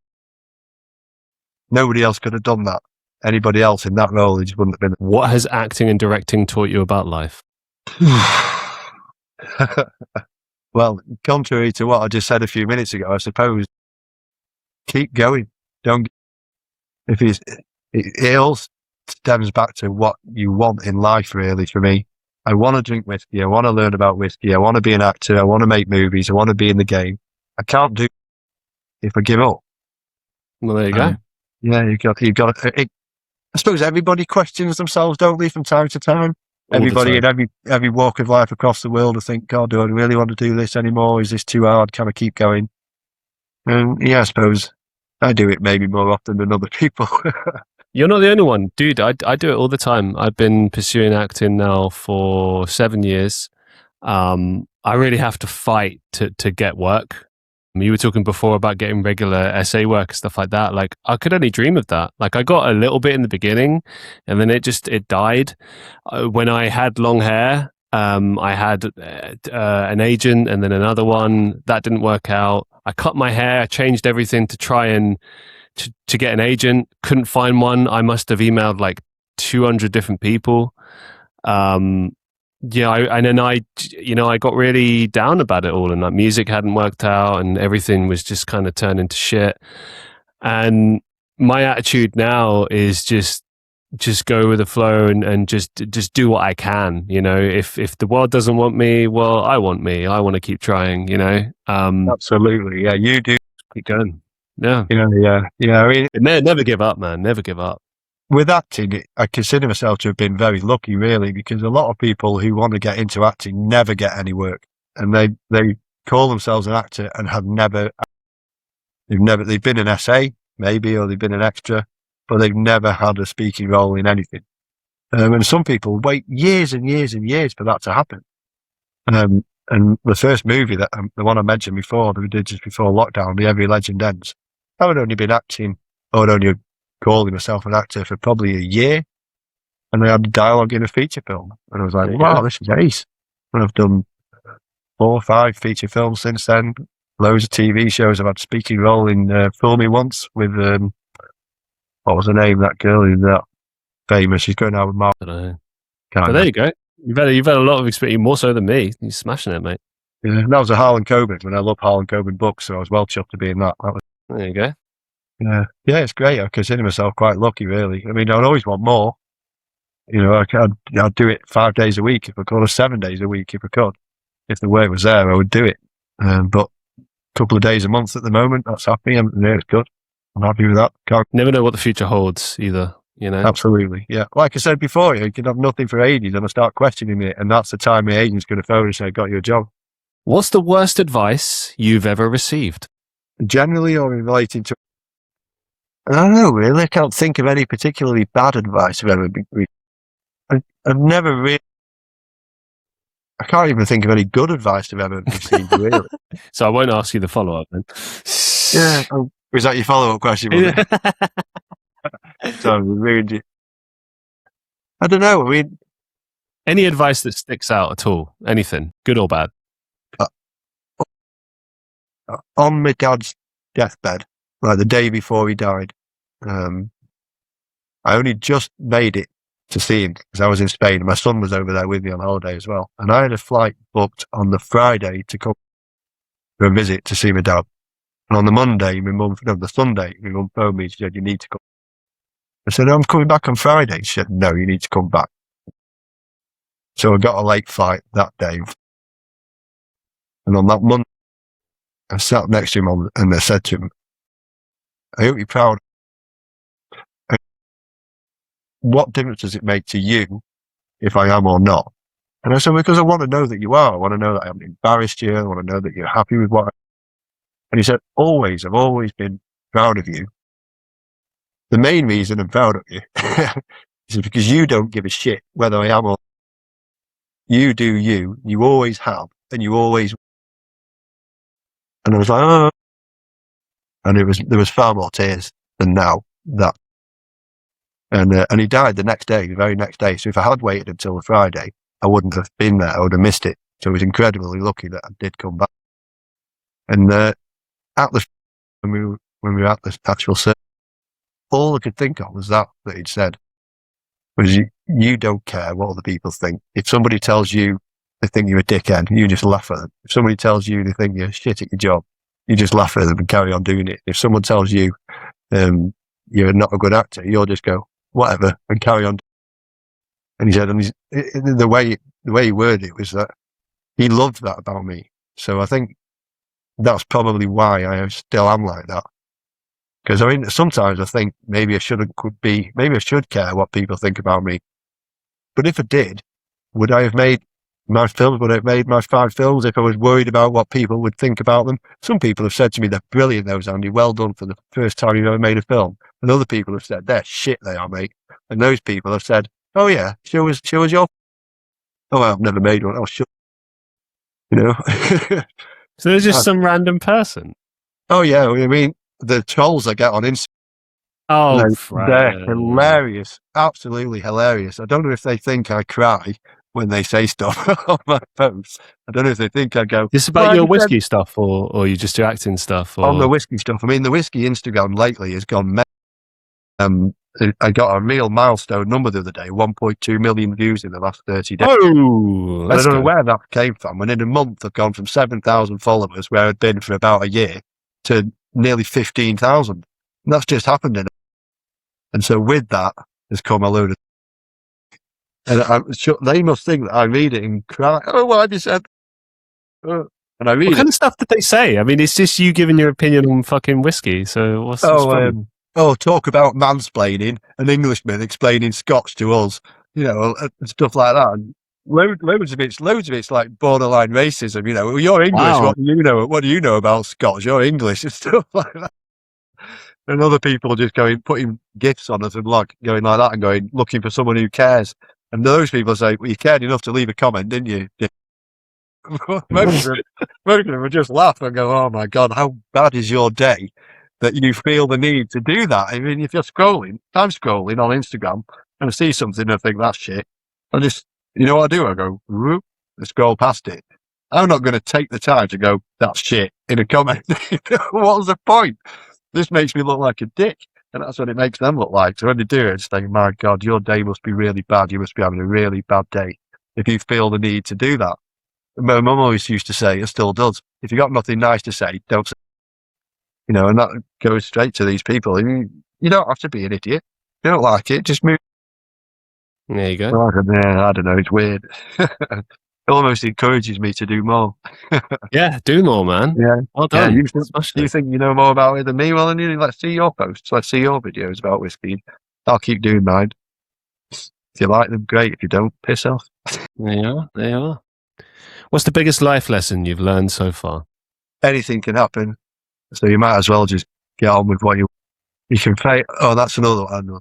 Nobody else could have done that. Anybody else in that role, he just wouldn't have been. What has acting and directing taught you about life? Well, contrary to what I just said a few minutes ago, I suppose, keep going. It all stems back to what you want in life, really, for me. I want to drink whiskey. I want to learn about whiskey. I want to be an actor. I want to make movies. I want to be in the game. I can't do it if I give up. Well, there you go. Yeah, you got I suppose everybody questions themselves, don't they, from time to time? Everybody in every walk of life across the world will think, God, do I really want to do this anymore? Is this too hard? Can I keep going? And yeah, I suppose I do it maybe more often than other people. You're not the only one. Dude, I do it all the time. I've been pursuing acting now for 7 years. I really have to fight to get work. You were talking before about getting regular essay work and stuff like that. Like, I could only dream of that. Like, I got a little bit in the beginning, and then it died. When I had long hair, I had an agent and then another one. That didn't work out. I cut my hair, I changed everything to try and to get an agent. Couldn't find one. I must have emailed like 200 different people. And then I got really down about it all, and like music hadn't worked out, and everything was just kind of turned into shit. And my attitude now is just go with the flow and just do what I can. If the world doesn't want me, well, I want me. I want to keep trying. Absolutely, yeah. You do keep going. Yeah, yeah. I mean, never give up, man. Never give up. With acting, I consider myself to have been very lucky, really, because a lot of people who want to get into acting never get any work, and they call themselves an actor and have they've been an SA maybe, or they've been an extra, but they've never had a speaking role in anything. And some people wait years and years and years for that to happen. And the first movie the one I mentioned before, that we did just before lockdown, The Every Legend Ends, I had only been acting, or only calling myself an actor for probably a year, and I had dialogue in a feature film, and I was like, wow, this is ace. And I've done 4 or 5 feature films since then, loads of TV shows. I've had speaking role in Fool Me Once with what was her name? That girl who's that famous. She's going out with Mark. I don't know. Can't But there you go. You've had a lot of experience, more so than me. You're smashing it, mate. Yeah, that was a Harlan Coben, and I love Harlan Coben books, so I was well chuffed to be in that. There you go. Yeah, it's great. I consider myself quite lucky, really. I mean, I'd always want more. You know, I'd do it 5 days a week if I could, or 7 days a week if I could. If the work was there, I would do it. But a couple of days a month at the moment, that's happy. It's good. I'm happy with that. Never know what the future holds either, you know? Absolutely, yeah. Like I said before, you can have nothing for ages and I start questioning it, and that's the time my agent's going to phone and say, got you a job. What's the worst advice you've ever received? Generally, or relating to... I don't know, really. I can't think of any particularly bad advice I've ever been... I've never really... I can't even think of any good advice I've ever received, really. So I won't ask you the follow-up then. Yeah. Was that your follow-up question? Was it? So, really, I don't know. I mean... Any advice that sticks out at all? Anything, good or bad? On my dad's deathbed, like the day before he died, I only just made it to see him because I was in Spain and my son was over there with me on holiday as well. And I had a flight booked on the Friday to come for a visit to see my dad. And on the Sunday, my mum phoned me. She said, you need to come. I said, I'm coming back on Friday. She said, no, you need to come back. So I got a late flight that day. And on that Monday, I sat next to him and I said to him, I hope you're proud. What difference does it make to you if I am or not? And I said, because I want to know that you are. I want to know that I haven't embarrassed you. I want to know that you're happy with what. And he said, I've always been proud of you. The main reason I'm proud of you is because you don't give a shit whether I am or not. You do you. You always have, and you always. And I was like, oh. And there was far more tears than now that. And he died the next day, the very next day. So if I had waited until the Friday, I wouldn't have been there. I would have missed it. So I was incredibly lucky that I did come back. And when we were at the actual service, all I could think of was that he'd said was you don't care what other people think. If somebody tells you they think you're a dickhead, you just laugh at them. If somebody tells you they think you're shit at your job, you just laugh at them and carry on doing it. If someone tells you you're not a good actor, you'll just go, whatever, and carry on. And he said, the way he worded it was that he loved that about me. So I think that's probably why I still am like that. Because I mean, sometimes I think maybe I should care what people think about me. But if I did, would I have made my films? Would I have made my 5 films if I was worried about what people would think about them? Some people have said to me, they're brilliant, those, Andy. Well done for the first time you've ever made a film. And other people have said, they're shit, they are, mate. And those people have said, oh yeah, show us your... Oh, I've never made one. Oh, sure. You know? So there's just some random person. Oh yeah, I mean, the trolls I get on Instagram, they're hilarious, absolutely hilarious. I don't know if they think I cry when they say stuff on my posts. I don't know if they think I go... It's about your whiskey stuff or you just do acting stuff? Or... On the whiskey stuff. I mean, the whiskey Instagram lately has gone I got a real milestone number the other day, 1.2 million views in the last 30 days. Oh, I don't know where that came from. And in a month, I've gone from 7,000 followers, where I'd been for about a year, to nearly 15,000. And that's just happened. And so with that has come a load of... And they must think that I read it and cry. Oh, what have you said? And I read What kind of stuff did they say? I mean, it's just you giving your opinion on fucking whiskey. So what's talk about mansplaining, an Englishman explaining Scots to us, you know, and stuff like that. And loads of it's like borderline racism, you know. Well, you're English, wow. What do you know about Scots? You're English and stuff like that. And other people just putting gifts on us and going like that and going, looking for someone who cares. And those people say, well, you cared enough to leave a comment, didn't you? Most of them would just laugh and go, oh my God, how bad is your day that you feel the need to do that? I mean, if you're scrolling, I'm scrolling on Instagram and I see something and I think that's shit. I just, you know what I do? I go, whoop, I scroll past it. I'm not going to take the time to go, that's shit, in a comment. What's the point? This makes me look like a dick. And that's what it makes them look like. So when they do it, it's like, my God, your day must be really bad. You must be having a really bad day if you feel the need to do that. My mum always used to say, it still does, if you got nothing nice to say, don't say. And that goes straight to these people. You don't have to be an idiot. If you don't like it, just move. There you go. Well, I don't know. It's weird. It almost encourages me to do more. Yeah, do more, man. Yeah. Well done. Yeah, you think you know more about it than me? Well, then let's see your posts. Let's see your videos about whiskey. I'll keep doing mine. If you like them, great. If you don't, piss off. There you are. There you are. What's the biggest life lesson you've learned so far? Anything can happen. So you might as well just get on with what you can fail. Oh, that's another one.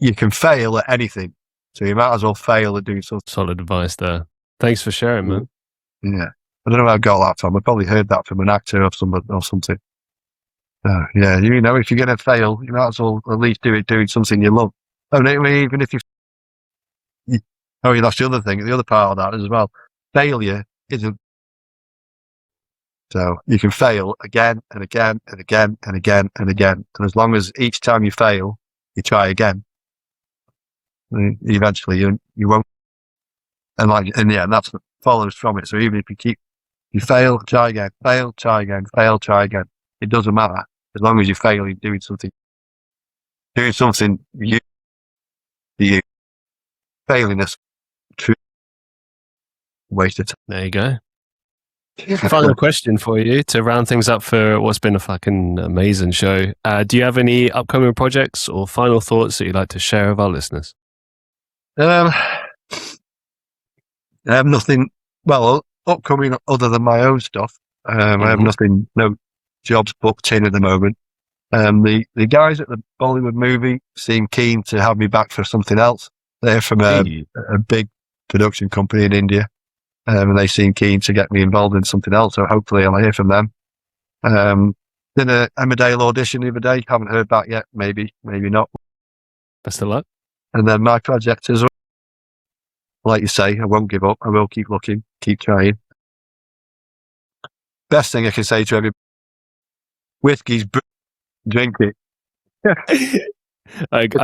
You can fail at anything. So you might as well fail at doing something. Solid advice there. Thanks for sharing, man. Yeah. I don't know how I got that from. I probably heard that from an actor or something. Yeah, if you're going to fail, you might as well at least do it doing something you love. Even if that's the other thing, the other part of that as well. Failure isn't. So you can fail again and again and again and again and again. And as long as each time you fail, you try again, eventually you won't. And that's what follows from it. So even if you fail, try again, fail, try again, fail, try again. It doesn't matter. As long as you fail, you're doing something you failing is true waste of time. There you go. Final question for you to round things up for what's been a fucking amazing show. Do you have any upcoming projects or final thoughts that you'd like to share with our listeners? I have nothing, upcoming other than my own stuff. I have nothing, no jobs booked in at the moment. The guys at the Bollywood movie seem keen to have me back for something else. They're from a big production company in India. And they seem keen to get me involved in something else. So hopefully I'll hear from them. Did a Emmerdale audition the other day. Haven't heard back yet. Maybe not. Best of luck. And then my project is, like you say, I won't give up. I will keep looking, keep trying. Best thing I can say to everybody, whiskey's drink it. If you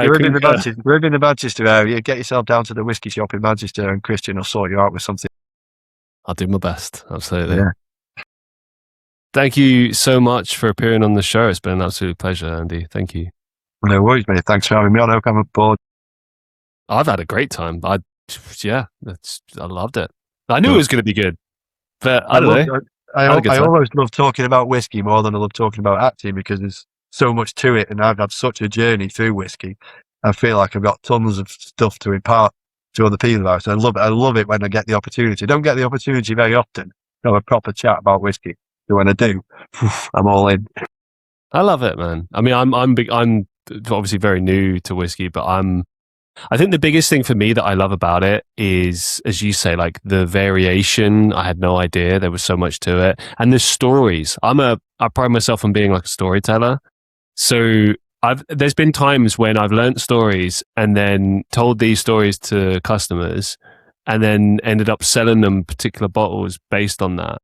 live in the Manchester area, get yourself down to the whiskey shop in Manchester and Christian will sort you out with something. I'll do my best. Absolutely. Yeah. Thank you so much for appearing on the show. It's been an absolute pleasure, Andy. Thank you. No worries, mate. Thanks for having me on. I hope I'm aboard. I've had a great time. I loved it. I knew it was going to be good, but I don't know. I always love talking about whiskey more than I love talking about acting because there's so much to it, and I've had such a journey through whiskey. I feel like I've got tons of stuff to impart to other people about it. So I love it when I get the opportunity. Don't get the opportunity very often to have a proper chat about whiskey. So when I do, I'm all in. I love it, man. I mean, I'm obviously very new to whiskey, but I think the biggest thing for me that I love about it is, as you say, like the variation. I had no idea there was so much to it, and the stories. I pride myself on being like a storyteller. So there's been times when I've learnt stories and then told these stories to customers, and then ended up selling them particular bottles based on that.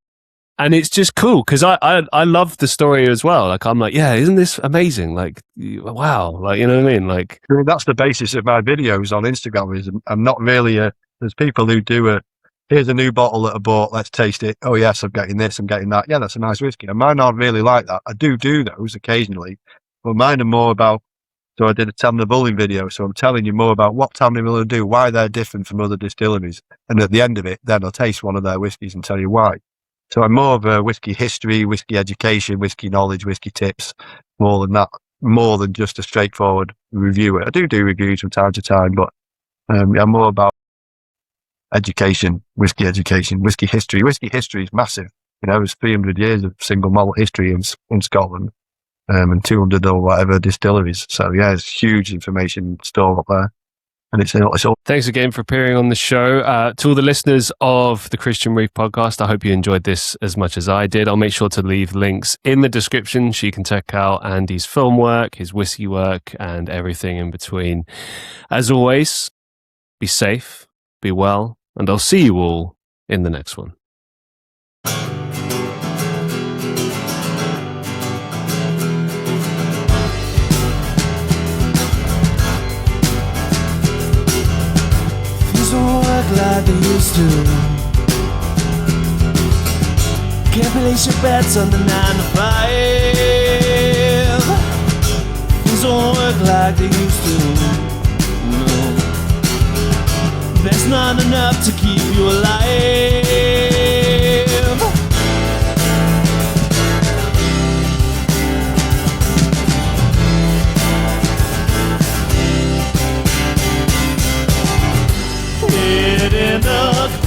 And it's just cool because I love the story as well. Like I'm like, yeah, isn't this amazing? Like, wow, like you know what I mean? Like that's the basis of my videos on Instagram. Is I'm not really there's people who do here's a new bottle that I bought, let's taste it. Oh yes, I'm getting this, I'm getting that. Yeah, that's a nice whiskey. And mine aren't really like that. I do those occasionally, but mine are more about. So I did a Tamna Bulling video, so I'm telling you more about what Tamna will do, why they're different from other distilleries, and at the end of it, then I'll taste one of their whiskies and tell you why. So I'm more of a whiskey history, whiskey education, whiskey knowledge, whiskey tips, more than just a straightforward reviewer. I do reviews from time to time, but I'm more about education, whiskey history. Whiskey history is massive. There's 300 years of single malt history in Scotland, and 200 or whatever distilleries. So yeah, it's huge information stored up there. And it's all. Thanks again for appearing on the show. To all the listeners of the Christian Reeve Podcast, I hope you enjoyed this as much as I did. I'll make sure to leave links in the description so you can check out Andy's film work, his whiskey work, and everything in between. As always, be safe, be well, and I'll see you all in the next one. work like they used to. Can't place your bets on the 9 to 5. Things don't work like they used to. No, that's not enough to keep you alive. Head in the